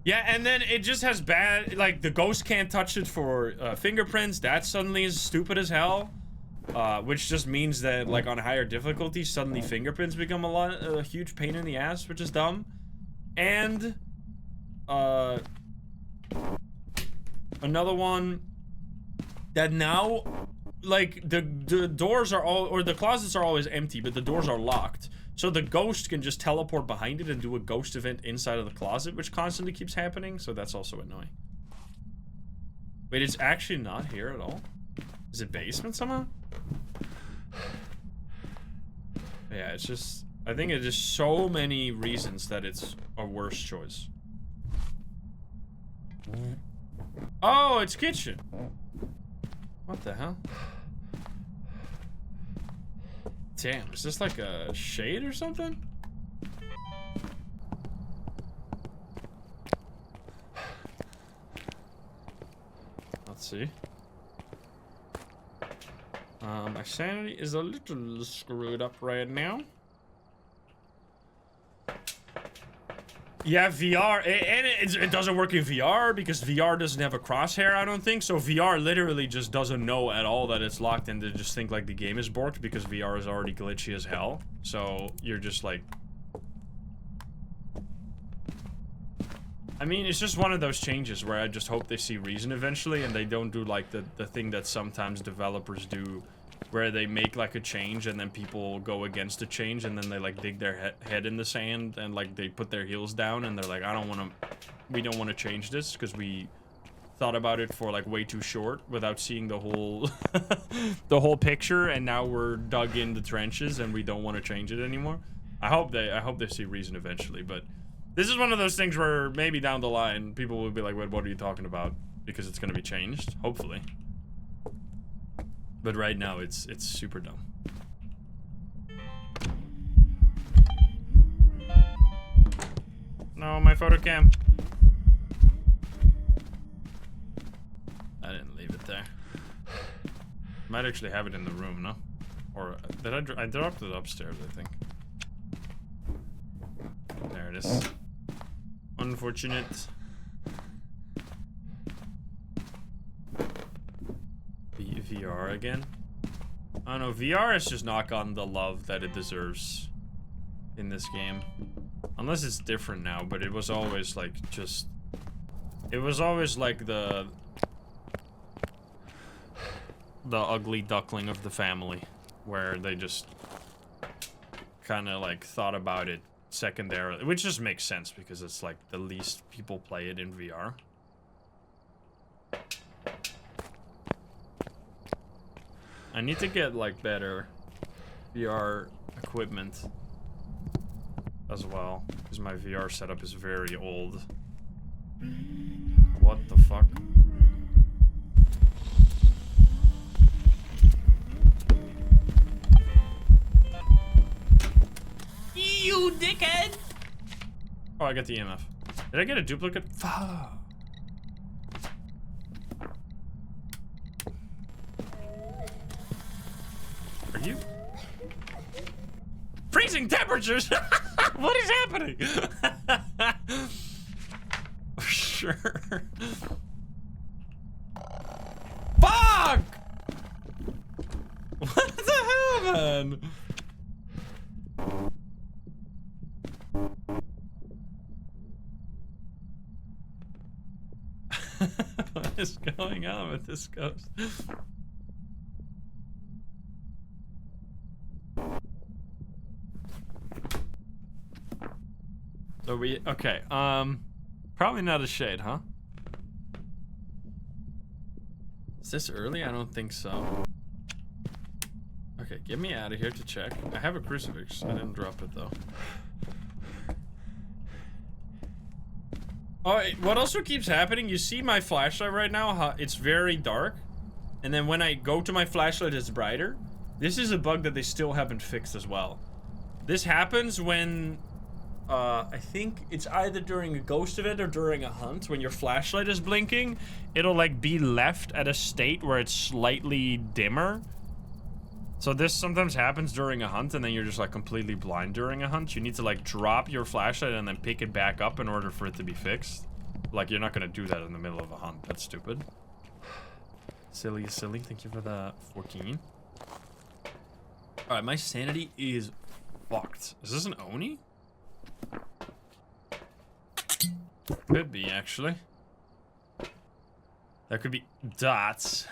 Yeah, and then it just has bad, like, the ghost can't touch it for fingerprints. That suddenly is stupid as hell. Which just means that, like, on higher difficulty, suddenly fingerprints become a huge pain in the ass, which is dumb. And, another one that now, like, the doors are all, or the closets are always empty, but the doors are locked. So the ghost can just teleport behind it and do a ghost event inside of the closet, which constantly keeps happening, so that's also annoying. Wait, it's actually not here at all? Is it basement somehow? Yeah, it's just, I think it's just so many reasons that it's a worse choice. Oh, it's kitchen. What the hell? Damn, is this like a shade or something? Let's see. My sanity is a little screwed up right now. Yeah, VR, and it doesn't work in VR because VR doesn't have a crosshair, I don't think. So VR literally just doesn't know at all that it's locked, and they just think like the game is borked because VR is already glitchy as hell. So you're just like... I mean, it's just one of those changes where I just hope they see reason eventually, and they don't do like the thing that sometimes developers do, where they make like a change and then people go against the change, and then they like dig their head in the sand and like they put their heels down and they're like, we don't want to change this because we thought about it for like way too short without seeing the whole the whole picture, and now we're dug in the trenches and we don't want to change it anymore. I hope they see reason eventually, but this is one of those things where maybe down the line people will be like, wait, what are you talking about? Because it's going to be changed, hopefully. But right now, it's super dumb. No, my photo cam. I didn't leave it there. Might actually have it in the room, no? Or did I dropped it upstairs, I think. There it is. Unfortunate. VR again. I don't know, VR has just not gotten the love that it deserves in this game. Unless it's different now, but it was always like just... It was always like the ugly duckling of the family, where they just kind of like thought about it secondarily, which just makes sense because it's like the least people play it in VR. I need to get like better VR equipment as well, because my VR setup is very old. What the fuck? You dickhead! Oh, I got the EMF. Did I get a duplicate? Fuck. Are you? Freezing temperatures! What is happening? Sure. Fuck! What the hell, man? What is going on with this ghost? So okay, probably not a shade, huh? Is this early? I don't think so. Okay, get me out of here to check. I have a crucifix. I didn't drop it though. Oh, what also keeps happening, you see my flashlight right now, how it's very dark. And then when I go to my flashlight, it's brighter. This is a bug that they still haven't fixed as well. This happens when, I think it's either during a ghost event or during a hunt. When your flashlight is blinking, it'll like be left at a state where it's slightly dimmer. So this sometimes happens during a hunt, and then you're just like completely blind during a hunt. You need to like drop your flashlight and then pick it back up in order for it to be fixed. Like, you're not gonna do that in the middle of a hunt. That's stupid. Silly. Thank you for the 14. Alright, my sanity is fucked. Is this an Oni? Could be, actually. That could be dots.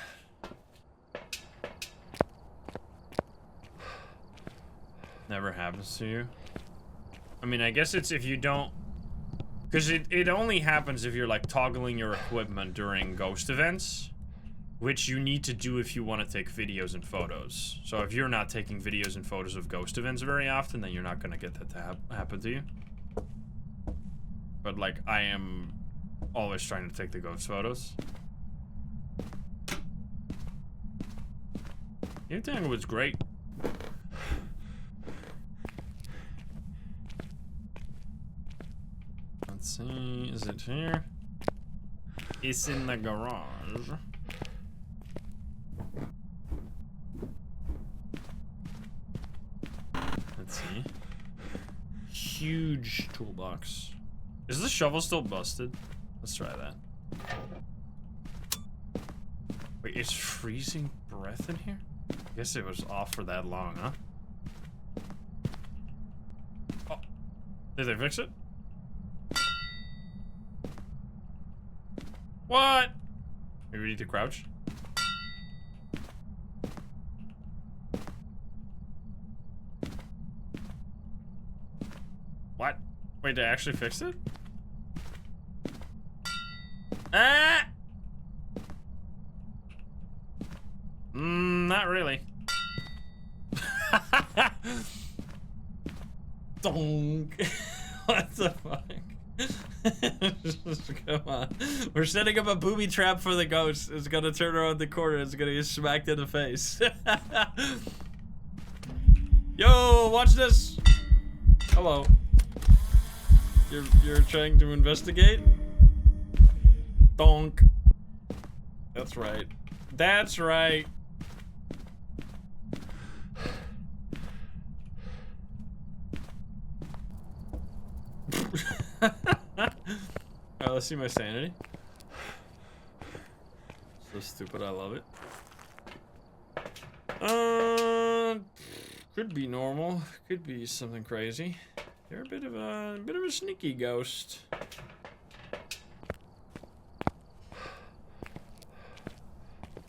Never happens to you. I mean, I guess it's if you don't, because it only happens if you're like toggling your equipment during ghost events, which you need to do if you want to take videos and photos. So if you're not taking videos and photos of ghost events very often, then you're not gonna get that to happen to you. But like, I am always trying to take the ghost photos. New Tanglewood's great. Let's see, is it here? It's in the garage. Let's see. Huge toolbox. Is the shovel still busted? Let's try that. Wait, is freezing breath in here? I guess it was off for that long, huh? Oh, did they fix it? What? Maybe we need to crouch? What? Wait, they actually fixed it? Ah! Not really. Donk. What the fuck? Come on. We're setting up a booby trap for the ghost. It's gonna turn around the corner. It's gonna get smacked in the face. Yo, watch this. Hello. You're trying to investigate? Donk. That's right. That's right. Alright, let's see my sanity. So stupid, I love it. Could be normal. Could be something crazy. You're a bit of a sneaky ghost.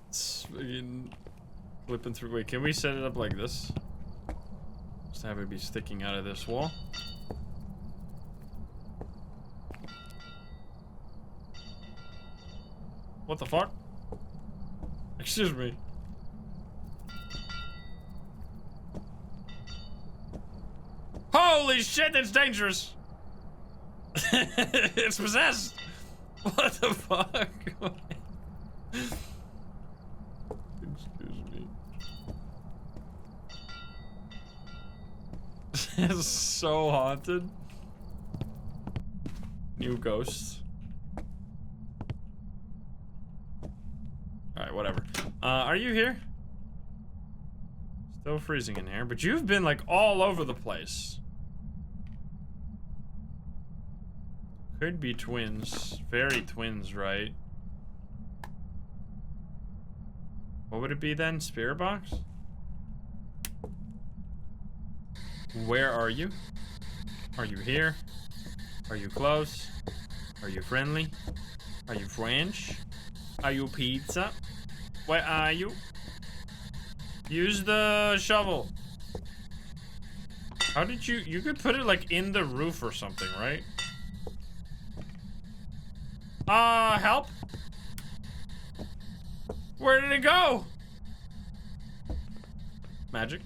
It's flipping through. Wait, can we set it up like this? Just have it be sticking out of this wall. What the fuck? Excuse me. Holy shit, that's dangerous! It's possessed! What the fuck? Excuse me. It's so haunted. New ghosts. Alright, whatever. Are you here? Still freezing in here, but you've been like all over the place. Could be twins. Fairy twins, right? What would it be then? Spirit box? Where are you? Are you here? Are you close? Are you friendly? Are you French? Are you pizza? Where are you? Use the shovel. How did you could put it like in the roof or something, right? Help? Where did it go? Magic.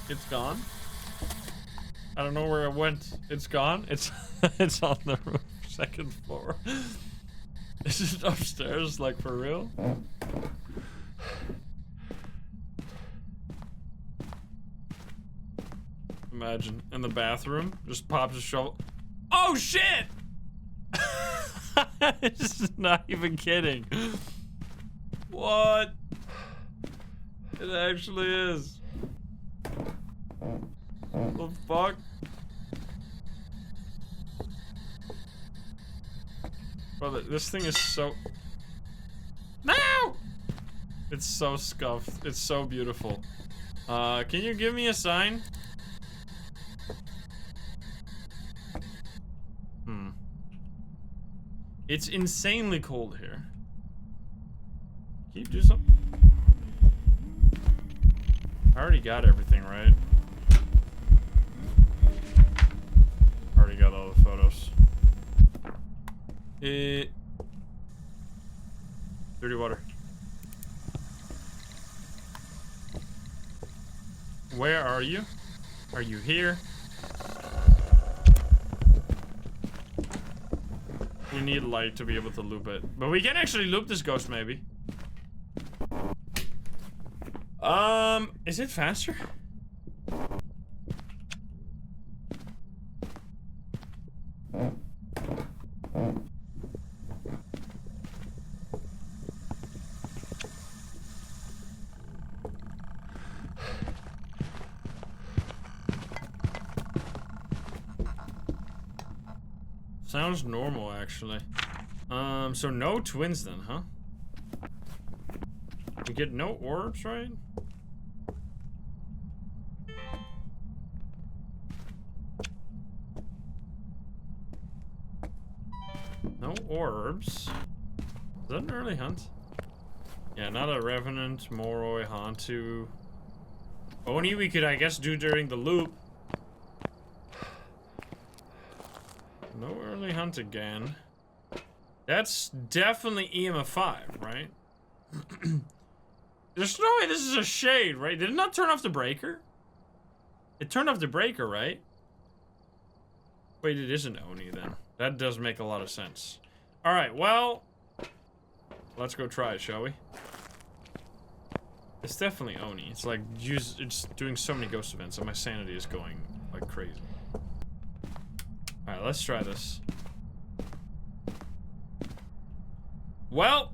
It's gone. I don't know where it went. It's gone. It's it's on the roof, second floor. Is it upstairs, like for real? Imagine in the bathroom, just pops a shovel. Oh shit! This is not even kidding. What? It actually is. What the fuck? Brother, this thing is so... No! It's so scuffed. It's so beautiful. Can you give me a sign? It's insanely cold here. Can you do something? I already got everything, right? Already got all the photos. Dirty water. Where are you? Are you here? We need light to be able to loop it. But we can actually loop this ghost, maybe. Is it faster? Sounds normal, actually. So no twins then, huh? We get no orbs, right? No orbs. Is that an early hunt? Yeah, not a Revenant, Moroi, Hantu. Oni we could, I guess, do during the loop. No early hunt again. That's definitely EMF 5, right? There's no way this is a shade, right? Did it not turn off the breaker? It turned off the breaker, right? Wait, it isn't Oni then. That does make a lot of sense. Alright, well... let's go try it, shall we? It's definitely Oni. It's like, it's doing so many ghost events and my sanity is going like crazy. Alright, let's try this. Well,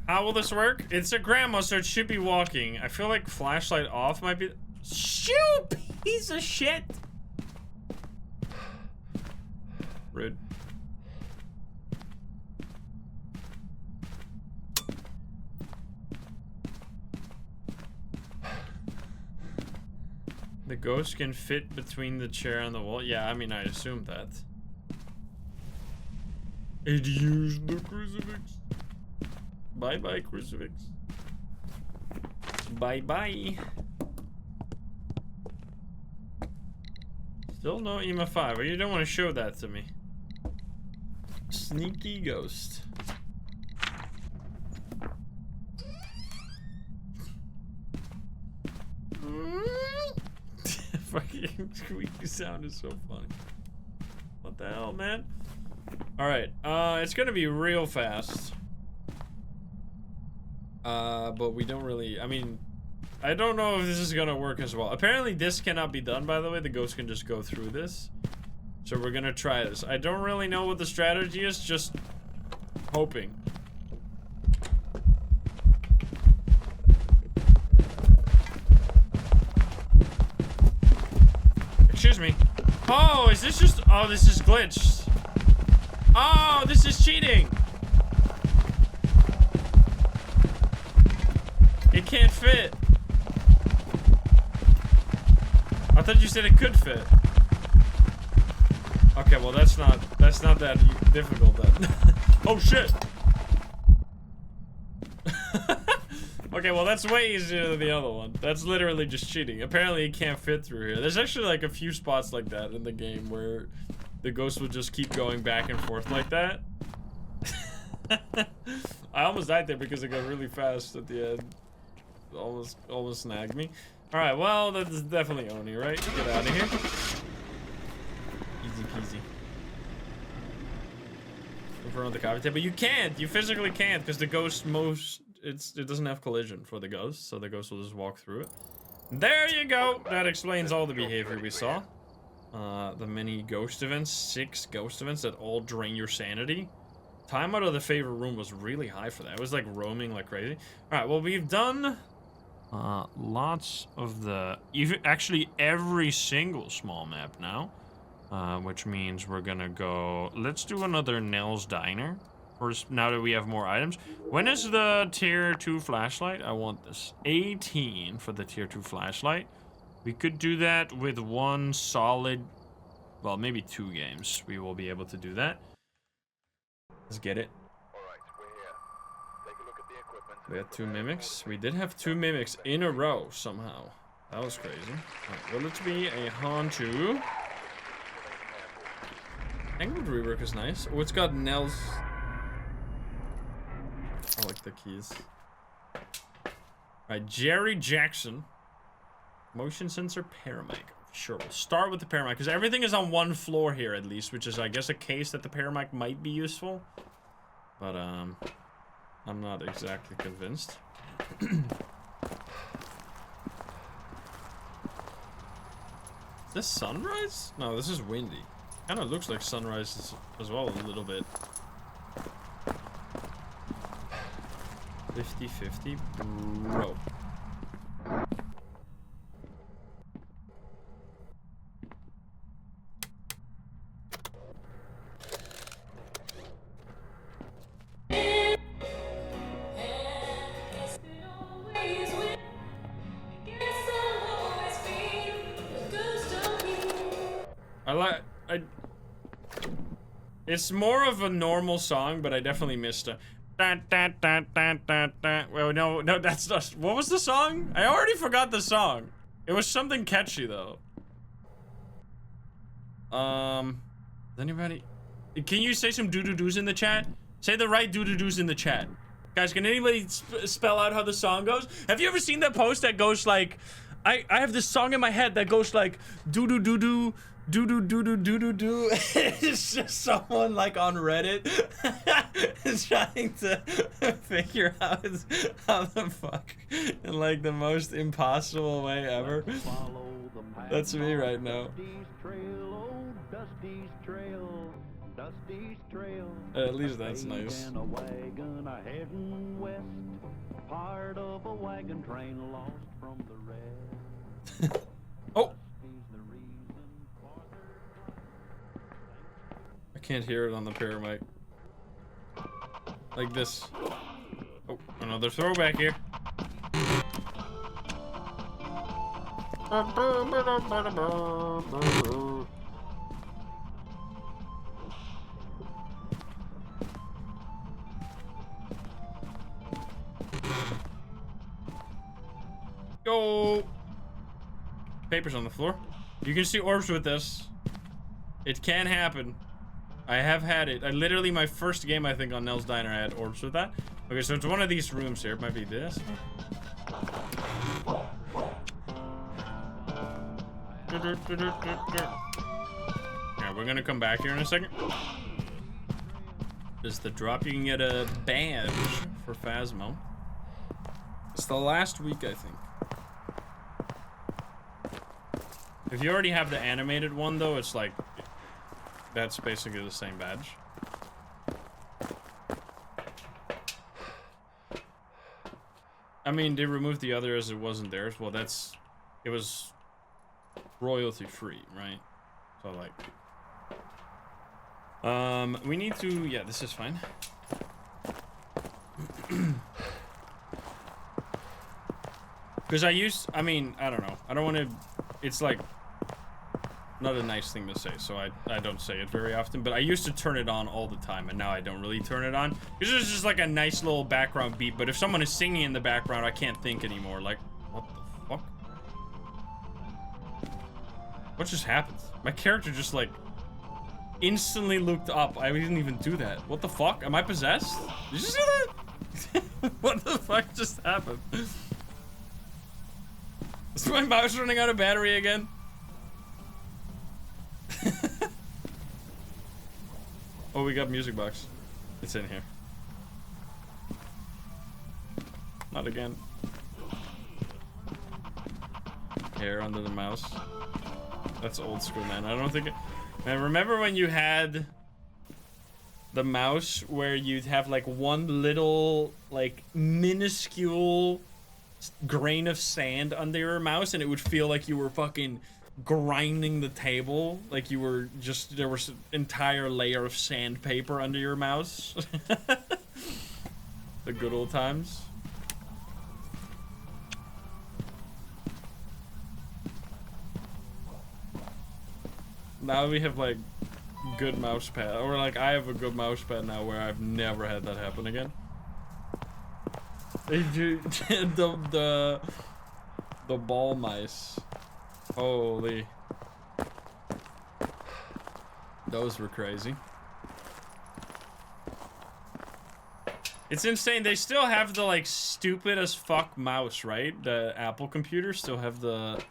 how will this work? It's a grandma, so it should be walking. I feel like flashlight off might be... Shoot, piece of shit! Rude. The ghost can fit between the chair and the wall. Yeah, I mean, I assumed that. It used the crucifix. Bye-bye, crucifix. Bye-bye. Still no EMF 5. Well, you don't want to show that to me. Sneaky ghost. Fucking squeaky sound is so funny. What the hell, man? Alright, it's gonna be real fast. But we don't really, I mean, I don't know if this is gonna work as well. Apparently this cannot be done, by the way. The ghost can just go through this. So we're gonna try this. I don't really know what the strategy is, just hoping. Excuse me. Oh, is this just... oh, this is glitched. Oh, this is cheating. It can't fit. I thought you said it could fit. Okay, well that's not that difficult then. Oh shit. Okay, well that's way easier than the other one. That's literally just cheating. Apparently it can't fit through here. There's actually like a few spots like that in the game where the ghost will just keep going back and forth like that. I almost died there because it got really fast at the end. Almost snagged me. Alright, well that's definitely Oni, right? Get out of here. Easy peasy. In front of the coffee table. You can't! You physically can't because the ghost it doesn't have collision for the ghost, so the ghost will just walk through it. There you go! That explains all the behavior we saw. The many ghost events, 6 ghost events that all drain your sanity. Time out of the favorite room was really high for that. It was like roaming like crazy. Alright, well we've done lots of the, actually every single small map now. Which means we're gonna go, let's do another Nell's Diner. First, now that we have more items. When is the tier 2 flashlight? I want this. 18 for the tier 2 flashlight. We could do that with one solid, well, maybe 2 games. We will be able to do that. Let's get it. Alright, we're here. Take a look at the equipment. We had 2 mimics. We did have 2 mimics in a row somehow. That was crazy. Alright, will it be a Hantu? Tanglewood rework is nice. Oh, it's got Nell's. I like the keys. Alright, Jerry Jackson. Motion sensor paramic. Sure, we'll start with the paramic, because everything is on one floor here at least, which is, I guess, a case that the paramic might be useful. But, I'm not exactly convinced. Is this sunrise? No, this is windy. Kind of looks like sunrise as well a little bit. 50-50, bro. It's more of a normal song, but I definitely missed a. Well, no, that's not. What was the song? I already forgot the song. It was something catchy though. Anybody? Can you say some doo-doo-doos in the chat? Say the right doo-doo-doos in the chat. Guys, can anybody spell out how the song goes? Have you ever seen that post that goes like, I have this song in my head that goes like, doo-doo-doo-doo. Do. It's just someone like on Reddit is trying to figure out how the fuck in like the most impossible way ever. That's me right now. At least that's nice. Oh. Can't hear it on the paramic. Like this. Oh, another throwback here. Go. Papers on the floor. You can see orbs with this. It can happen. I have had it. I literally, my first game, I think, on Nell's Diner, I had orbs with that. Okay, so it's one of these rooms here. It might be this. Yeah, we're gonna come back here in a second. This is the drop. You can get a badge for Phasmo. It's the last week, I think. If you already have the animated one, though, it's like... That's basically the same badge. I mean, they removed the other as it wasn't theirs. Well, it was royalty free, right? So like, we need to, yeah, this is fine. Because I mean, I don't know. I don't want to, it's like not a nice thing to say, so I don't say it very often, but I used to turn it on all the time, and now I don't really turn it on. Because it's just like a nice little background beat, but if someone is singing in the background, I can't think anymore. Like, what the fuck? What just happened? My character just, like, instantly looked up. I didn't even do that. What the fuck? Am I possessed? Did you see that? What the fuck just happened? Is my mouse running out of battery again? Oh, we got music box. It's in here. Not again. Hair under the mouse. That's old school, man. I don't think it... Man, remember when you had the mouse where you'd have like one little, like, minuscule grain of sand under your mouse and it would feel like you were fucking grinding the table, like you were just, there was an entire layer of sandpaper under your mouse. The good old times. Now we have like good mouse pad, or like I have a good mouse pad now where I've never had that happen again. the ball mice. Holy. Those were crazy. It's insane. They still have the like stupid as fuck mouse, right? The Apple computers still have the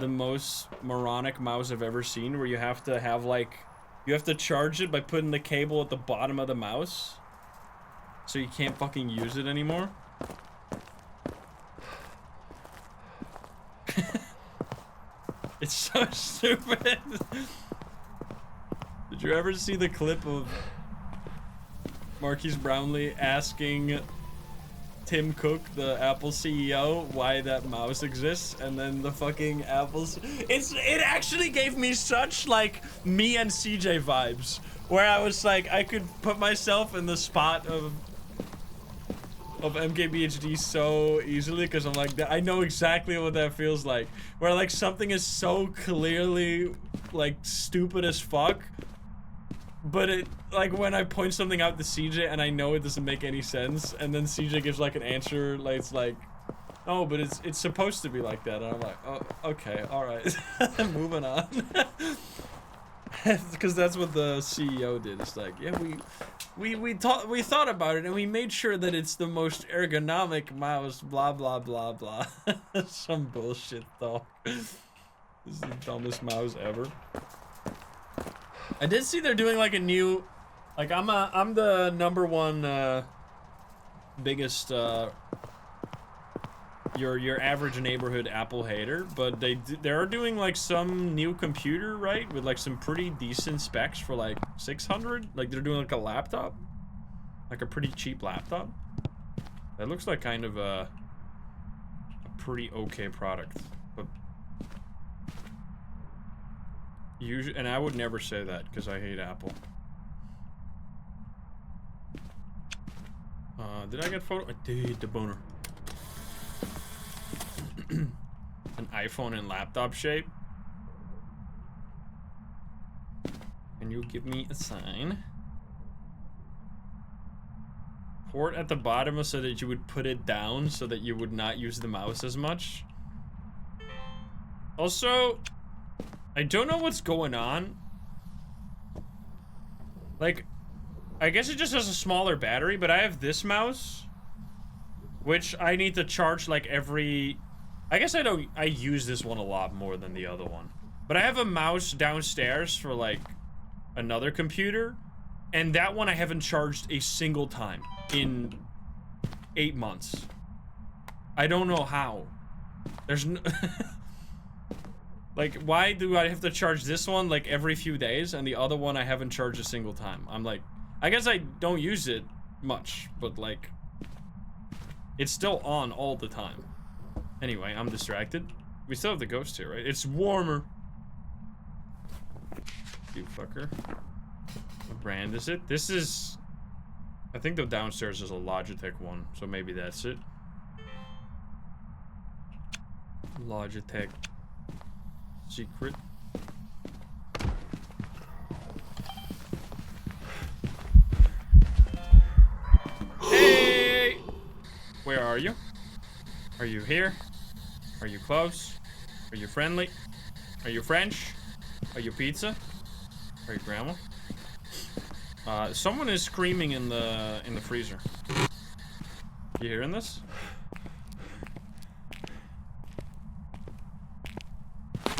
most moronic mouse I've ever seen, where you have to have like, you have to charge it by putting the cable at the bottom of the mouse. So you can't fucking use it anymore. It's so stupid. Did you ever see the clip of Marquise Brownlee asking Tim Cook, the Apple CEO, why that mouse exists? And then the fucking Apple's... It actually gave me such, like, me and CJ vibes. Where I was like, I could put myself in the spot of MKBHD so easily, because I'm like, I know exactly what that feels like. Where like something is so clearly like stupid as fuck, but it, like when I point something out to CJ and I know it doesn't make any sense, and then CJ gives like an answer, like it's like, oh, but it's supposed to be like that, and I'm like, oh, okay, all right, moving on. Because that's what the CEO did. It's like, yeah, we thought about it and we made sure that it's the most ergonomic mouse, blah blah blah blah. Some bullshit though. This is the dumbest mouse ever. I did see they're doing like a new, like I'm the #1 biggest your average neighborhood Apple hater, but they are doing like some new computer, right, with like some pretty decent specs for like 600. Like they're doing like a laptop, like a pretty cheap laptop. That looks like kind of a pretty okay product, but usually, and I would never say that because I hate Apple. Did I get photo? I did, the boner. An iPhone in laptop shape. Can you give me a sign? Port at the bottom so that you would put it down so that you would not use the mouse as much. Also, I don't know what's going on. Like, I guess it just has a smaller battery, but I have this mouse, which I need to charge like every... I guess I use this one a lot more than the other one. But I have a mouse downstairs for like another computer, and that one I haven't charged a single time in 8 months. I don't know how. There's no... Like, why do I have to charge this one like every few days and the other one I haven't charged a single time? I'm like, I guess I don't use it much, but like, it's still on all the time. Anyway, I'm distracted. We still have the ghost here, right? It's warmer. You fucker. What brand is it? This is... I think the downstairs is a Logitech one, so maybe that's it. Secret. Hey! Where are you? Are you here? Are you close? Are you friendly? Are you French? Are you pizza? Are you grandma? Someone is screaming in the freezer. You hearing this?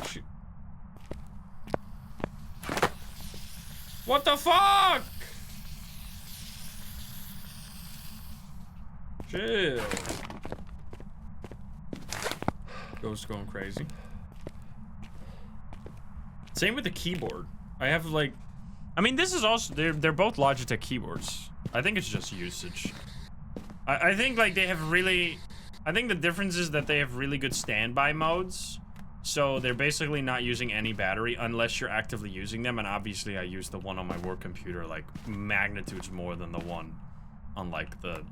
Shoot. What the fuck? Chill. Ghost going crazy. Same with the keyboard. I have like, I mean, this is also, they're both Logitech keyboards. I think it's just usage. I think like they have really, I think the difference is that they have really good standby modes. So they're basically not using any battery unless you're actively using them. And obviously I use the one on my work computer like magnitudes more than the one on like the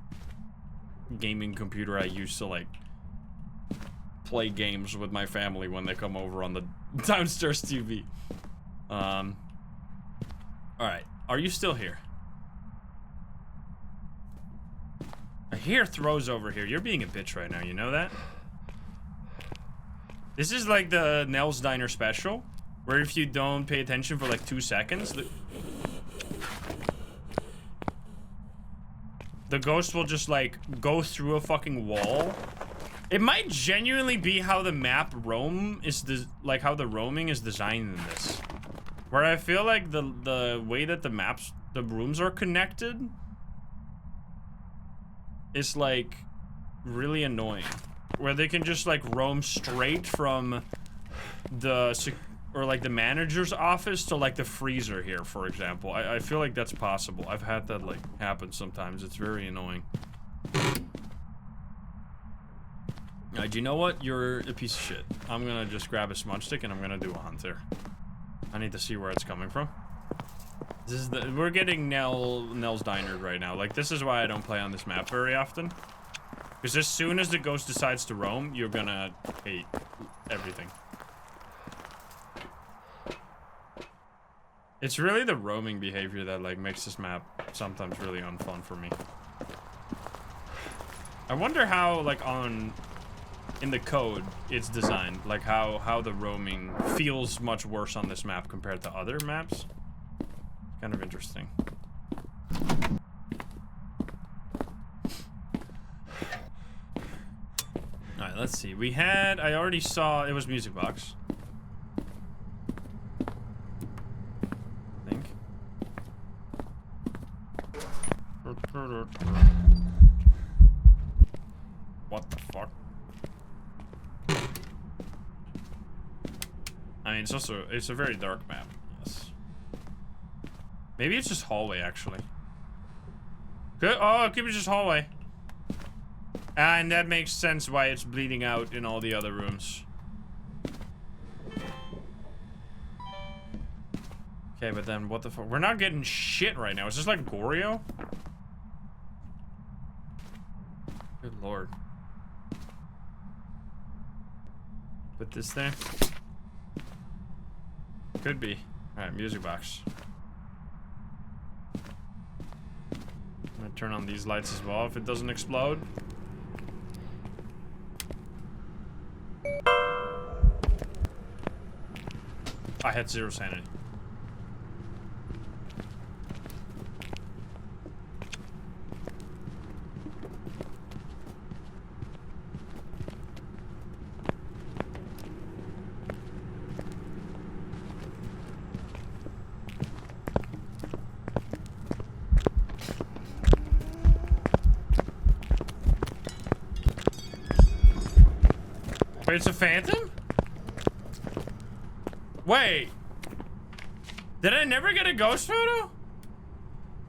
gaming computer I use to like play games with my family when they come over on the downstairs TV. All right, are you still here? I hear throws over here. You're being a bitch right now, you know that? This is like the Nell's Diner special, where if you don't pay attention for like 2 seconds, the ghost will just like go through a fucking wall. It might genuinely be how the map roam is like how the roaming is designed in this. Where I feel like the way that the rooms are connected is like really annoying. Where they can just like roam straight from the the manager's office to like the freezer here, for example. I feel like that's possible. I've had that like happen sometimes. It's very annoying. Alright, you know what? You're a piece of shit. I'm gonna just grab a smudge stick and I'm gonna do a hunt there. I need to see where it's coming from. This is we're getting Nell's Diner right now. Like, this is why I don't play on this map very often. Because as soon as the ghost decides to roam, you're gonna hate everything. It's really the roaming behavior that like makes this map sometimes really unfun for me. I wonder how like in the code it's designed, like how the roaming feels much worse on this map compared to other maps. Kind of interesting. Alright, let's see. We had, I already saw, it was Music Box. I think. What the fuck? I mean, it's a very dark map, yes. Maybe it's just hallway, actually. Good. Oh, it could be just hallway. And that makes sense why it's bleeding out in all the other rooms. Okay, but then what the fuck? We're not getting shit right now. Is this like Goryo? Good lord. Put this there. Could be. Alright, music box. I'm gonna turn on these lights as well if it doesn't explode. I had 0 sanity. Wait, it's a phantom? Wait. Did I never get a ghost photo?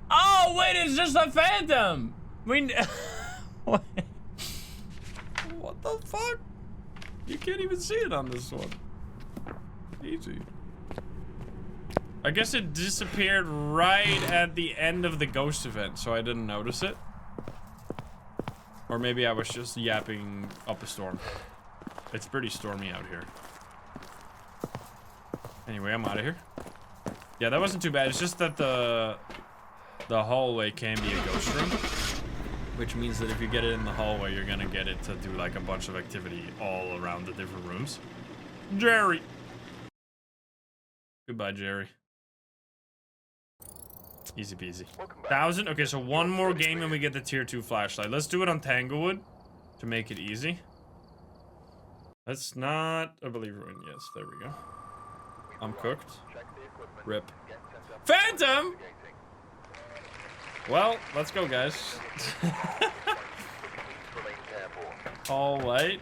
Oh, wait, it's just a phantom. What the fuck? You can't even see it on this one. Easy. I guess it disappeared right at the end of the ghost event, so I didn't notice it. Or maybe I was just yapping up a storm. It's pretty stormy out here. Anyway, I'm out of here. Yeah, that wasn't too bad. It's just that the hallway can be a ghost room, which means that if you get it in the hallway, you're gonna get it to do like a bunch of activity all around the different rooms. Jerry. Goodbye, Jerry. Easy peasy. 1,000. Okay, so one more game and we get the tier 2 flashlight. Let's do it on Tanglewood to make it easy. Let's not, I believe, ruin. Yes, there we go. I'm cooked. Rip. Phantom! Well, let's go, guys. All late.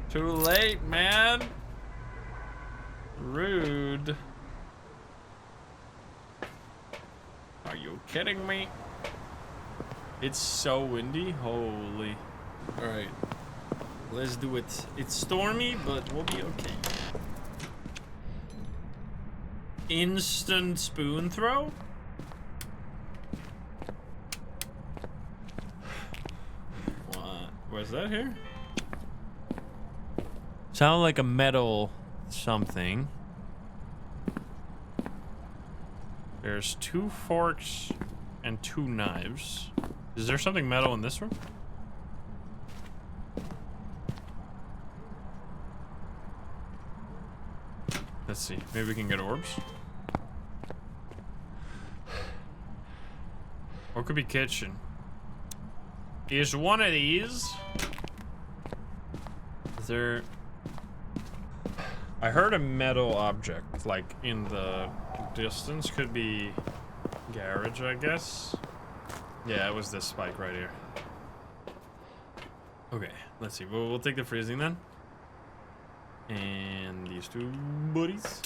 Too late, man. Rude. Are you kidding me? It's so windy. Holy. All right. Let's do it. It's stormy, but we'll be okay. Instant spoon throw? What? Where's that here? Sound like a metal something. There's 2 forks and 2 knives. Is there something metal in this room? Let's see. Maybe we can get orbs. Or it could be kitchen. Is one of these? Is there... I heard a metal object, like, in the distance. Could be garage, I guess. Yeah, it was this spike right here. Okay, let's see. We'll take the freezing then. And these 2 buddies.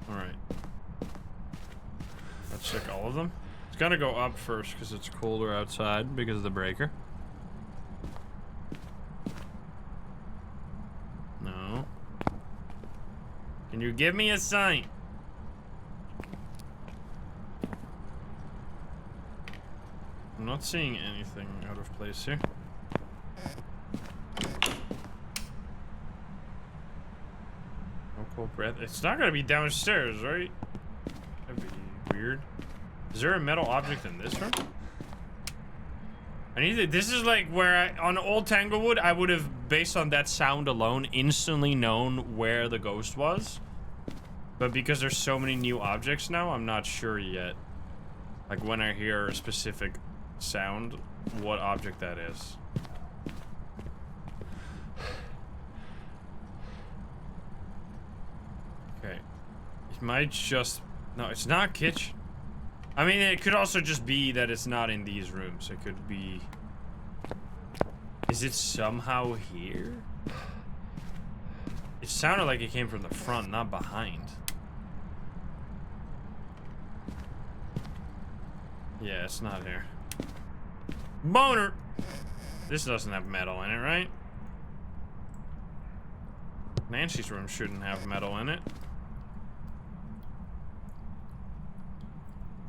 Alright. Let's check all of them. It's gonna go up first because it's colder outside because of the breaker. No. Can you give me a sign? I'm not seeing anything out of place here. No cold breath. It's not gonna be downstairs, right? That'd be weird. Is there a metal object in this room? I need to, this is like where on old Tanglewood, I would have, based on that sound alone, instantly known where the ghost was. But because there's so many new objects now, I'm not sure yet. Like when I hear a specific sound, what object that is. Okay. It might just... No, it's not kitchen. I mean, it could also just be that it's not in these rooms. It could be... Is it somehow here? It sounded like it came from the front, not behind. Yeah, it's not here. Boner! This doesn't have metal in it, right? Nancy's room shouldn't have metal in it.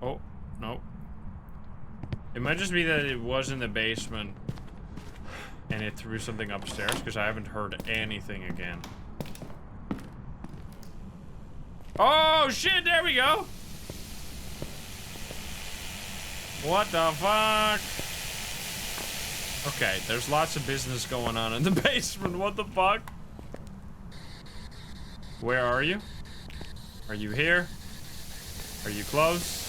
Oh, no. It might just be that it was in the basement and it threw something upstairs because I haven't heard anything again. Oh, shit, there we go. What the fuck? Okay, there's lots of business going on in the basement. What the fuck? Where are you? Are you here? Are you close?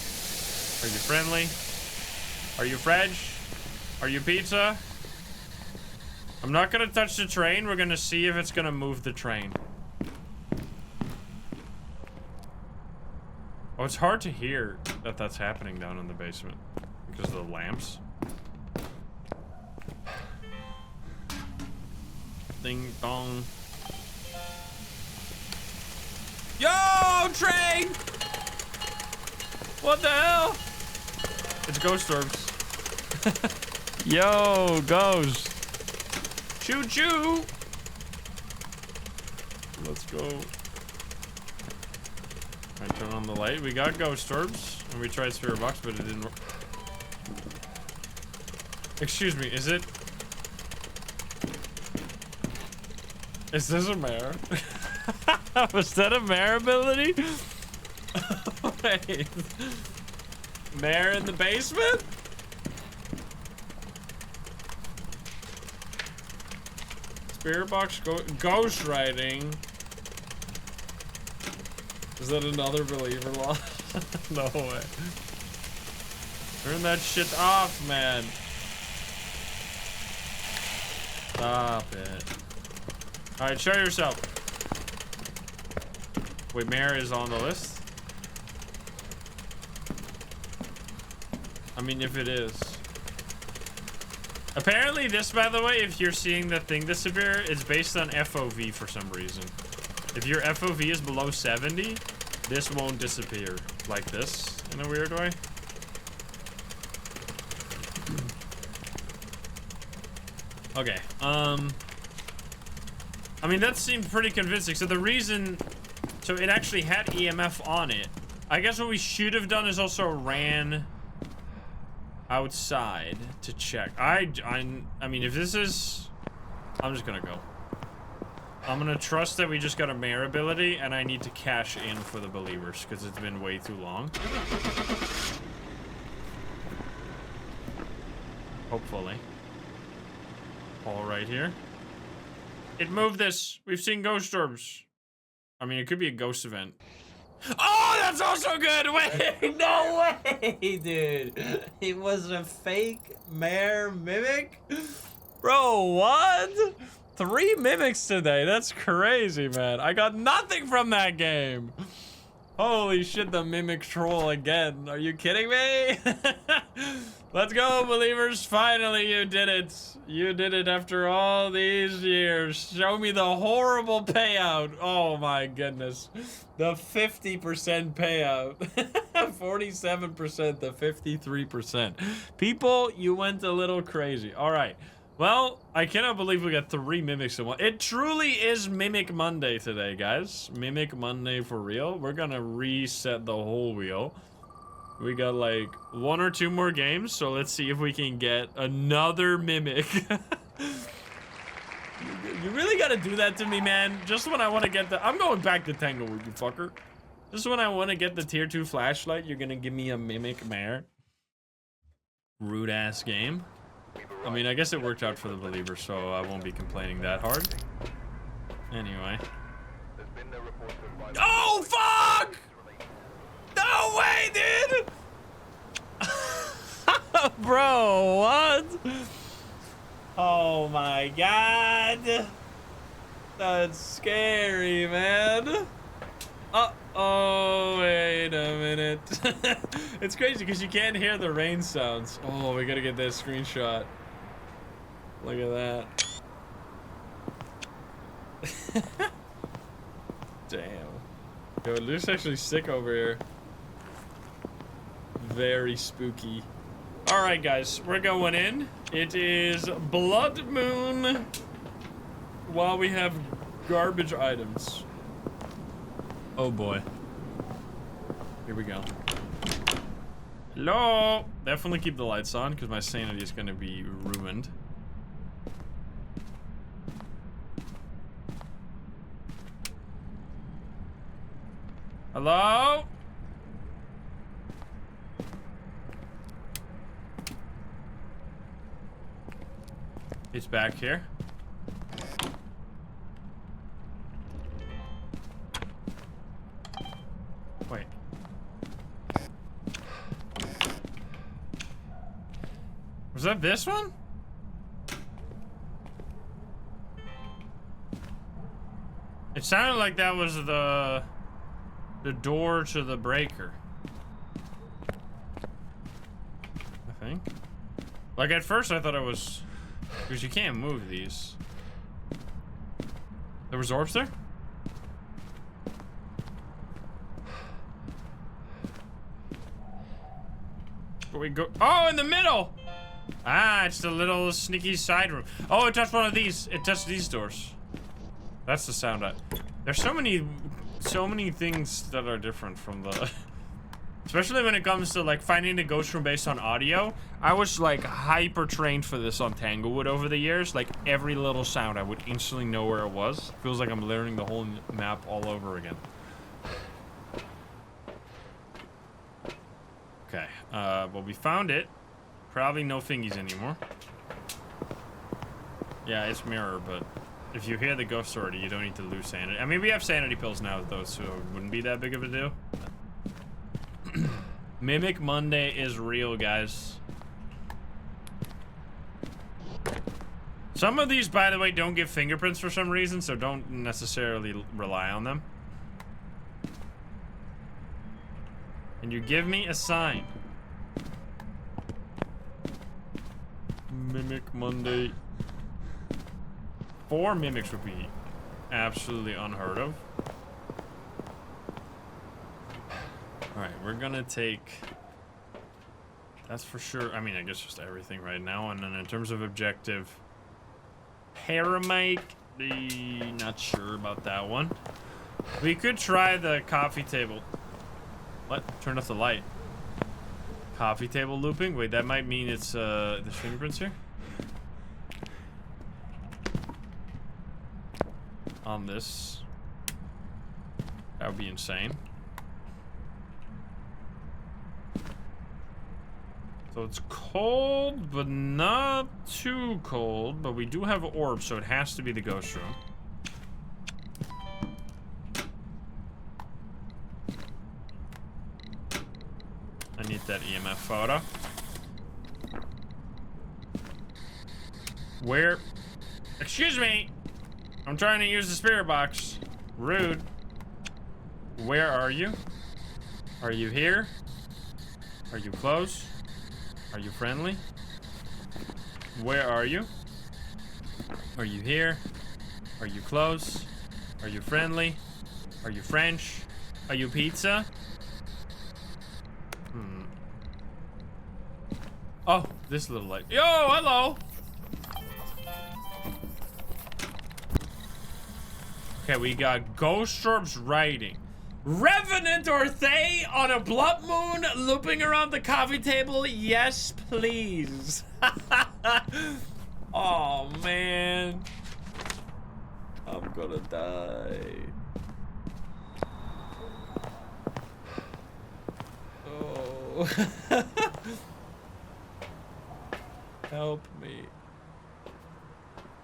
Are you friendly? Are you French? Are you pizza? I'm not gonna touch the train. We're gonna see if it's gonna move the train. Oh, it's hard to hear that that's happening down in the basement because of the lamps. Ding dong. Yo, train! What the hell? It's ghost orbs. Yo, ghost. Choo choo. Let's go. Alright, turn on the light. We got ghost orbs. And we tried Spirit Box, but it didn't work. Excuse me, is it? Is this a mare? Was that a mare ability? Wait. Mare in the basement? Spirit box ghost riding. Is that another believer law? No way. Turn that shit off, man. Stop it. Alright, show yourself. Wait, Mare is on the list? I mean, if it is. Apparently this, by the way, if you're seeing the thing disappear, it's based on FOV for some reason. If your FOV is below 70, this won't disappear like this in a weird way. Okay, I mean, that seemed pretty convincing. So the reason, so it actually had EMF on it. I guess what we should have done is also ran outside to check. I mean, if this is, I'm just gonna go. I'm gonna trust that we just got a mare ability, and I need to cash in for the believers because it's been way too long. Hopefully. All right here. It moved this. We've seen ghost orbs. I mean, it could be a ghost event. Oh, that's also good. Wait, no way, dude. It was a fake mare mimic? Bro, what? 3 mimics today. That's crazy, man. I got nothing from that game. Holy shit, the mimic troll again. Are you kidding me? Let's go, believers. Finally, you did it. You did it after all these years. Show me the horrible payout. Oh my goodness. The 50% payout. 47% to 53%. People, you went a little crazy. All right. Well, I cannot believe we got 3 mimics in one. It truly is Mimic Monday today, guys. Mimic Monday for real. We're gonna reset the whole wheel. We got like 1 or 2 more games, so let's see if we can get another mimic. You really gotta do that to me, man. Just when I want to get the... I'm going back to Tanglewood, you fucker. Just when I want to get the tier 2 flashlight, you're gonna give me a mimic mare. Rude ass game. I mean, I guess it worked out for the believers, so I won't be complaining that hard. Anyway. Oh, fuck! No way, dude! Bro, what? Oh my god. That's scary, man. Uh-oh, wait a minute. It's crazy because you can't hear the rain sounds. Oh, we gotta get that screenshot. Look at that. Damn. Yo, it looks actually sick over here. Very spooky. Alright, guys, we're going in. It is Blood Moon while we have garbage items. Oh boy. Here we go. Hello! Definitely keep the lights on because my sanity is going to be ruined. Hello? It's back here. Wait. Was that this one? It sounded like that was the door to the breaker. I think. Like at first I thought it was, because you can't move these. There was orbs there? Where we go? Oh, in the middle! Ah, it's the little sneaky side room. Oh, it touched one of these. It touched these doors. That's the sound. There's so many things that are different from Especially when it comes to like finding the ghost room based on audio. I was like hyper trained for this on Tanglewood over the years. Like every little sound, I would instantly know where it was. Feels like I'm learning the whole map all over again. Okay, well we found it. Probably no fingies anymore. Yeah, it's mirror, but if you hear the ghost already, you don't need to lose sanity. I mean, we have sanity pills now though, so it wouldn't be that big of a deal. Mimic Monday is real, guys. Some of these, by the way, don't give fingerprints for some reason, so don't necessarily rely on them. Can you give me a sign? Mimic Monday. 4 mimics would be absolutely unheard of. Alright, we're gonna take... That's for sure. I mean, I guess just everything right now. And then in terms of objective... Paramike... Not sure about that one. We could try the coffee table. What? Turn off the light. Coffee table looping? Wait, that might mean it's, there's fingerprints here? On this. That would be insane. So it's cold, but not too cold. But we do have orbs, so it has to be the ghost room. I need that EMF photo. Where? Excuse me! I'm trying to use the spirit box. Rude. Where are you? Are you here? Are you close? Are you friendly? Where are you? Are you here? Are you close? Are you friendly? Are you French? Are you pizza? Oh, this little light. Yo, hello! Okay, we got Ghost Orbs writing. Revenant Orthe on a blood moon looping around the coffee table. Yes, please. Oh, man. I'm gonna die. Oh. Help me.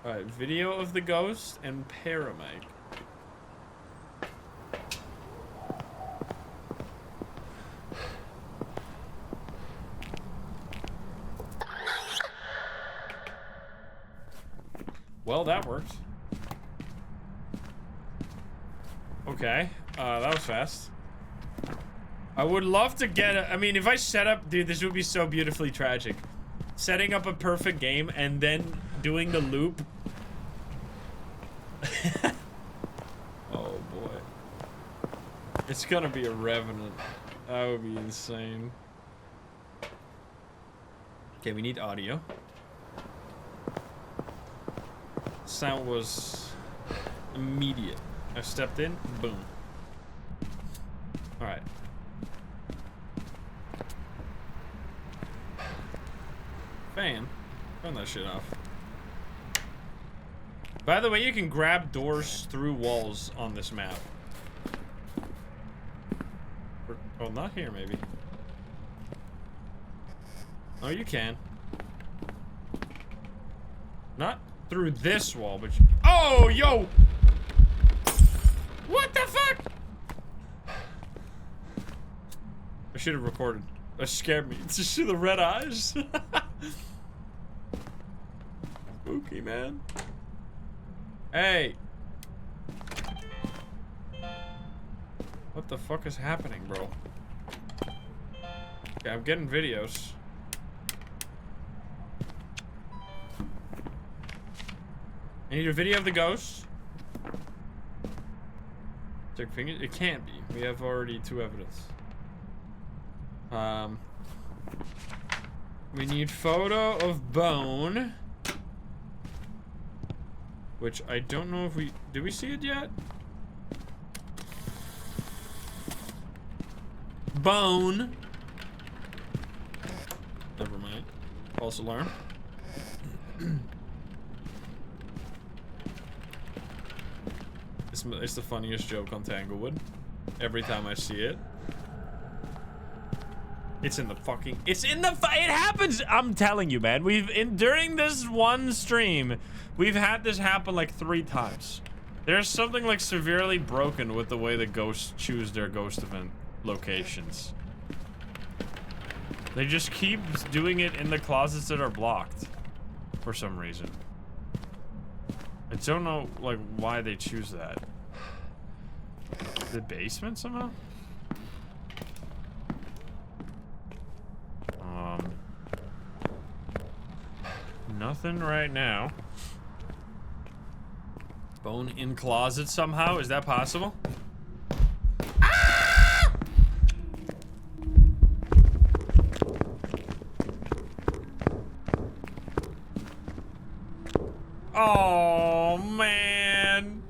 Alright, video of the ghost and paramike. Well, that worked. Okay, that was fast. I would love to get a, I mean, if I set up, dude, this would be so beautifully tragic. Setting up a perfect game and then doing the loop. Oh boy. It's gonna be a revenant. That would be insane. Okay, we need audio. Sound was immediate. I stepped in, boom. Alright. Fan. Turn that shit off. By the way, you can grab doors through walls on this map. Oh, not here, maybe. Oh, you can. Not through this wall, but you... Oh, yo! What the fuck? I should have recorded. That scared me. It's just the red eyes. Spooky, man. Hey. What the fuck is happening, bro? Okay, I'm getting videos. I need a video of the ghost. Check fingers. It can't be. We have already 2 evidence. We need photo of bone. Which I don't know if we... Did we see it yet? bone. Never mind. False alarm. It's the funniest joke on Tanglewood. Every time I see it. It happens. I'm telling you, man. During this one stream, we've had this happen like 3 times. There's something like severely broken with the way the ghosts choose their ghost event locations. They just keep doing it in the closets that are blocked for some reason. I don't know like why they choose that. The basement somehow? Nothing right now. Bone in closet somehow? Is that possible? Ah! Oh, man.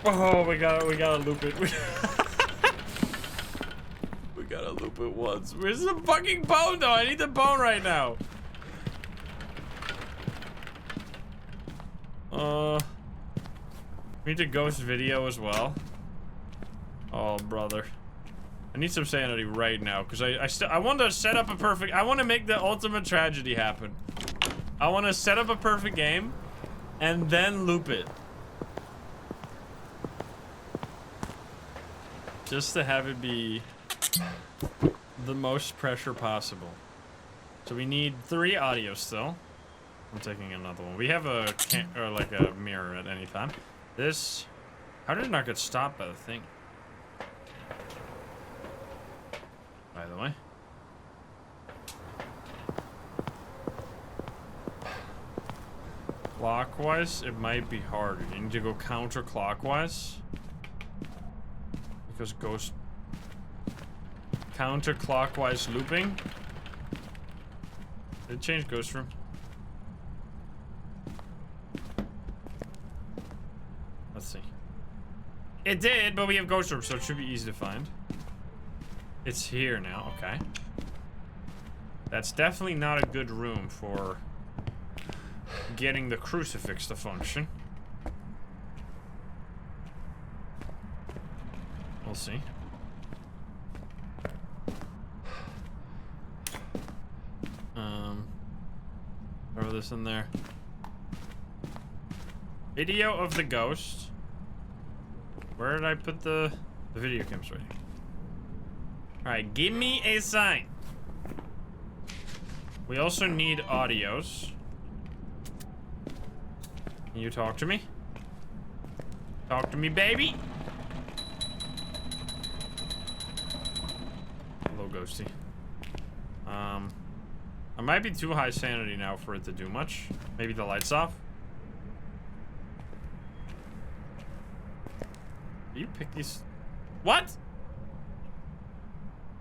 Oh, we gotta loop it. We gotta loop it once. Where's the fucking bone though? I need the bone right now. We need a ghost video as well. Oh, brother. I need some sanity right now, because I want to set up a perfect... I want to make the ultimate tragedy happen. I want to set up a perfect game, and then loop it. Just to have it be the most pressure possible. So we need 3 audio still. I'm taking another one. We have a like a mirror at any time. This, how did it not get stopped by the thing? By the way. Clockwise, it might be harder. You need to go counterclockwise. Because ghost counterclockwise looping. Did it change ghost room? Let's see. It did, but we have ghost room, so it should be easy to find. It's here now, okay. That's definitely not a good room for getting the crucifix to function. We'll see. Throw this in there. Video of the ghost. Where did I put the video cam's right here. Alright, give me a sign. We also need audios. Can you talk to me? Talk to me, baby. Hello, ghosty. I might be too high sanity now for it to do much. Maybe the lights off. You pick these. What?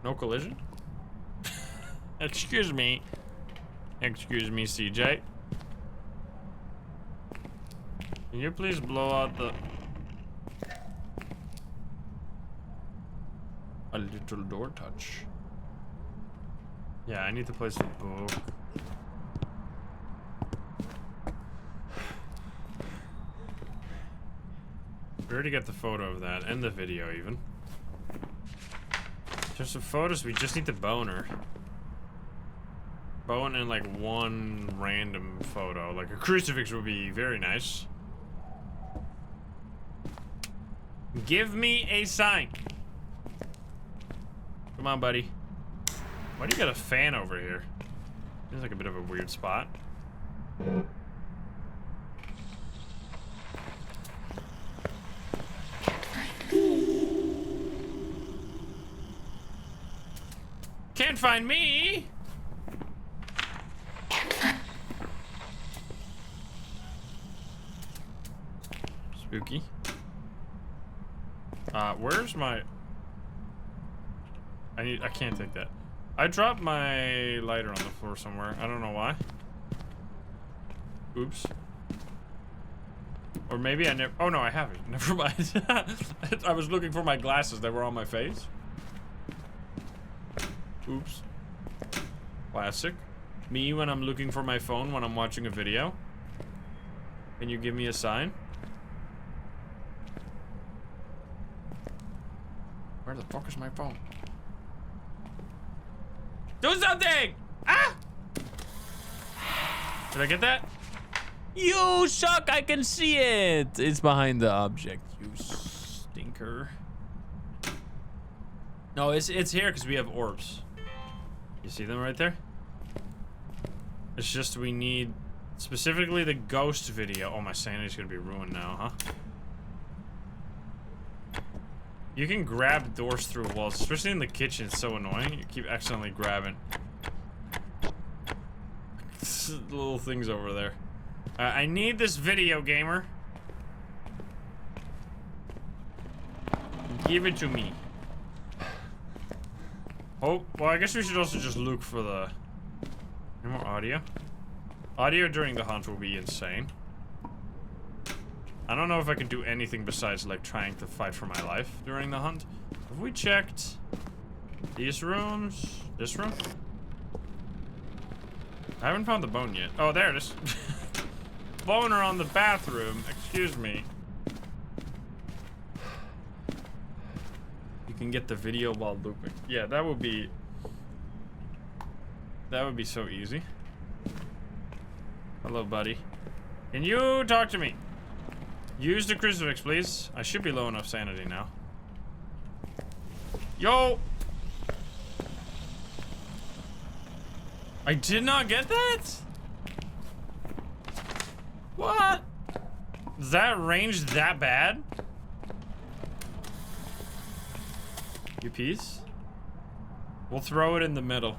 No collision? Excuse me. Excuse me, CJ. Can you please blow out the... A little door touch. Yeah, I need to place the book. We already got the photo of that, and the video even. There's some photos, we just need the boner. Bone and like one random photo. Like a crucifix would be very nice. Give me a sign. Come on, buddy. Why do you got a fan over here? Seems like a bit of a weird spot. Can't find me. Spooky. Where's my... I can't take that. I dropped my lighter on the floor somewhere. I don't know why. Oops. Or maybe I never. Oh no, I haven't. Never mind. I was looking for my glasses that were on my face. Oops. Classic. Me when I'm looking for my phone when I'm watching a video. Can you give me a sign? Where the fuck is my phone? Do something! Ah! Did I get that? You suck! I can see it! It's behind the object, you stinker. No, it's here because we have orbs. You see them right there? It's just we need specifically the ghost video. Oh, my sanity's gonna be ruined now, huh? You can grab doors through walls, especially in the kitchen. It's so annoying. You keep accidentally grabbing little things over there. I need this video, gamer. Give it to me. Oh, well, I guess we should also just look for the... Any more audio? Audio during the hunt will be insane. I don't know if I can do anything besides, like, trying to fight for my life during the hunt. Have we checked these rooms? This room? I haven't found the bone yet. Oh, there it is. Boner on the bathroom. Excuse me. You can get the video while looping. Yeah, that would be so easy. Hello, buddy. Can you talk to me? Use the crucifix, please. I should be low enough sanity now. Yo! I did not get that? What? Is that range that bad? You piece? We'll throw it in the middle.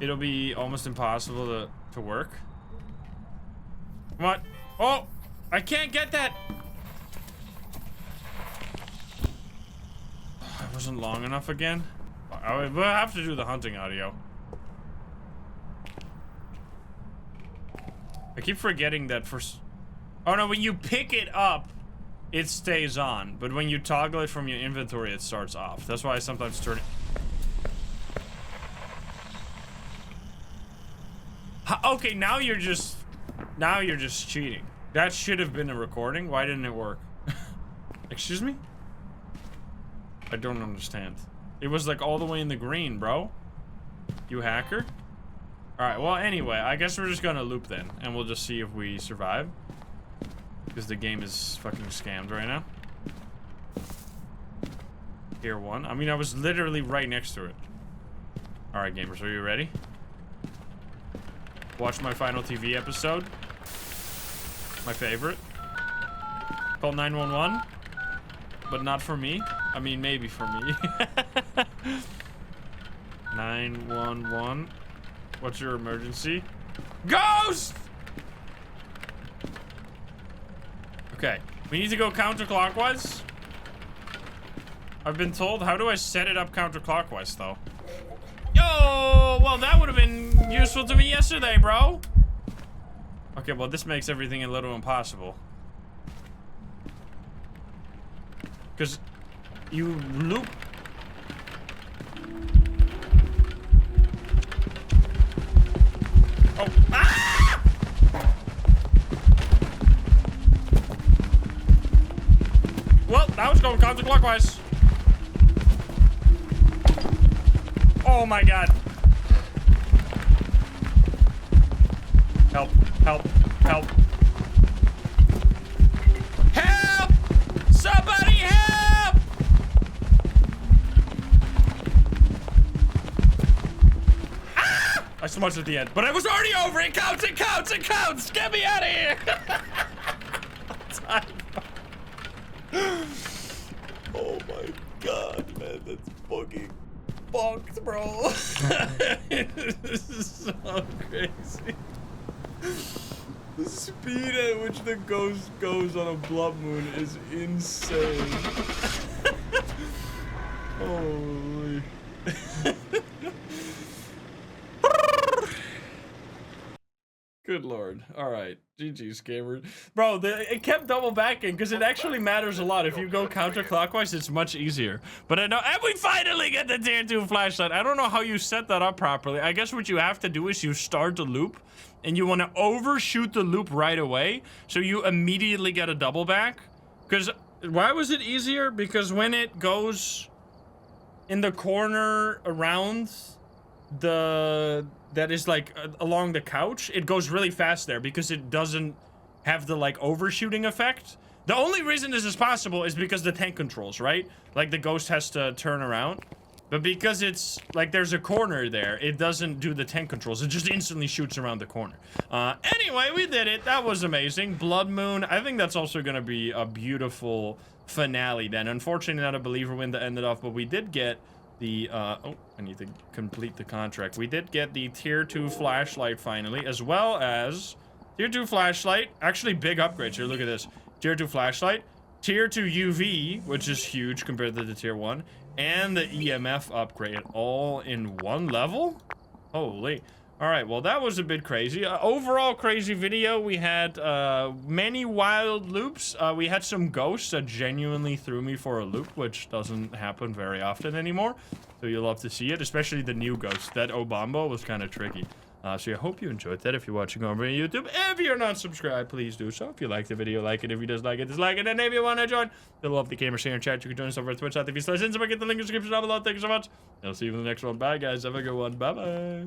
It'll be almost impossible to work. What? Oh! I can't get that! I wasn't long enough again. We'll have to do the hunting audio. I keep forgetting that oh no, when you pick it up, it stays on. But when you toggle it from your inventory, it starts off. That's why I sometimes turn it... Okay, now you're just cheating. That should have been a recording. Why didn't it work? Excuse me? I don't understand. It was like all the way in the green, bro. You hacker? Alright, well, anyway, I guess we're just gonna loop then, and we'll just see if we survive. Because the game is fucking scammed right now. Here one. I mean, I was literally right next to it. Alright, gamers, are you ready? Watch my final TV episode. My favorite. Called 911. But not for me. I mean, maybe for me. 911. What's your emergency? Ghost! Okay. We need to go counterclockwise. I've been told. How do I set it up counterclockwise, though? Yo! Well, that would have been useful to me yesterday, bro. Okay, well, this makes everything a little impossible. Because you loop... Oh, ah! Well, now it's going counterclockwise. Oh my god. Help, help, help. Help! Somebody help! Ah! I smudged at the end, but I was already over. It counts, it counts, it counts. Get me out of here. Oh my god, man, that's fucking fucked, bro. This is so crazy. The speed at which the ghost goes on a blood moon is insane. Holy. Good lord. All right. GG's, gamers. Bro, it kept double backing because it actually matters a lot. If you go counterclockwise, it's much easier. But I know, and we finally get the tier 2 flashlight. I don't know how you set that up properly. I guess what you have to do is you start the loop and you want to overshoot the loop right away. So you immediately get a double back. Because why was it easier? Because when it goes in the corner around that is like along the couch, it goes really fast there because it doesn't have the like overshooting effect. The only reason this is possible is because the tank controls, right? Like the ghost has to turn around, but because it's like there's a corner there, it doesn't do the tank controls. It just instantly shoots around the corner. Anyway, we did it. That was amazing. Blood Moon. I think that's also gonna be a beautiful finale then. Unfortunately, not a believer win to end it off, but we did get the oh, I need to complete the contract. We did get the tier 2 flashlight finally, as well as tier 2 flashlight. Actually, big upgrades here. Look at this. Tier 2 flashlight, tier 2 UV, which is huge compared to the tier 1, and the EMF upgrade all in one level. Holy. All right, well, that was a bit crazy. Overall crazy video. We had many wild loops. We had some ghosts that genuinely threw me for a loop, which doesn't happen very often anymore. So you'll love to see it, especially the new ghost. That Obambo was kind of tricky. So I hope you enjoyed that. If you're watching over on YouTube, if you're not subscribed, please do so. If you like the video, like it. If you dislike it, dislike it. And if you want to join the Love the Gamer Share chat, you can join us over at twitch.tv/Instagram. Get the link in the description down below. Thank you so much. I'll see you in the next one. Bye, guys. Have a good one. Bye-bye.